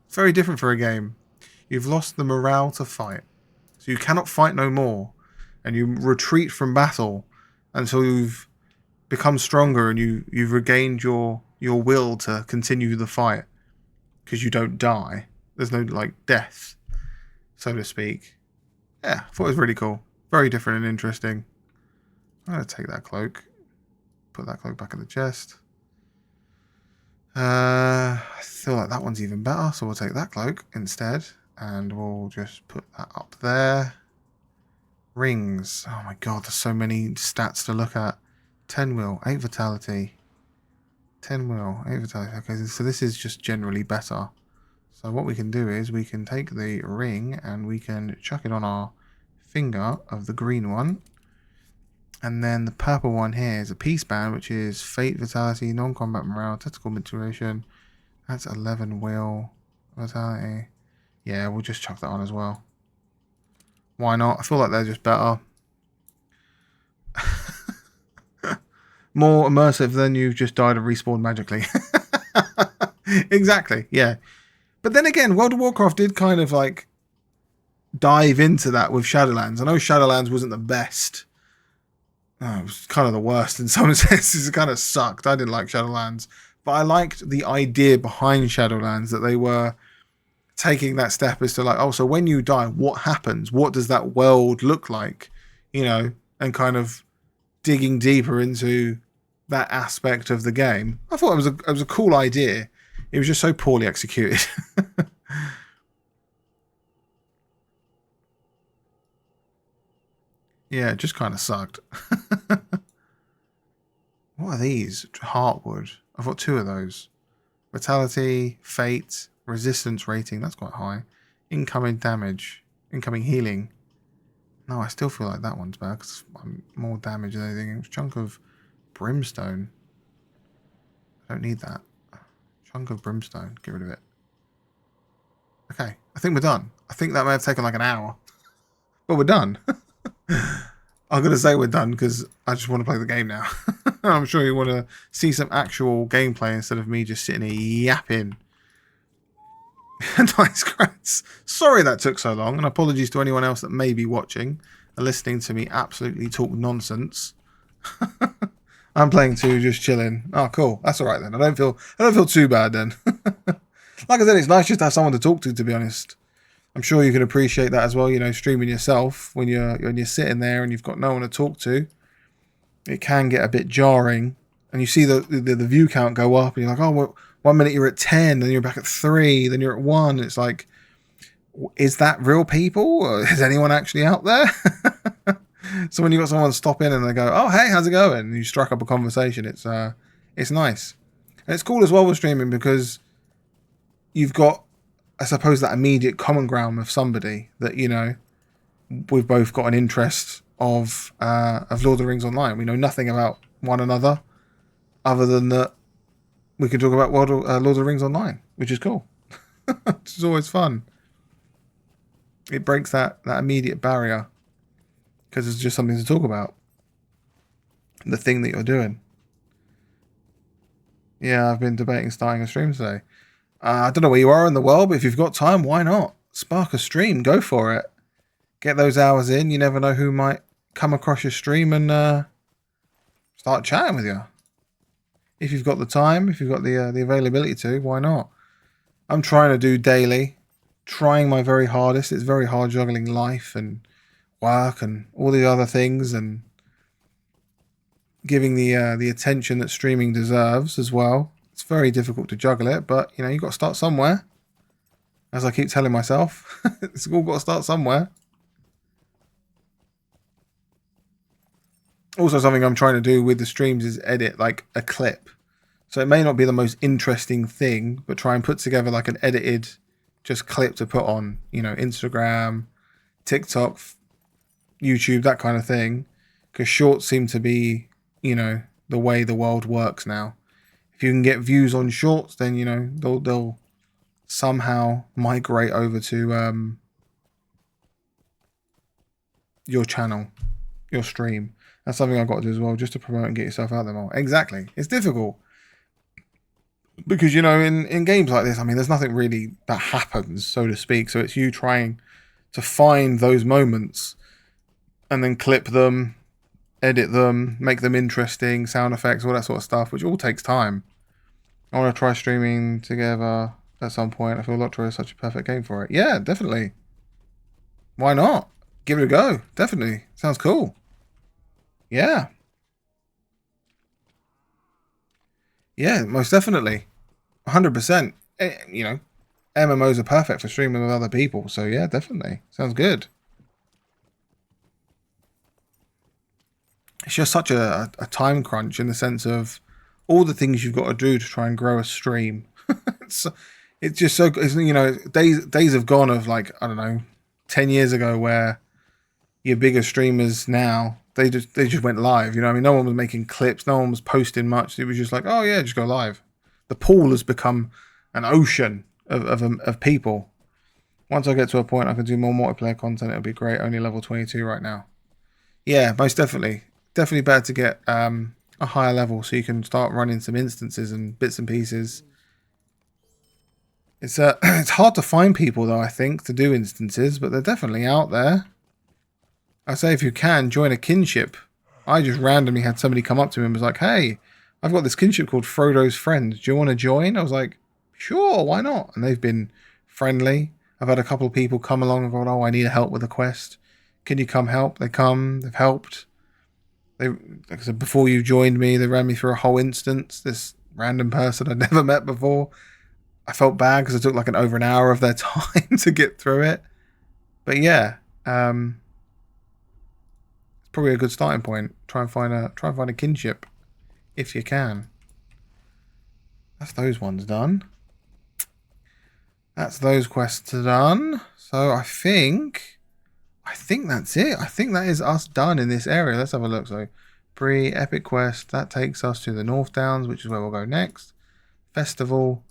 It's very different for a game. You've lost the morale to fight. So you cannot fight no more. And you retreat from battle until you've become stronger and you've regained your will to continue the fight. Because you don't die. There's no, death, so to speak. Yeah, I thought it was really cool. Very different and interesting. I'm going to take that cloak. Put that cloak back in the chest. I feel like that one's even better, so we'll take that cloak instead. And we'll just put that up there. Rings. Oh my god, there's so many stats to look at. 10 will, 8 vitality. 10 will, 8 vitality. Okay, so this is just generally better. So what we can do is we can take the ring and we can chuck it on our finger of the green one. And then the purple one here is a peace band, which is fate, vitality, non-combat morale, tactical maturation. That's 11 will, vitality. Yeah, we'll just chuck that on as well. Why not? I feel like they're just better. More immersive than you've just died and respawned magically. Exactly, yeah. But then again, World of Warcraft did kind of dive into that with Shadowlands. I know Shadowlands wasn't the best. It was kind of the worst in some senses. It kind of sucked. I didn't like Shadowlands. But I liked the idea behind Shadowlands, that they were taking that step as to so when you die, what happens? What does that world look like? And kind of digging deeper into that aspect of the game. I thought it was a cool idea. It was just so poorly executed. Yeah, it just kind of sucked. What are these? Heartwood. I've got 2 of those. Vitality, fate, resistance rating. That's quite high. Incoming damage. Incoming healing. No, I still feel like that one's better because I'm more damage than anything. Chunk of brimstone. I don't need that. Chunk of brimstone. Get rid of it. Okay, I think we're done. I think that may have taken an hour. But we're done. I'm going to say we're done because I just want to play the game now. I'm sure you want to see some actual gameplay instead of me just sitting here yapping. Nice crats. Sorry that took so long, and apologies to anyone else that may be watching and listening to me absolutely talk nonsense. I'm playing too, just chilling. Oh, cool. That's all right then. I don't feel too bad then. Like I said, it's nice just to have someone to talk to be honest. I'm sure you can appreciate that as well, streaming yourself when you're sitting there and you've got no one to talk to. It can get a bit jarring, and you see the view count go up, and you're like, oh, well, 1 minute you're at 10, then you're back at 3, then you're at 1. It's like, is that real people? Or is anyone actually out there? So when you got someone stop in and they go, oh, hey, how's it going? And you struck up a conversation. It's nice, and it's cool as well with streaming because you've got, I suppose, that immediate common ground with somebody that, we've both got an interest of Lord of the Rings Online. We know nothing about one another other than that we can talk about Lord of the Rings Online, which is cool. It's always fun. It breaks that immediate barrier because it's just something to talk about. The thing that you're doing. Yeah, I've been debating starting a stream today. I don't know where you are in the world, but if you've got time, why not? Spark a stream. Go for it. Get those hours in. You never know who might come across your stream and start chatting with you. If you've got the time, if you've got the availability to, why not? I'm trying to do daily, trying my very hardest. It's very hard juggling life and work and all the other things, and giving the attention that streaming deserves as well. It's very difficult to juggle it, but you know, you've got to start somewhere. As I keep telling myself, it's all got to start somewhere. Also, something I'm trying to do with the streams is edit like a clip. So it may not be the most interesting thing, but try and put together like an edited just clip to put on, you know, Instagram, TikTok, YouTube, that kind of thing. Because shorts seem to be, you know, the way the world works now. If you can get views on shorts, then, you know, they'll somehow migrate over to your channel, your stream. That's something I've got to do as well, just to promote and get yourself out there more. Exactly. It's difficult. Because, you know, in games like this, I mean, there's nothing really that happens, so to speak. So it's you trying to find those moments and then clip them, edit them, make them interesting, sound effects, all that sort of stuff, which all takes time. I want to try streaming together at some point. I feel Lotro is such a perfect game for it. Yeah, definitely. Why not? Give it a go. Definitely. Sounds cool. Yeah. Yeah, most definitely. 100%. You know, MMOs are perfect for streaming with other people. So yeah, definitely. Sounds good. It's just such a time crunch in the sense of all the things you've got to do to try and grow a stream. it's just so, you know, days have gone of like, I don't know, 10 years ago where your bigger streamers now, they just went live. You know what I mean? No one was making clips. No one was posting much. It was just like, oh yeah, just go live. The pool has become an ocean of people. Once I get to a point I can do more multiplayer content, it'll be great. Only level 22 right now. Yeah, most definitely. Definitely better to get a higher level so you can start running some instances and bits and pieces. It's it's hard to find people though, I think, to do instances, but they're definitely out there. I say if you can, join a kinship. I just randomly had somebody come up to me and was like, hey, I've got this kinship called Frodo's Friend. Do you want to join? I was like, sure, why not? And they've been friendly. I've had a couple of people come along and go, oh, I need help with a quest. Can you come help? They come, they've helped. They, like I said, before you joined me, they ran me through a whole instance. This random person I'd never met before. I felt bad because it took like over an hour of their time to get through it. But yeah, it's probably a good starting point. Try and find a kinship if you can. That's those ones done. That's those quests done. So I think that's it. I think that is us done in this area. Let's have a look. So pre-epic quest, that takes us to the North Downs, which is where we'll go next. Festival,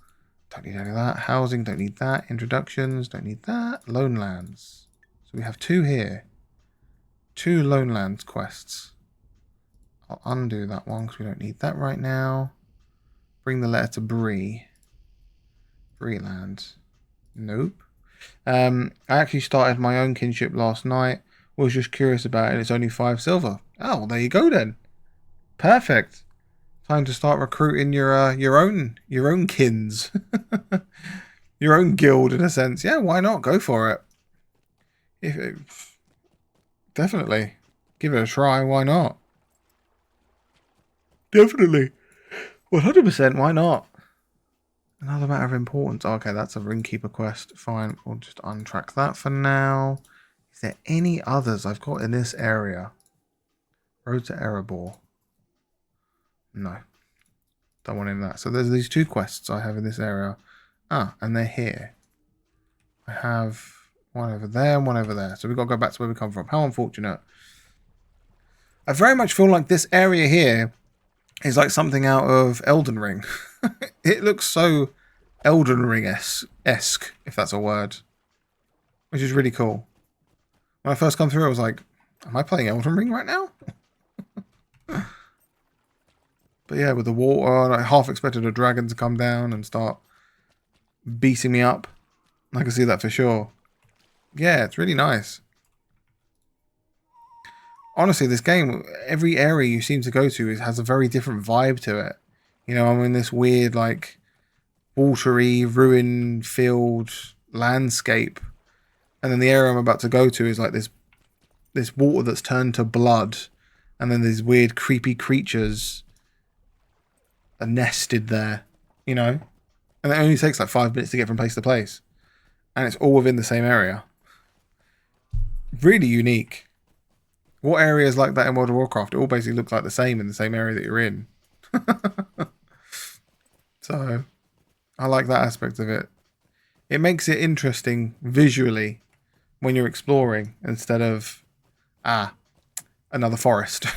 don't need any of that. Housing, don't need that. Introductions, don't need that. Lone Lands. So we have two here. 2 Lone Lands quests. I'll undo that one because we don't need that right now. Bring the letter to Bree. Breeland. Nope. I actually started my own kinship last night. Was just curious about it. It's only 5 silver. Oh, well, there you go then. Perfect. Time to start recruiting your own kins. Your own guild in a sense. Yeah, why not? Go for it. Definitely. Give it a try. Why not? Definitely. 100%. Why not? Another matter of importance. Okay, that's a Ringkeeper quest. Fine. We'll just untrack that for now. Is there any others I've got in this area? Road to Erebor. No. Don't want any of that. So there's these 2 quests I have in this area. Ah, and they're here. I have one over there and one over there. So we've got to go back to where we come from. How unfortunate. I very much feel like this area here is like something out of Elden Ring. It looks so Elden Ring-esque, if that's a word. Which is really cool. When I first come through, I was like, am I playing Elden Ring right now? But yeah, with the water, I half expected a dragon to come down and start beating me up. I can see that for sure. Yeah, it's really nice. Honestly, this game, every area you seem to go to has a very different vibe to it. You know, I'm in this weird, like, watery, ruin filled landscape. And then the area I'm about to go to is like this water that's turned to blood. And then these weird, creepy creatures are nested there, you know? And it only takes like 5 minutes to get from place to place. And it's all within the same area. Really unique. What areas like that in World of Warcraft? It all basically looks like the same in the same area that you're in. So, I like that aspect of it. It makes it interesting visually when you're exploring instead of, another forest.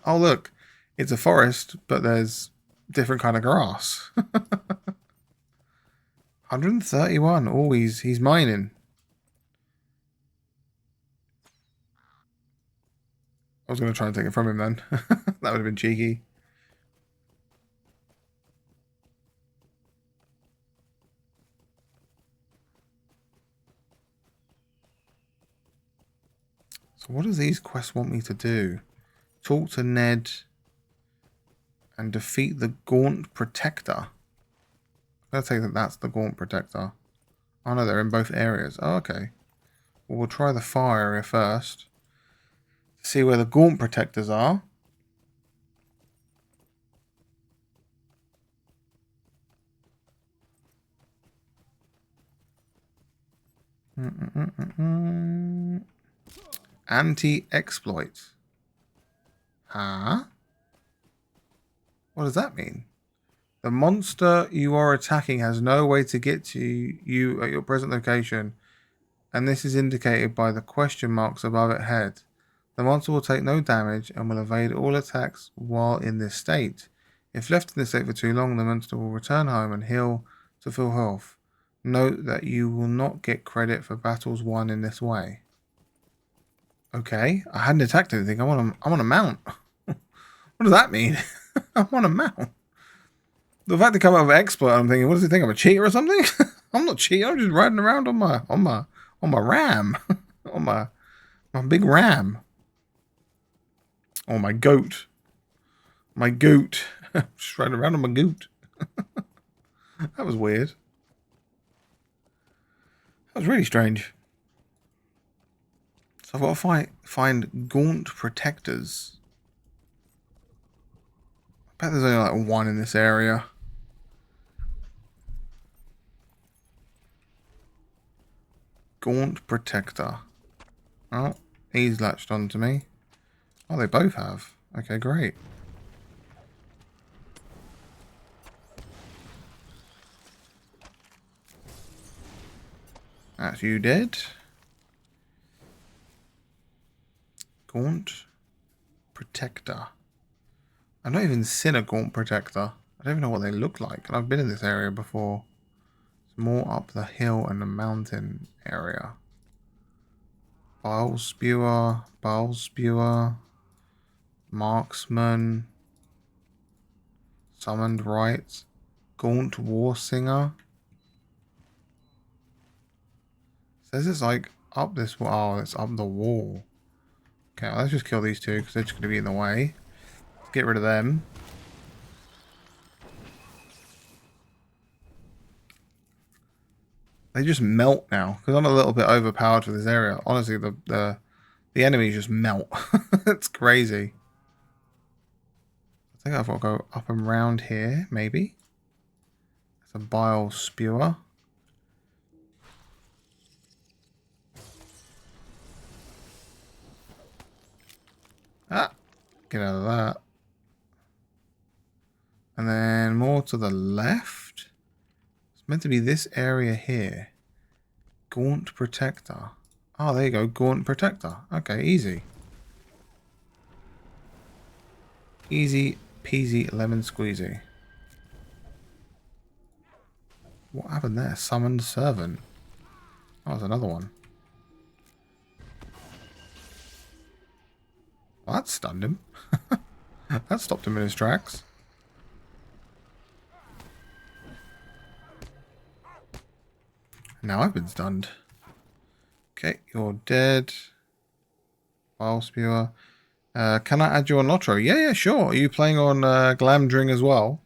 Oh, look, it's a forest, but there's different kind of grass. 131. Oh, he's mining. I was going to try and take it from him then. That would have been cheeky. So what does these quests want me to do? Talk to Ned and defeat the Gaunt Protector. I'm going to say that that's the Gaunt Protector. Oh no, they're in both areas. Oh, okay. Well, we'll try the fire area first. See where the Gaunt Protectors are. Anti-exploit. Huh? What does that mean? The monster you are attacking has no way to get to you at your present location, and this is indicated by the question marks above its head. The monster will take no damage and will evade all attacks while in this state. If left in this state for too long, the monster will return home and heal to full health. Note that you will not get credit for battles won in this way. Okay, I hadn't attacked anything. I'm on a mount. What does that mean? I'm on a mount. The fact they come out with exploit, I'm thinking, what does he think? I'm a cheater or something? I'm not cheating. I'm just riding around on my ram, on my big ram, or my goat. My goat. Just riding around on my goat. That was weird. That was really strange. So I've got to find Gaunt Protectors. I bet there's only like one in this area. Gaunt Protector. Oh, he's latched onto me. Oh, they both have. Okay, great. That's you dead. Gaunt Protector. I've not even seen a Gaunt Protector. I don't even know what they look like. And I've been in this area before. It's more up the hill and the mountain area. Bile Spewer. Marksman. Summoned Rites. Gaunt War Singer. Says it's like up this wall. Oh, it's up the wall. Okay, well, let's just kill these two because they're just going to be in the way. Let's get rid of them. They just melt now because I'm a little bit overpowered for this area. Honestly, the enemies just melt. It's crazy. I think I've got to go up and round here, maybe. It's a Bile Spewer. Ah, get out of that. And then more to the left. It's meant to be this area here. Gaunt Protector. Oh, there you go. Gaunt Protector. Okay, easy. Easy peasy lemon squeezy. What happened there? Summoned Servant. Oh, there's another one. Well, that stunned him. That stopped him in his tracks. Now I've been stunned. Okay, you're dead. Bile Spewer. Can I add you on Lotro? Yeah, sure. Are you playing on Glamdring as well?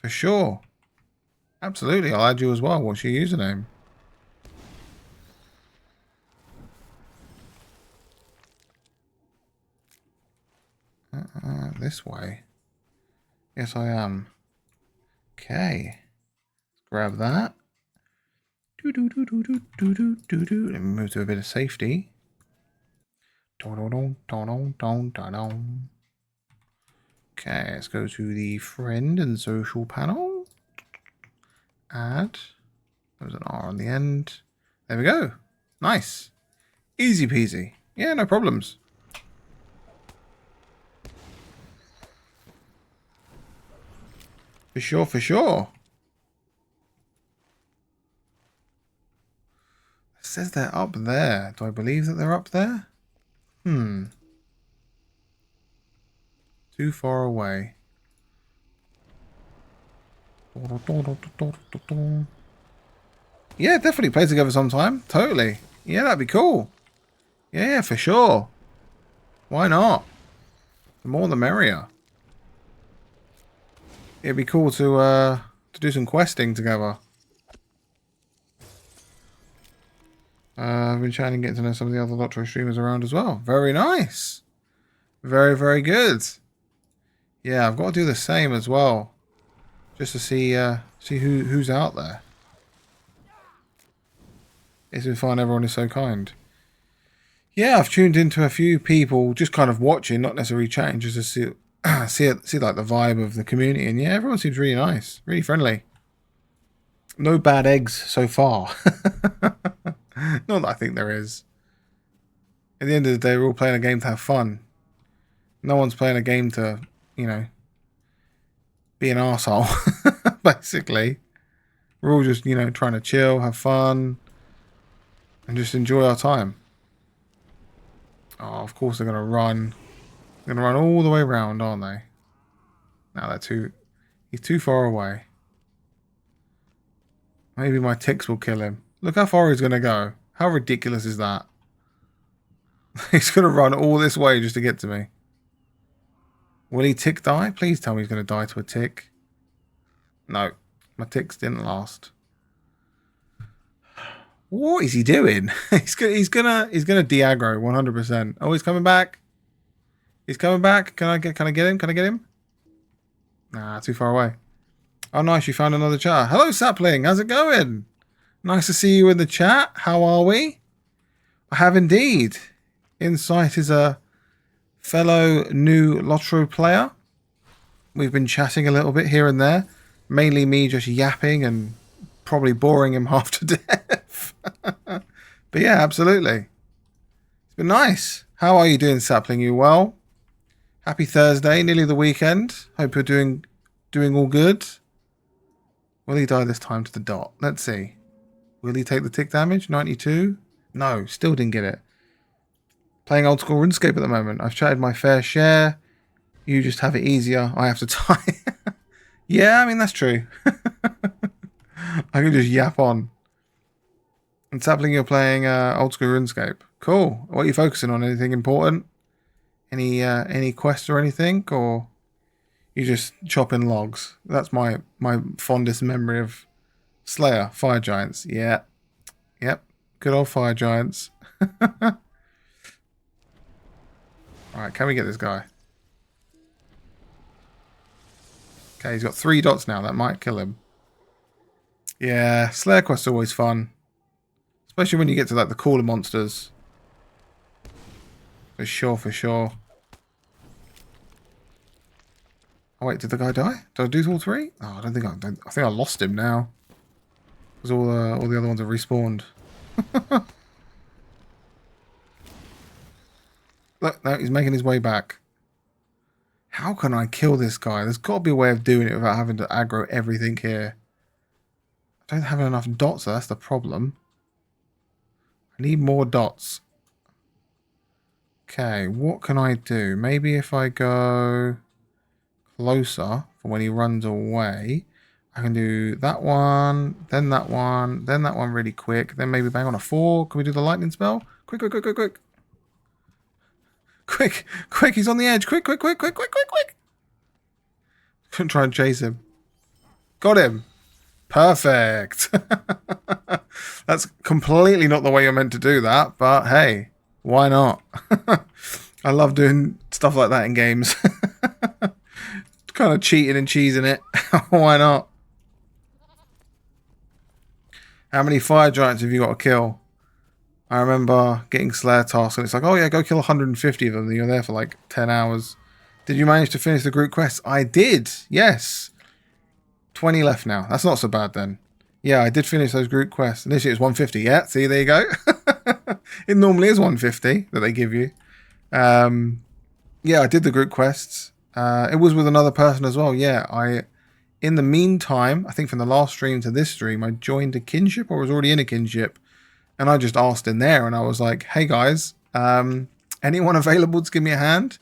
For sure. Absolutely. I'll add you as well. What's your username? This way. Yes, I am. Okay. Let's grab that. Let me move to a bit of safety. Okay, let's go to the friend and social panel. Add. There's an R on the end. There we go. Nice. Easy peasy. Yeah, no problems. For sure, for sure. It says they're up there. Do I believe that they're up there? Too far away. Yeah, definitely play together sometime. Totally. Yeah, that'd be cool. Yeah, for sure. Why not? The more the merrier. It'd be cool to do some questing together. I've been trying to get to know some of the other Lotro streamers around as well. Very nice. Very, very good. Yeah, I've got to do the same as well. Just to see who's out there. It's been fun, everyone is so kind. Yeah, I've tuned into a few people just kind of watching, not necessarily chatting, just to see see like the vibe of the community. And yeah, everyone seems really nice, really friendly. No bad eggs so far. Not that I think there is. At the end of the day, we're all playing a game to have fun. No one's playing a game to, you know, be an arsehole, basically. We're all just, you know, trying to chill, have fun, and just enjoy our time. Oh, of course they're going to run. They're going to run all the way around, aren't they? Now he's too far away. Maybe my ticks will kill him. Look how far he's going to go. How ridiculous is that? He's going to run all this way just to get to me. Will he tick die? Please tell me he's going to die to a tick. No, my ticks didn't last. What is he doing? he's gonna de-aggro 100%. Oh, he's coming back. He's coming back. Can I get him? Can I get him? Nah, too far away. Oh, nice. You found another chat. Hello, Sapling. How's it going? Nice to see you in the chat. How are we? I have indeed. In sight is a fellow new Lotro player. We've been chatting a little bit here and there. Mainly me just yapping and probably boring him half to death. But yeah, absolutely. It's been nice. How are you doing, Sapling? You well? Happy Thursday, nearly the weekend. Hope you're doing all good. Will he die this time to the dot? Let's see. Will he take the tick damage? 92? No, still didn't get it. Playing old school RuneScape at the moment. I've chatted my fair share. You just have it easier. I have to die. Yeah, I mean, that's true. I can just yap on. And Sapling, you're playing old school RuneScape. Cool. What are you focusing on? Anything important? Any quests or anything? Or you just chopping logs? That's my fondest memory of Slayer. Fire Giants. Yeah. Yep. Good old Fire Giants. Alright, can we get this guy? Okay, he's got 3 dots now. That might kill him. Yeah, Slayer quests are always fun. Especially when you get to like the cooler monsters. For sure, for sure. Oh wait, did the guy die? Did I do all 3? Oh, I think I lost him now. Because all the other ones have respawned. Look, no, he's making his way back. How can I kill this guy? There's got to be a way of doing it without having to aggro everything here. I don't have enough dots, so that's the problem. I need more dots. Okay, what can I do? Maybe if I go closer for when he runs away, I can do that one, then that one really quick. Then maybe bang on a 4. Can we do the lightning spell? Quick, quick, quick, quick, quick. Quick, quick, he's on the edge. Quick, quick, quick, quick, quick, quick, quick. Couldn't try and chase him. Got him. Perfect. That's completely not the way you're meant to do that, but hey, why not? I love doing stuff like that in games. Kind of cheating and cheesing it. Why not? How many fire giants have you got to kill? I remember getting Slayer tasks and it's like, oh yeah, go kill 150 of them. And you're there for like 10 hours. Did you manage to finish the group quest? I did. Yes. 20 left now. That's not so bad then. Yeah, I did finish those group quests. Initially it was 150. Yeah, see, there you go. It normally is 150 that they give you. Yeah, I did the group quests. It was with another person as well. Yeah, in the meantime, I think from the last stream to this stream, I joined a kinship or was already in a kinship. And I just asked in there and I was like, hey guys, anyone available to give me a hand?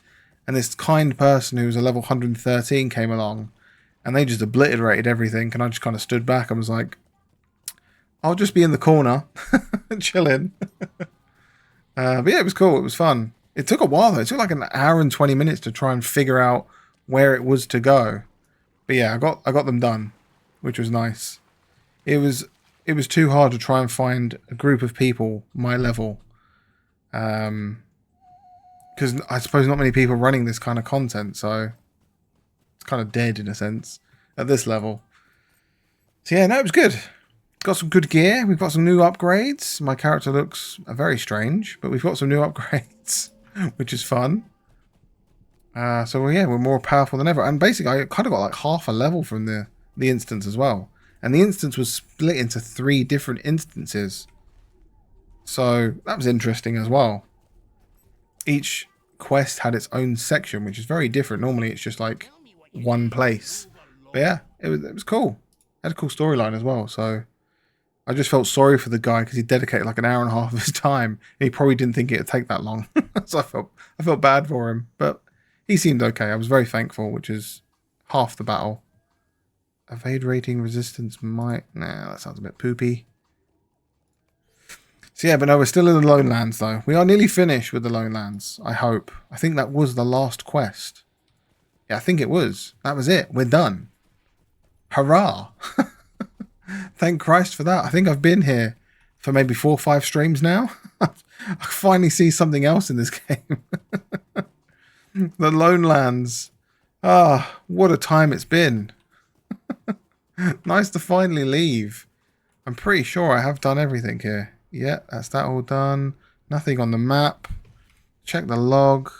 And this kind person who was a level 113 came along and they just obliterated everything. And I just kind of stood back and was like, I'll just be in the corner chilling. But yeah, it was cool. It was fun. It took a while though. It took like an hour and 20 minutes to try and figure out where it was to go. But yeah, I got them done, which was nice. It was too hard to try and find a group of people my level. Because I suppose not many people running this kind of content, so it's kind of dead in a sense at this level. So yeah, no, it was good. Got some good gear. We've got some new upgrades. My character looks very strange, but we've got some new upgrades, which is fun. So yeah, we're more powerful than ever. And basically, I kind of got like half a level from the instance as well. And the instance was split into 3 different instances. So that was interesting as well. Each quest had its own section, which is very different. Normally it's just like one place. But yeah, it was cool. It had a cool storyline as well. So I just felt sorry for the guy because he dedicated like an hour and a half of his time. And he probably didn't think it would take that long. So I felt bad for him. But he seemed okay. I was very thankful, which is half the battle. Evade rating resistance might... Nah, that sounds a bit poopy. So yeah, but no, we're still in the Lone Lands though. We are nearly finished with the Lone Lands, I hope. I think that was the last quest. Yeah, I think it was. That was it. We're done. Hurrah! Thank Christ for that. I think I've been here for maybe 4 or 5 streams now. I finally see something else in this game. The Lone Lands. Ah, what a time it's been. Nice to finally leave. I'm pretty sure I have done everything here. Yeah, that's that all done. Nothing on the map. Check the log.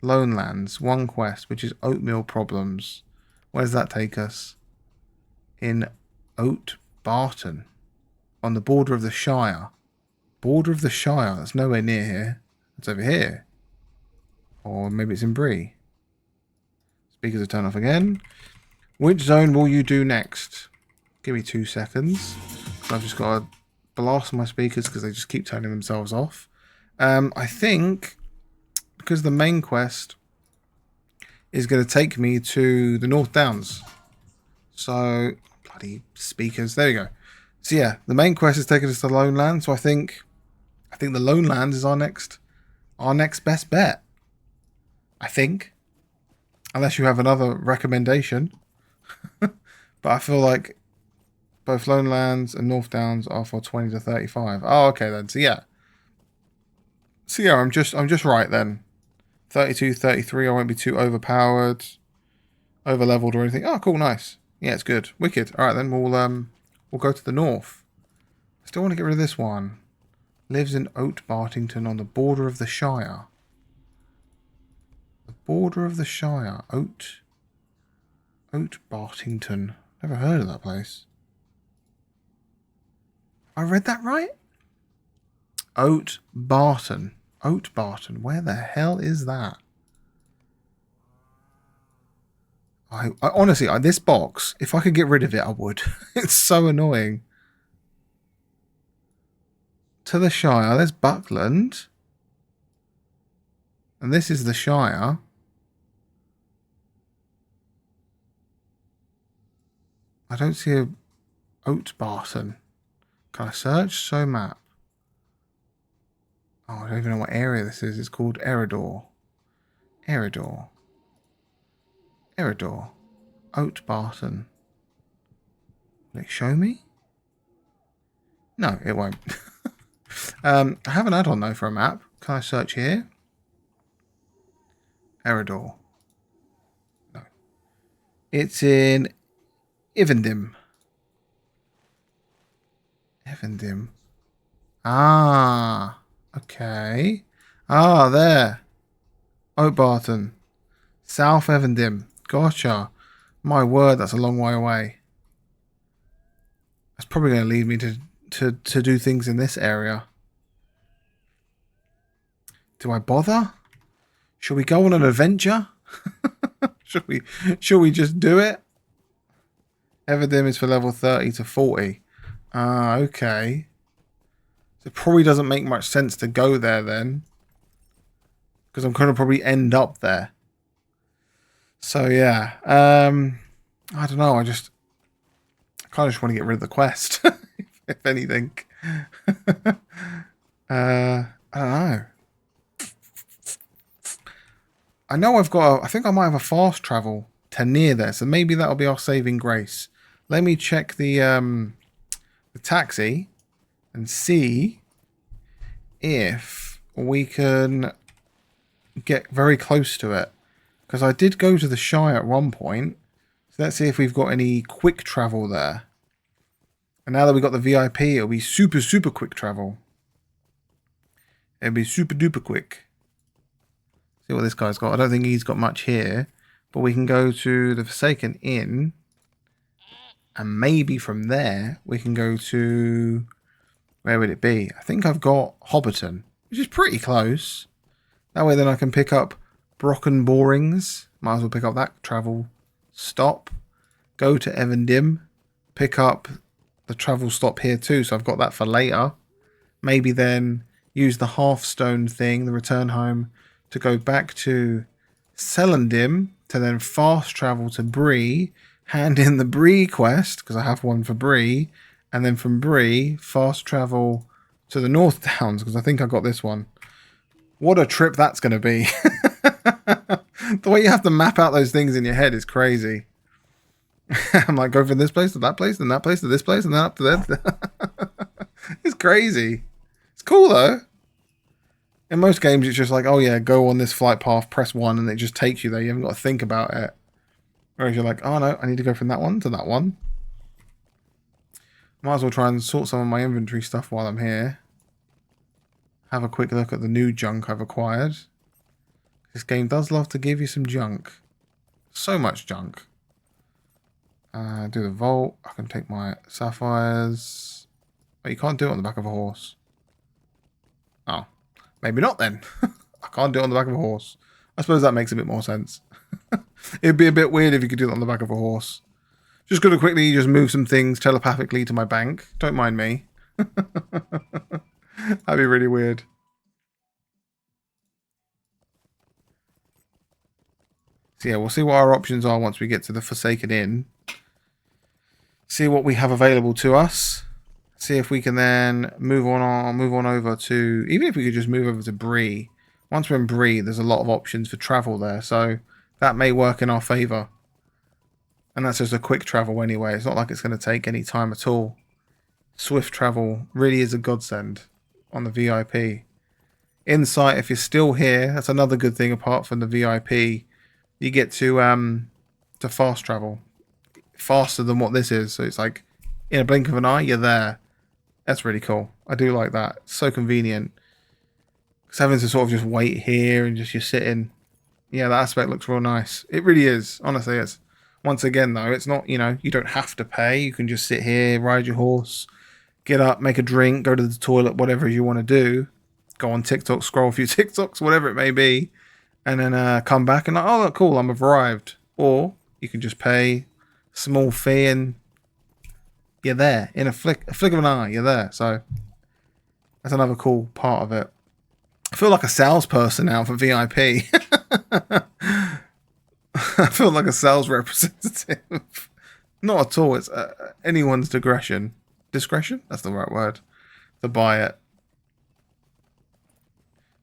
Lone Lands. 1 quest, which is oatmeal problems. Where does that take us? In Oat Barton. On the border of the Shire. Border of the Shire. That's nowhere near here. It's over here. Or maybe it's in Bree. Speakers are turned off again. Which zone will you do next? Give me 2 seconds. I've just got to blast my speakers because they just keep turning themselves off. I think because the main quest is going to take me to the North Downs. So, bloody speakers. There you go. So yeah, the main quest is taking us to the Lone Lands. So I think the Lone Lands is our next best bet. I think. Unless you have another recommendation. But I feel like both Lone Lands and North Downs are for 20 to 35. Oh, okay then. So yeah. So yeah, I'm just right then. 32, 33, I won't be too overpowered, over-leveled or anything. Oh, cool, nice. Yeah, it's good. Wicked. Alright then, we'll go to the north. I still want to get rid of this one. Lives in Oat Bartington on the border of the Shire. The border of the Shire. Oat Bartington. Never heard of that place. I read that right? Oat Barton. Oat Barton. Where the hell is that? I honestly, this box, if I could get rid of it, I would. It's so annoying. To the Shire. There's Buckland. And this is the Shire. I don't see a Oat Barton. Can I search? Show map. Oh, I don't even know what area this is. It's called Eridor. Eridor. Oat Barton. Will it show me? No, it won't. I have an add-on though for a map. Can I search here? Eridor. No. It's in Ivendim. Evendim. Ah, okay. Ah, there. Oatbarton. South Evendim. Gotcha. My word, that's a long way away. That's probably going to lead me to do things in this area. Do I bother? Shall we go on an adventure? Shall we just do it? Evendim is for level 30 to 40. Ah, okay. So it probably doesn't make much sense to go there then. Because I'm going to probably end up there. So yeah. I don't know. I kind of just want to get rid of the quest. If anything. I don't know. I know I think I might have a fast travel to near there. So maybe that'll be our saving grace. Let me check the taxi and see if we can get very close to it. Because I did go to the Shire at one point. So let's see if we've got any quick travel there. And now that we've got the VIP, it'll be super, super quick travel. It'll be super duper quick. See what this guy's got. I don't think he's got much here. But we can go to the Forsaken Inn. And maybe from there, we can go to... Where would it be? I think I've got Hobbiton, which is pretty close. That way then I can pick up Brocken Borings. Might as well pick up that travel stop. Go to Evendim. Pick up the travel stop here too. So I've got that for later. Maybe then use the Hearthstone thing, the return home, to go back to Celendim to then fast travel to Bree. Hand in the Bree quest, because I have one for Bree. And then from Bree, fast travel to the North Downs, because I think I got this one. What a trip that's going to be. The way you have to map out those things in your head is crazy. I'm like, go from this place to that place, then that place to this place, and then up to there. It's crazy. It's cool, though. In most games, it's just like, oh yeah, go on this flight path, press 1, and it just takes you there. You haven't got to think about it. Whereas you're like, oh no, I need to go from that one to that one. Might as well try and sort some of my inventory stuff while I'm here. Have a quick look at the new junk I've acquired. This game does love to give you some junk. So much junk. Do the vault. I can take my sapphires. Oh, you can't do it on the back of a horse. Oh, maybe not then. I can't do it on the back of a horse. I suppose that makes a bit more sense. It'd be a bit weird if you could do it on the back of a horse. Just going to quickly just move some things telepathically to my bank. Don't mind me. That'd be really weird. So yeah, we'll see what our options are once we get to the Forsaken Inn. See what we have available to us. See if we can then move on over to... Even if we could just move over to Bree. Once we're in Bree, there's a lot of options for travel there. So that may work in our favour. And that's just a quick travel anyway. It's not like it's going to take any time at all. Swift travel really is a godsend on the VIP. Insight, if you're still here, that's another good thing apart from the VIP. You get to fast travel. Faster than what this is. So it's like, in a blink of an eye, you're there. That's really cool. I do like that. It's so convenient. Because having to sort of just wait here and just you're sitting. Yeah, that aspect looks real nice. It really is. Honestly, it's... Once again, though, it's not, you don't have to pay. You can just sit here, ride your horse, get up, make a drink, go to the toilet, whatever you want to do. Go on TikTok, scroll a few TikToks, whatever it may be. And then come back and, like, oh, look, cool, I've arrived. Or you can just pay a small fee and you're there. In a flick of an eye, you're there. So that's another cool part of it. I feel like a salesperson now for VIP. I feel like a sales representative. Not at all. It's anyone's discretion. Discretion? That's the right word. To buy it.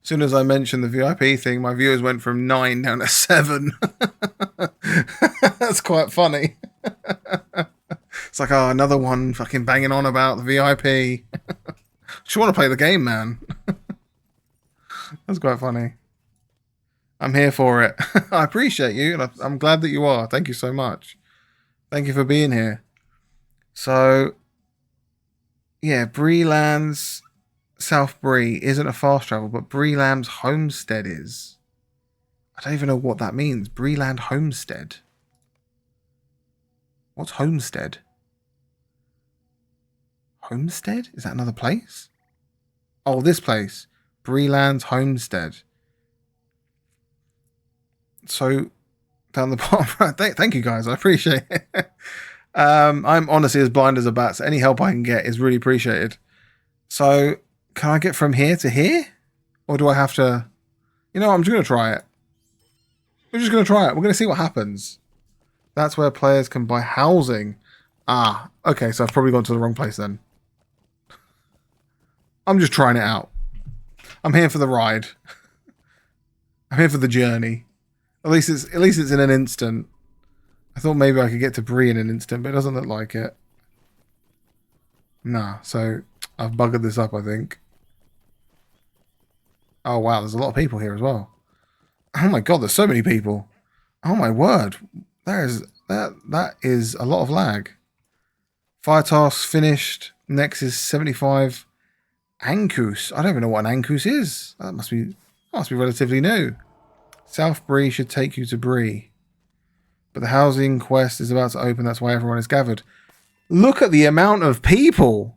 As soon as I mentioned the VIP thing, my viewers went from 9 down to 7. That's quite funny. It's like, oh, another one fucking banging on about the VIP. Just want to play the game, man. That's quite funny. I'm here for it. I appreciate you, and I'm glad that you are. Thank you so much. Thank you for being here. So, yeah, Breeland's South Bree isn't a fast travel, but Breeland's Homestead is. I don't even know what that means. Breeland Homestead. What's Homestead? Homestead? Is that another place? Oh, this place. Breeland's Homestead. So, down the bottom. Thank you guys. I appreciate it. I'm honestly as blind as a bat, so any help I can get is really appreciated. So, can I get from here to here? Or do I have to... You know, I'm just going to try it. We're just going to try it. We're going to see what happens. That's where players can buy housing. Ah, okay, so I've probably gone to the wrong place then. I'm just trying it out. I'm here for the ride. I'm here for the journey. At least it's in an instant. I thought maybe I could get to Bree in an instant, but it doesn't look like it. Nah, so I've buggered this up, I think. Oh wow, there's a lot of people here as well. Oh my god, there's so many people. Oh my word. That is a lot of lag. Fire tasks finished. Next is 75 Ankus. I don't even know what an Ankus is. That must be relatively new. South Bree should take you to Bree. But the housing quest is about to open, that's why everyone is gathered. Look at the amount of people.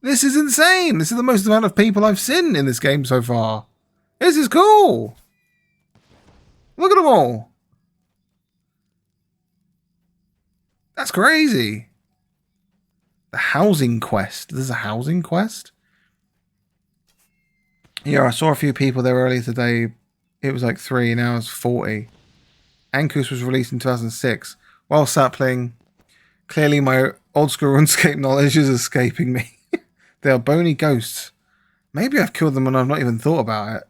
This is insane. This is the most amount of people I've seen in this game so far. This is cool. Look at them all. That's crazy. The housing quest. There's a housing quest? Yeah, I saw a few people there earlier today. It was like 3, now it's 40. Ankus was released in 2006. While sapling, clearly my old school RuneScape knowledge is escaping me. They are bony ghosts. Maybe I've killed them and I've not even thought about it.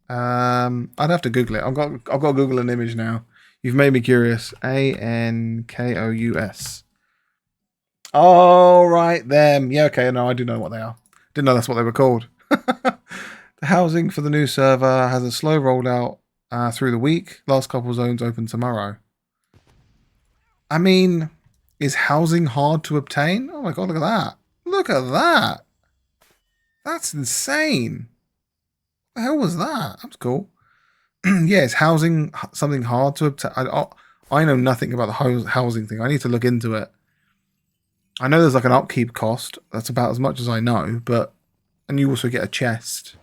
I'd have to Google it. I've got to Google an image now. You've made me curious. Ankous. Oh, right, them. Yeah, okay, no, I do know what they are. Didn't know that's what they were called. The housing for the new server has a slow rollout through the week. Last couple zones open tomorrow. I mean, is housing hard to obtain? Oh my god, look at that. Look at that. That's insane. What the hell was that? That's cool. Yeah, is housing something hard to obtain? I know nothing about the housing thing. I need to look into it. I know there's like an upkeep cost. That's about as much as I know, but... And you also get a chest.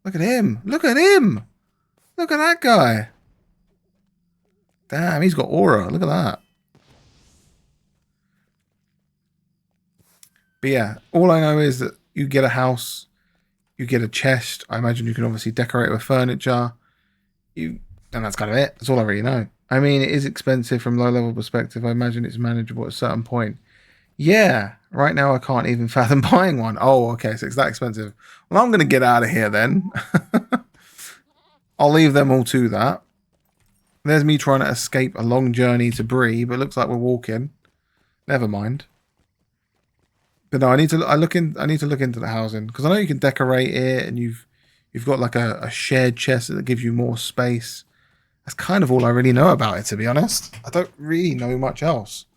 Look at him. Look at him. Look at that guy. Damn, he's got aura. Look at that. But yeah, all I know is that you get a house, you get a chest. I imagine you can obviously decorate it with furniture. And that's kind of it. That's all I really know. I mean, it is expensive from low level perspective. I imagine it's manageable at a certain point. Yeah, right now I can't even fathom buying one. Oh, okay, so it's that expensive. Well, I'm going to get out of here then. I'll leave them all to that. There's me trying to escape a long journey to Bree, but it looks like we're walking. Never mind. But no, I need to look into the housing, because I know you can decorate it, and you've got like a shared chest that gives you more space. That's kind of all I really know about it, to be honest. I don't really know much else.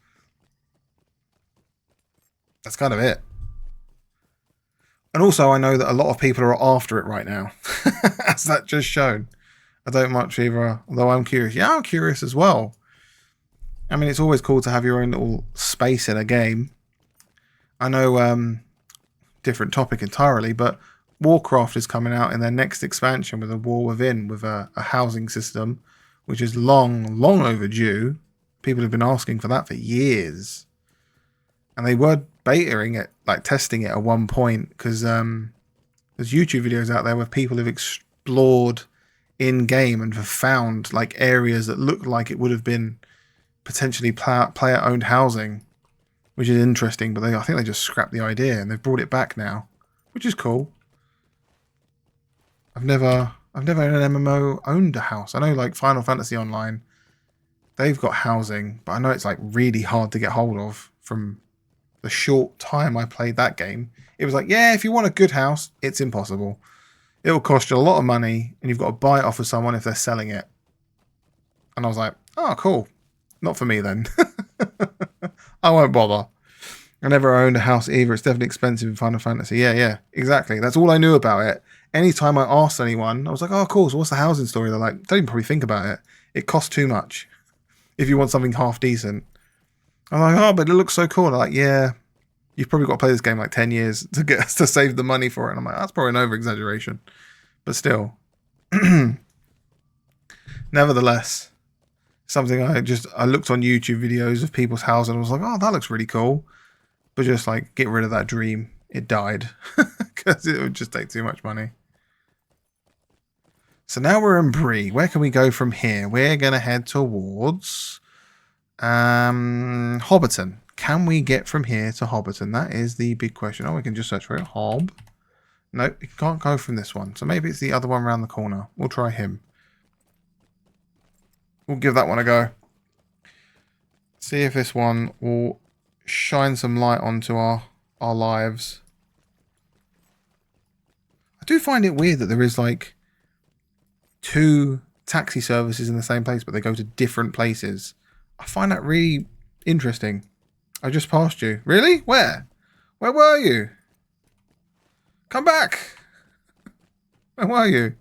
That's kind of it. And also, I know that a lot of people are after it right now. As that just shown. I don't much either, although I'm curious. Yeah, I'm curious as well. I mean, it's always cool to have your own little space in a game. I know, different topic entirely, but Warcraft is coming out in their next expansion with a War Within, with a housing system, which is long, long overdue. People have been asking for that for years. And they were betaing it, like testing it at one point, because there's YouTube videos out there where people have explored in-game and have found like areas that look like it would have been potentially player-owned housing, which is interesting, but I think they just scrapped the idea and they've brought it back now, which is cool. I've never in an MMO owned a house. I know like Final Fantasy Online, they've got housing, but I know it's like really hard to get hold of from the short time I played that game. It was like, yeah, if you want a good house, it's impossible. It'll cost you a lot of money and you've got to buy it off of someone if they're selling it. And I was like, oh, cool. Not for me then. I won't bother. I never owned a house either. It's definitely expensive in Final Fantasy. Yeah, exactly. That's all I knew about it. Anytime I asked anyone, I was like, oh, cool. So what's the housing story? They're like, don't even probably think about it. It costs too much if you want something half decent. I'm like, oh, but it looks so cool. They're like, yeah, you've probably got to play this game like 10 years to get us to save the money for it. And I'm like, that's probably an over-exaggeration. But still. Nevertheless, something I looked on YouTube videos of people's houses and I was like, oh, that looks really cool. But just like, get rid of that dream. It died. Because it would just take too much money. So now we're in Bree. Where can we go from here? We're going to head towards Hobbiton. Can we get from here to Hobbiton? That is the big question. Oh, we can just search for it. Hob. Nope, you can't go from this one. So maybe it's the other one around the corner. We'll try him. We'll give that one a go. See if this one will shine some light onto our lives. I do find it weird that there is like 2 taxi services in the same place, but they go to different places. I find that really interesting. I just passed you. Really? Where? Where were you? Come back. Where were you?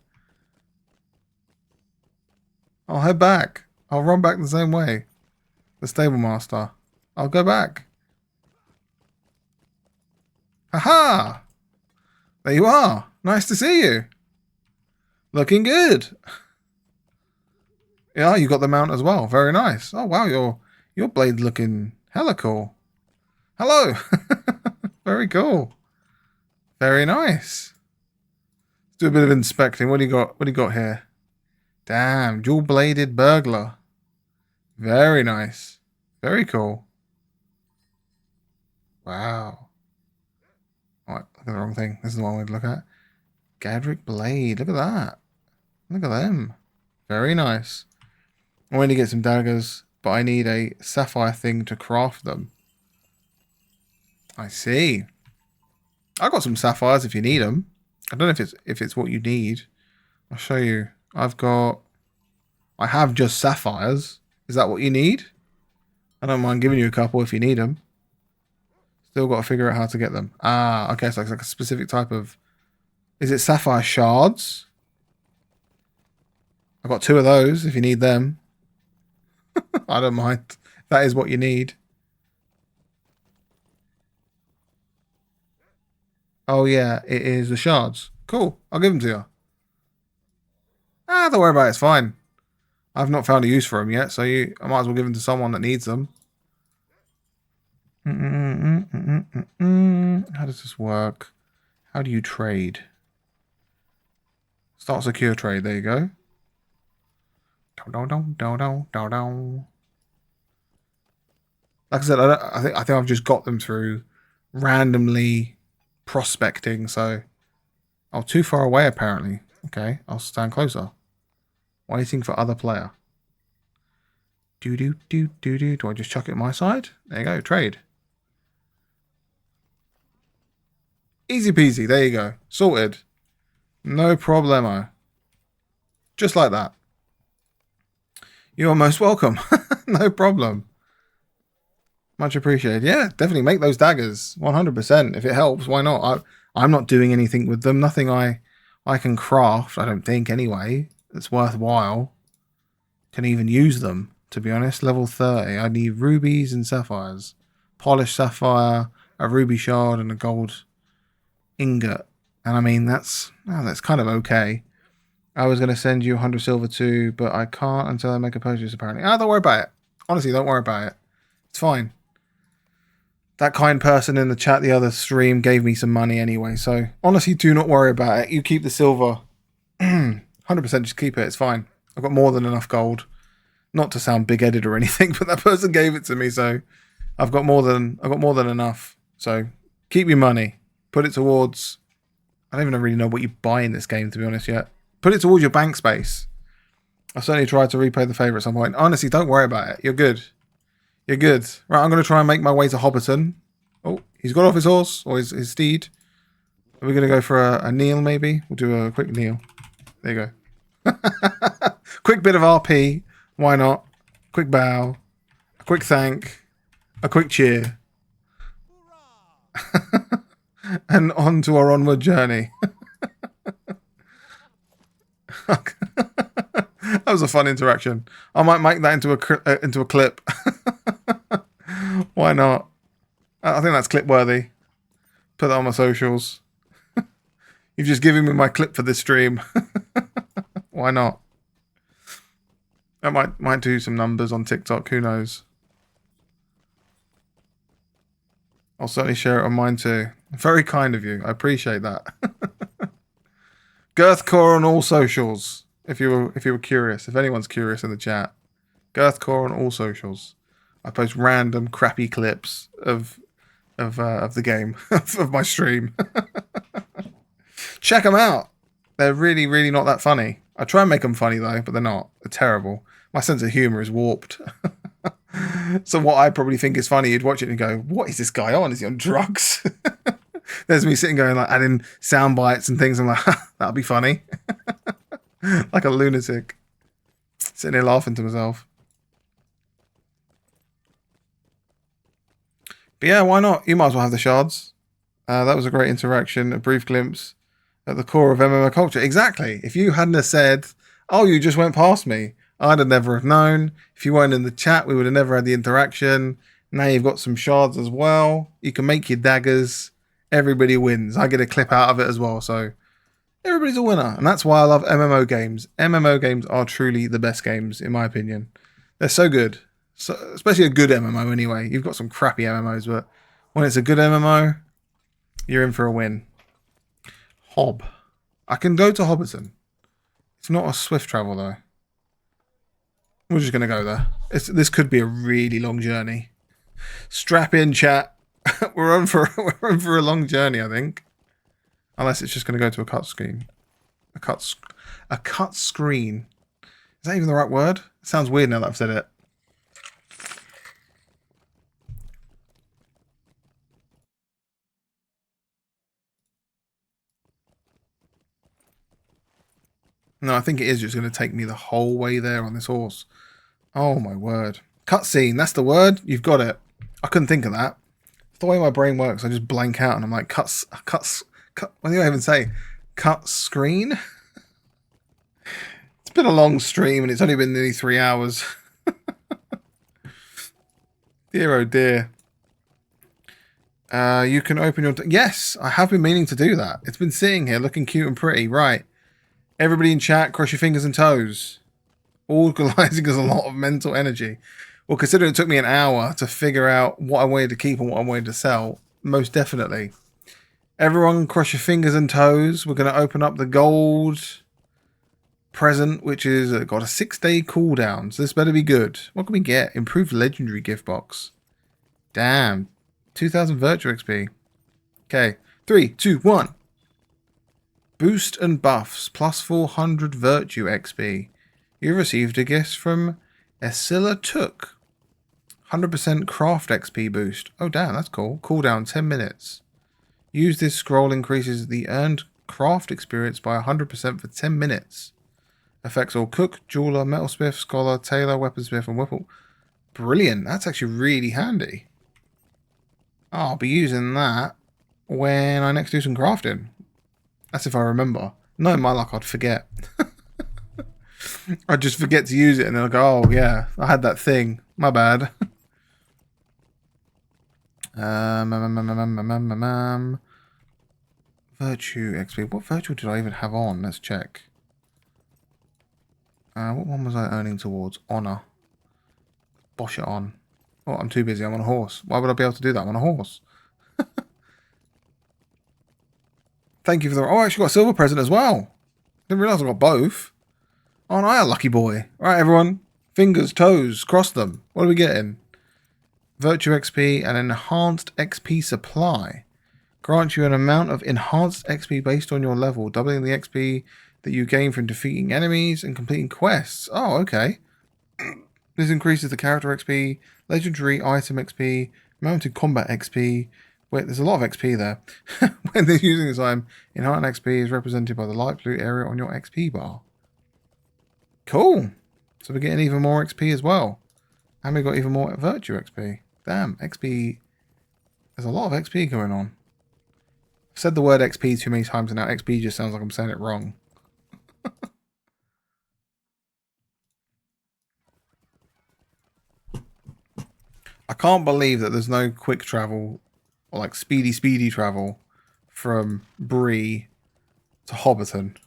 I'll head back. I'll run back the same way. The stable master. I'll go back. Aha! There you are. Nice to see you. Looking good. Yeah, you got the mount as well. Very nice. Oh wow, your blade looking hella cool. Hello. Very cool. Very nice. Let's do a bit of inspecting. What do you got? What do you got here? Damn, dual-bladed burglar. Very nice. Very cool. Wow. Oh, look at the wrong thing. This is the one we'd look at. Gadrick blade. Look at that. Look at them. Very nice. I want to get some daggers, but I need a sapphire thing to craft them. I see. I got some sapphires if you need them. I don't know if it's what you need. I'll show you. I have just sapphires. Is that what you need? I don't mind giving you a couple if you need them. Still got to figure out how to get them. Ah, okay. So it's like a specific type of... Is it sapphire shards? I've got 2 of those if you need them. I don't mind. That is what you need. Oh yeah, it is the shards. Cool. I'll give them to you. Ah, don't worry about it. It's fine. I've not found a use for them yet, so I might as well give them to someone that needs them. How does this work? How do you trade? Start secure trade. There you go. Like I said, I think I've just got them through randomly prospecting. So, oh, too far away apparently. Okay, I'll stand closer. Waiting for other player. Do I just chuck it my side? There you go. Trade. Easy peasy. There you go. Sorted. No problemo. Just like that. You're most welcome. No problem. Much appreciated. Yeah, definitely make those daggers. 100%. If it helps, why not? I'm not doing anything with them. Nothing I can craft, I don't think, anyway. That's worthwhile. Can even use them, to be honest. Level 30. I need rubies and sapphires. Polished sapphire, a ruby shard, and a gold ingot. And I mean, that's kind of okay. I was going to send you 100 silver too, but I can't until I make a purchase, apparently. Ah, don't worry about it. Honestly, don't worry about it. It's fine. That kind person in the chat the other stream gave me some money anyway, so honestly, do not worry about it. You keep the silver. 100% just keep it. It's fine. I've got more than enough gold. Not to sound big-headed or anything, but that person gave it to me, so I've got more than enough. So keep your money. Put it towards... I don't even really know what you buy in this game, to be honest, yet. Put it towards your bank space. I certainly tried to repay the favour at some point. Honestly, don't worry about it. You're good. You're good. Right, I'm going to try and make my way to Hobbiton. Oh, he's got off his horse, or his steed. Are we going to go for a kneel, maybe? We'll do a quick kneel. There you go. Quick bit of RP. Why not? Quick bow. A quick thank. A quick cheer. And on to our onward journey. That was a fun interaction. I might make that into a clip. Why not? I think that's clip worthy. Put that on my socials. You've just given me my clip for this stream. Why not? I might do some numbers on TikTok. Who knows? I'll certainly share it on mine too. Very kind of you. I appreciate that. GirthCore on all socials. If you were curious, if anyone's curious in the chat, GirthCore on all socials. I post random crappy clips of the game of my stream. Check them out. They're really, really not that funny. I try and make them funny though, but they're not. They're terrible. My sense of humor is warped. So what I probably think is funny, you'd watch it and go, "What is this guy on? Is he on drugs?" There's me sitting going like adding sound bites and things. I'm like, that'll be funny. Like a lunatic. Sitting here laughing to myself. But yeah, why not? You might as well have the shards. That was a great interaction, a brief glimpse at the core of MMO culture. Exactly. If you hadn't have said, "Oh, you just went past me," I'd have never have known. If you weren't in the chat, we would have never had the interaction. Now you've got some shards as well. You can make your daggers. Everybody wins. I get a clip out of it as well, so everybody's a winner. And that's why I love MMO games. MMO games are truly the best games, in my opinion. They're so good. So, especially a good MMO anyway. You've got some crappy MMOs, but when it's a good MMO, you're in for a win. Hob. I can go to Hobbiton. It's not a swift travel, though. We're just going to go there. This could be a really long journey. Strap in, chat. we're on for a long journey, I think. Unless it's just going to go to a cut screen. A cut screen. Is that even the right word? It sounds weird now that I've said it. No, I think it is just going to take me the whole way there on this horse. Oh my word. Cutscene, that's the word. You've got it. I couldn't think of that. The way my brain works, I just blank out and I'm like, cut, what do I even say? Cut screen? It's been a long stream and it's only been nearly 3 hours. Dear oh dear. You can open your... Yes, I have been meaning to do that. It's been sitting here looking cute and pretty. Right. Everybody in chat, cross your fingers and toes. Organising is a lot of mental energy. Well, considering it took me an hour to figure out what I wanted to keep and what I wanted to sell, most definitely. Everyone cross your fingers and toes. We're going to open up the gold present, which is got a 6-day cooldown. So this better be good. What can we get? Improved legendary gift box. Damn. 2000 virtue XP. Okay. 3, 2, 1. Boost and buffs. Plus 400 virtue XP. You received a gift from Esilla Took. 100% craft XP boost. Oh, damn, that's cool. Cooldown 10 minutes. Use this scroll increases the earned craft experience by 100% for 10 minutes. Affects all cook, jeweler, metalsmith, scholar, tailor, weaponsmith, and whipple. Brilliant. That's actually really handy. I'll be using that when I next do some crafting. That's if I remember. Knowing my luck, I'd forget. I'd just forget to use it and then I'll go, oh yeah, I had that thing. My bad. Virtue XP. What virtue did I even have on? Let's check. What one was I earning towards? Honor. Bosh it on. Oh, I'm too busy. I'm on a horse. Why would I be able to do that? I'm on a horse. Thank you for the... Oh, I actually got a silver present as well. Didn't realise I got both. Aren't I a lucky boy? All right, everyone. Fingers, toes, cross them. What are we getting? Virtue XP and enhanced XP supply. Grant you an amount of enhanced XP based on your level, doubling the XP that you gain from defeating enemies and completing quests. Oh, okay. This increases the character XP, legendary item XP, mounted combat XP. Wait, there's a lot of XP there. When they're using this item, enhanced XP is represented by the light blue area on your XP bar. Cool. So we're getting even more XP as well. And we got even more virtue XP. Damn, XP. There's a lot of XP going on. I've said the word XP too many times and now XP just sounds like I'm saying it wrong. I can't believe that there's no quick travel or like speedy travel from Bree to Hobbiton.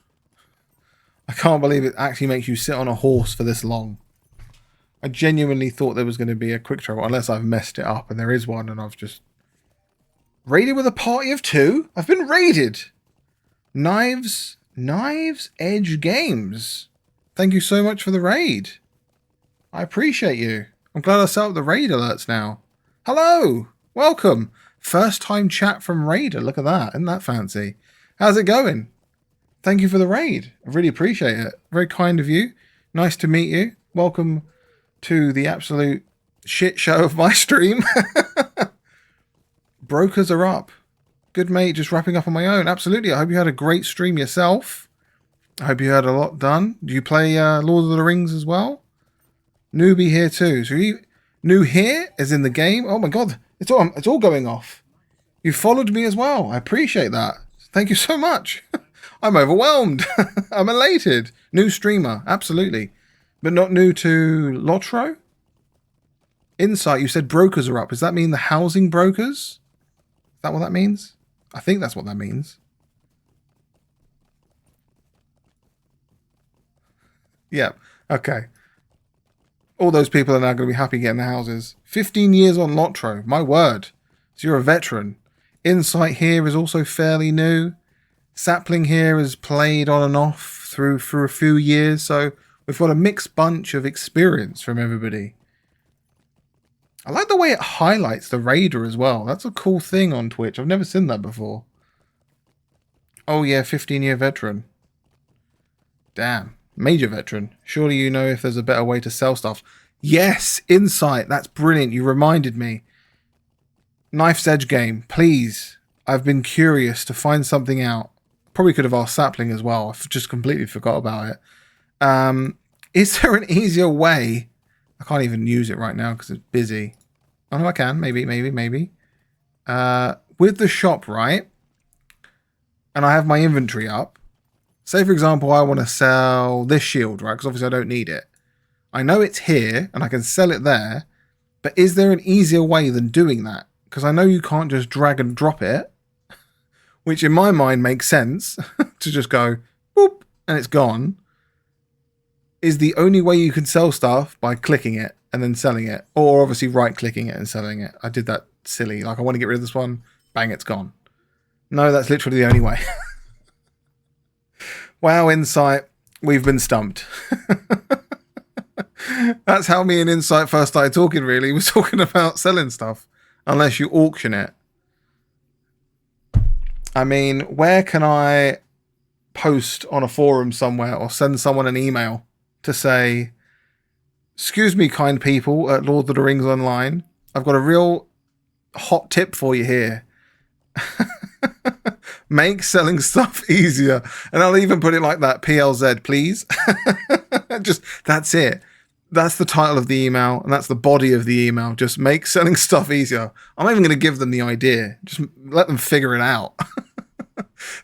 I can't believe it actually makes you sit on a horse for this long. I genuinely thought there was going to be a quick travel, unless I've messed it up and there is one and I've just raided with a party of 2. I've been raided. Knives Edge Games. Thank you so much for the raid. I appreciate you. I'm glad I set up the raid alerts now. Hello. Welcome. First time chat from Raider. Look at that. Isn't that fancy? How's it going? Thank you for the raid. I really appreciate it. Very kind of you. Nice to meet you. Welcome to the absolute shit show of my stream. Brokers are up. Good, mate. Just wrapping up on my own. Absolutely. I hope you had a great stream yourself. I hope you had a lot done. Do you play Lord of the Rings as well? Newbie here too. So you new here as in the game? Oh my god. It's all going off. You followed me as well. I appreciate that. Thank you so much. I'm overwhelmed. I'm elated. New streamer. Absolutely. But not new to Lotro? Insight, you said brokers are up. Does that mean the housing brokers? Is that what that means? I think that's what that means. Yeah. Okay. All those people are now going to be happy getting the houses. 15 years on Lotro. My word. So you're a veteran. Insight here is also fairly new. Sapling here has played on and off through for a few years. So we've got a mixed bunch of experience from everybody. I like the way it highlights the raider as well. That's a cool thing on Twitch. I've never seen that before. Oh yeah, 15-year veteran. Damn. Major veteran. Surely you know if there's a better way to sell stuff. Yes, Insight. That's brilliant. You reminded me. Knife's Edge game. Please. I've been curious to find something out. Probably could have asked Sapling as well. I've just completely forgot about it. Is there an easier way? I can't even use it right now because it's busy. Oh, no, I can. Maybe. With the shop, right? And I have my inventory up. Say, for example, I want to sell this shield, right? Because obviously I don't need it. I know it's here and I can sell it there. But is there an easier way than doing that? Because I know you can't just drag and drop it. Which in my mind makes sense. To just go, boop, and it's gone. Is the only way you can sell stuff by clicking it and then selling it. Or obviously right-clicking it and selling it. I did that silly. Like, I want to get rid of this one. Bang, it's gone. No, that's literally the only way. Wow, Insight. We've been stumped. That's how me and Insight first started talking, really. We're talking about selling stuff. Unless you auction it. I mean, where can I post on a forum somewhere or send someone an email to say, excuse me, kind people at Lord of the Rings Online, I've got a real hot tip for you here. Make selling stuff easier. And I'll even put it like that, PLZ, please. Just, that's it. That's the title of the email, and that's the body of the email. Just make selling stuff easier. I'm not even going to give them the idea. Just let them figure it out.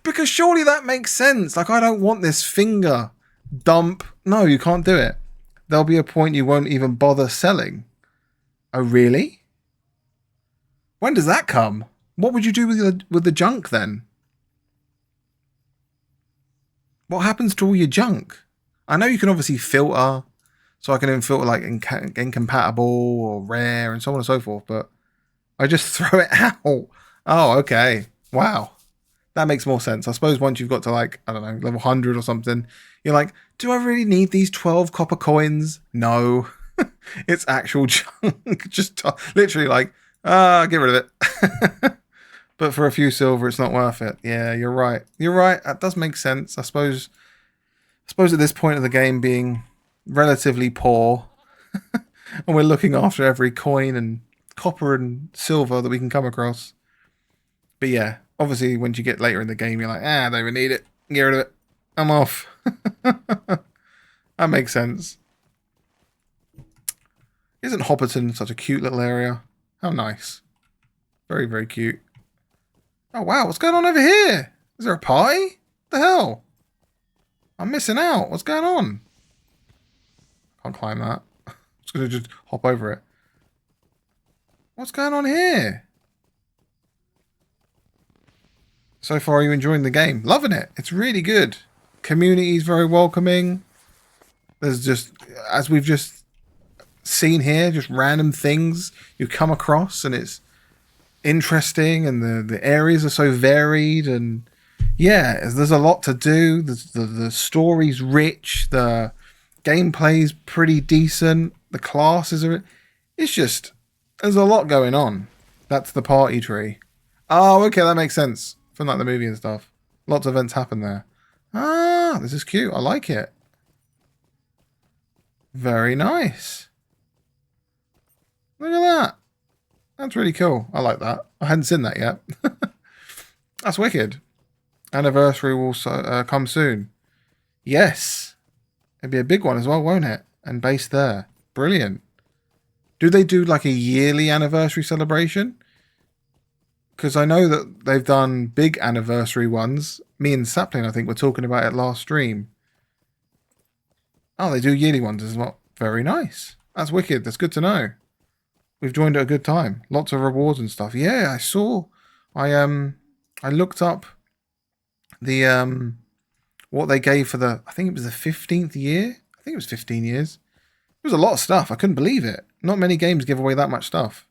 Because surely that makes sense. Like, I don't want this finger dump. No, you can't do it. There'll be a point you won't even bother selling. Oh, really? When does that come? What would you do with the junk then? What happens to all your junk? I know you can obviously filter. So I can then filter like incompatible or rare and so on and so forth. But I just throw it out. Oh, okay. Wow. That makes more sense. I suppose once you've got to like, I don't know, level 100 or something, you're like, do I really need these 12 copper coins? No. It's actual junk. Just literally like, get rid of it. But for a few silver, it's not worth it. Yeah, you're right. You're right. That does make sense. I suppose suppose at this point of the game being relatively poor, and we're looking after every coin and copper and silver that we can come across. But yeah, obviously once you get later in the game, you're like, I don't even need it. Get rid of it. I'm off. That makes sense. Isn't Hopperton such a cute little area? How nice. Very, very cute. Oh wow, what's going on over here? Is there a party? What the hell? I'm missing out. What's going on? Can't climb that. I'm just going to just hop over it. What's going on here? So far, are you enjoying the game? Loving it. It's really good. Community is very welcoming. There's just, as we've just seen here, just random things you come across, and it's interesting, and the areas are so varied, and yeah, there's a lot to do. The story's rich, the gameplay's pretty decent, the classes are... It's just, there's a lot going on. That's the party tree. Oh, okay, that makes sense. From like the movie and stuff. Lots of events happen there. Ah, this is cute. I like it. Very nice. Look at that. That's really cool. I like that. I hadn't seen that yet. That's wicked. Anniversary will come soon. Yes. It'd be a big one as well, won't it? And based there. Brilliant. Do they do like a yearly anniversary celebration? Because I know that they've done big anniversary ones. Me and Sapling, I think, were talking about it last stream. Oh, they do yearly ones as well. Very nice. That's wicked. That's good to know. We've joined at a good time. Lots of rewards and stuff. Yeah, I saw. I looked up the what they gave for the, I think it was the 15th year. I think it was 15 years. It was a lot of stuff. I couldn't believe it. Not many games give away that much stuff.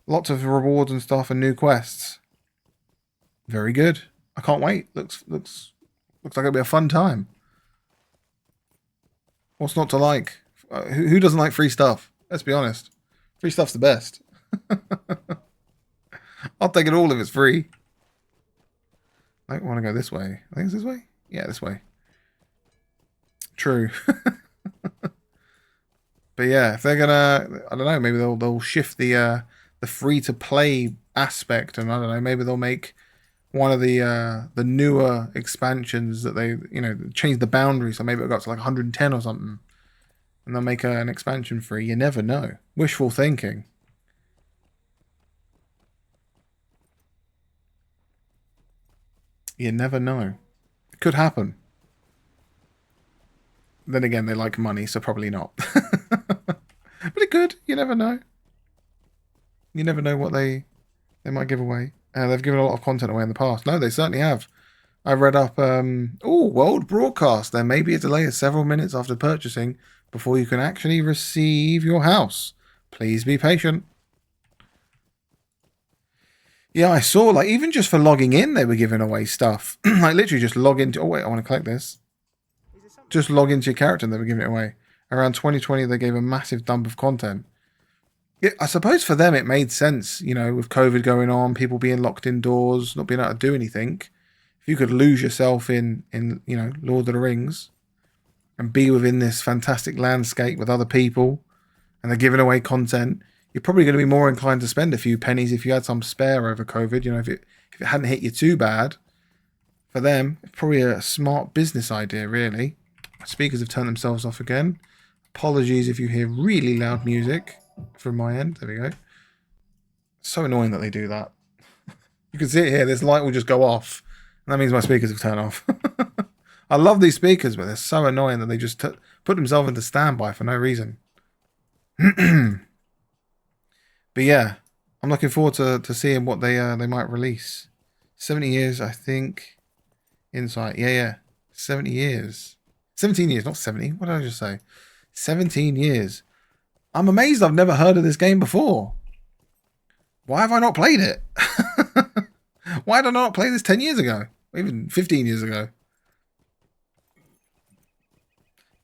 Lots of rewards and stuff and new quests. Very good. I can't wait. Looks like it'll be a fun time. What's not to like? Who doesn't like free stuff? Let's be honest. Free stuff's the best. I'll take it all if it's free. I want to go this way. I think it's this way. Yeah, this way. True. But yeah, if they're gonna, I don't know, maybe they'll shift the free to play aspect, and I don't know, maybe they'll make one of the newer expansions that they, change the boundaries, so maybe it'll go up to like 110 or something, and they'll make an expansion free. You never know. Wishful thinking. You never know. It could happen. Then again, they like money, so probably not. But it could. You never know. You never know what they might give away. They've given a lot of content away in the past. No, they certainly have. I read up, world broadcast. There may be a delay of several minutes after purchasing before you can actually receive your house. Please be patient. Yeah, I saw, like, even just for logging in, they were giving away stuff. Like, literally just log into... Oh, wait, I want to collect this. Just log into your character and they were giving it away. Around 2020, they gave a massive dump of content. Yeah, I suppose for them it made sense, with COVID going on, people being locked indoors, not being able to do anything. If you could lose yourself in Lord of the Rings and be within this fantastic landscape with other people, and they're giving away content, you're probably going to be more inclined to spend a few pennies if you had some spare over COVID. If it hadn't hit you too bad. For them, it's probably a smart business idea, really. My speakers have turned themselves off again. Apologies if you hear really loud music from my end. There we go. So annoying that they do that. You can see it here. This light will just go off. And that means my speakers have turned off. I love these speakers, but they're so annoying that they just put themselves into standby for no reason. But yeah, I'm looking forward to seeing what they might release. 70 years, I think. Insight. Yeah. 70 years. 17 years, not 70. What did I just say? 17 years. I'm amazed I've never heard of this game before. Why have I not played it? Why did I not play this 10 years ago? Or even 15 years ago?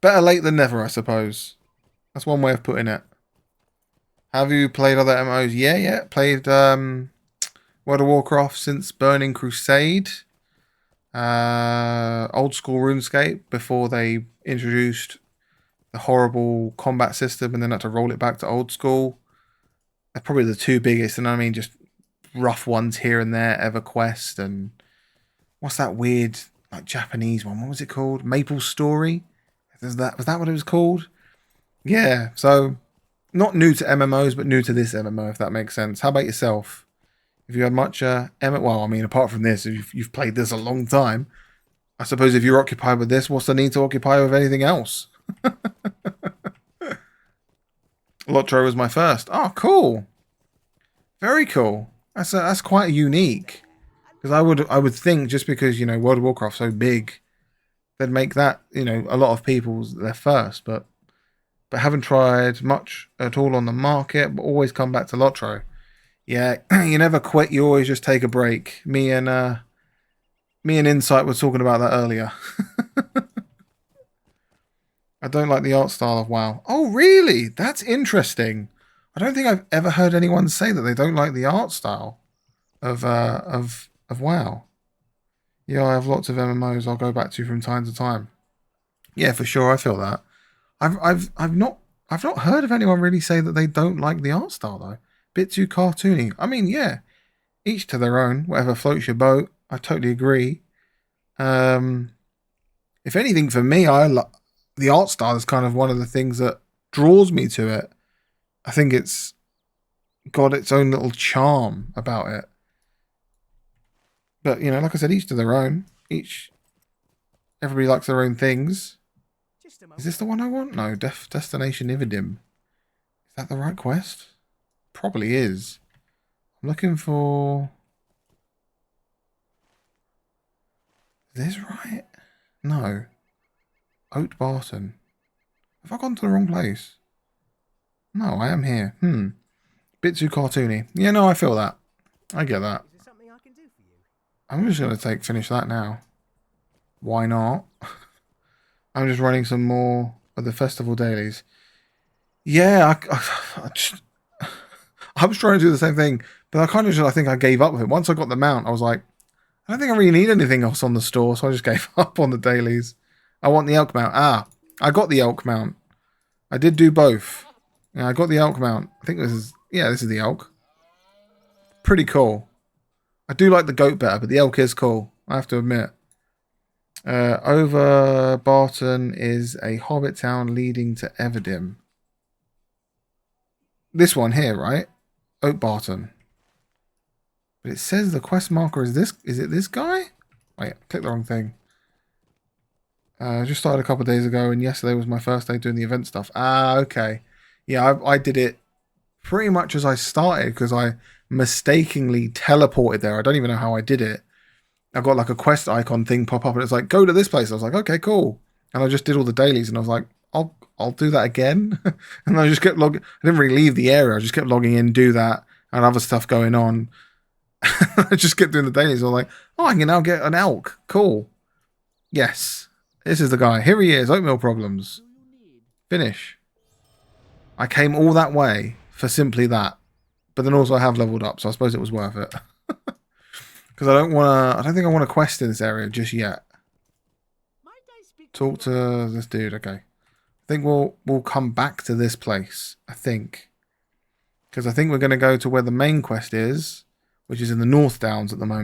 Better late than never, I suppose. That's one way of putting it. Have you played other MMOs? Yeah. Played World of Warcraft since Burning Crusade. Old school RuneScape before they introduced the horrible combat system and then had to roll it back to old school. They're probably the two biggest, and I mean just rough ones here and there. EverQuest and what's that weird like Japanese one? What was it called? Maple Story? Was that what it was called? Yeah. So not new to MMOs, but new to this MMO, if that makes sense. How about yourself? Have you had much well, I mean, apart from this, if you've played this a long time, I suppose if you're occupied with this, what's the need to occupy with anything else? Lotro was my first. Oh, cool. Very cool. That's quite unique. Because I would think just because, you know, World of Warcraft's so big, they'd make that, you know, a lot of people's their first, but haven't tried much at all on the market, but always come back to Lotro. Yeah, you never quit, you always just take a break. Me and Insight were talking about that earlier. I don't like the art style of WoW. Oh, really? That's interesting. I don't think I've ever heard anyone say that they don't like the art style of WoW. Yeah, I have lots of MMOs I'll go back to from time to time. Yeah, for sure, I feel that. I've not heard of anyone really say that they don't like the art style though. Bit too cartoony. I mean, yeah, each to their own. Whatever floats your boat. I totally agree. If anything, for me, the art style is kind of one of the things that draws me to it. I think it's got its own little charm about it. But you know, like I said, each to their own. Everybody likes their own things. Is this the one I want? No, Destination Ividim. Is that the right quest? Probably is. I'm looking for... Is this right? No. Oat Barton. Have I gone to the wrong place? No, I am here. Bit too cartoony. Yeah, no, I feel that. I get that. Is there something I can do for you? I'm just going to finish that now. Why not? I'm just running some more of the festival dailies. Yeah, I was trying to do the same thing, but I think I gave up with it. Once I got the mount, I was like, I don't think I really need anything else on the store, so I just gave up on the dailies. I want the elk mount. I got the elk mount. I did do both. Yeah, I got the elk mount. I think this is the elk. Pretty cool. I do like the goat better, but the elk is cool. I have to admit. Over Barton is a hobbit town leading to Everdim. This one here, right? Oak Barton. But it says the quest marker is this. Is it this guy? Wait, click the wrong thing. I just started a couple of days ago, and yesterday was my first day doing the event stuff. Okay. Yeah, I did it pretty much as I started because I mistakenly teleported there. I don't even know how I did it. I got like a quest icon thing pop up, and it's like, go to this place. I was like, okay, cool. And I just did all the dailies, and I was like, I'll do that again. And I just kept logging. I didn't really leave the area. I just kept logging in, do that, and other stuff going on. I just kept doing the dailies. I was like, oh, I can now get an elk. Cool. Yes. This is the guy. Here he is. Oatmeal problems. Finish. I came all that way for simply that. But then also I have leveled up, so I suppose it was worth it. Because I don't think I want to quest in this area just yet. Talk to this dude. Okay. I think we'll come back to this place. I think. Because I think we're going to go to where the main quest is, which is in the North Downs at the moment.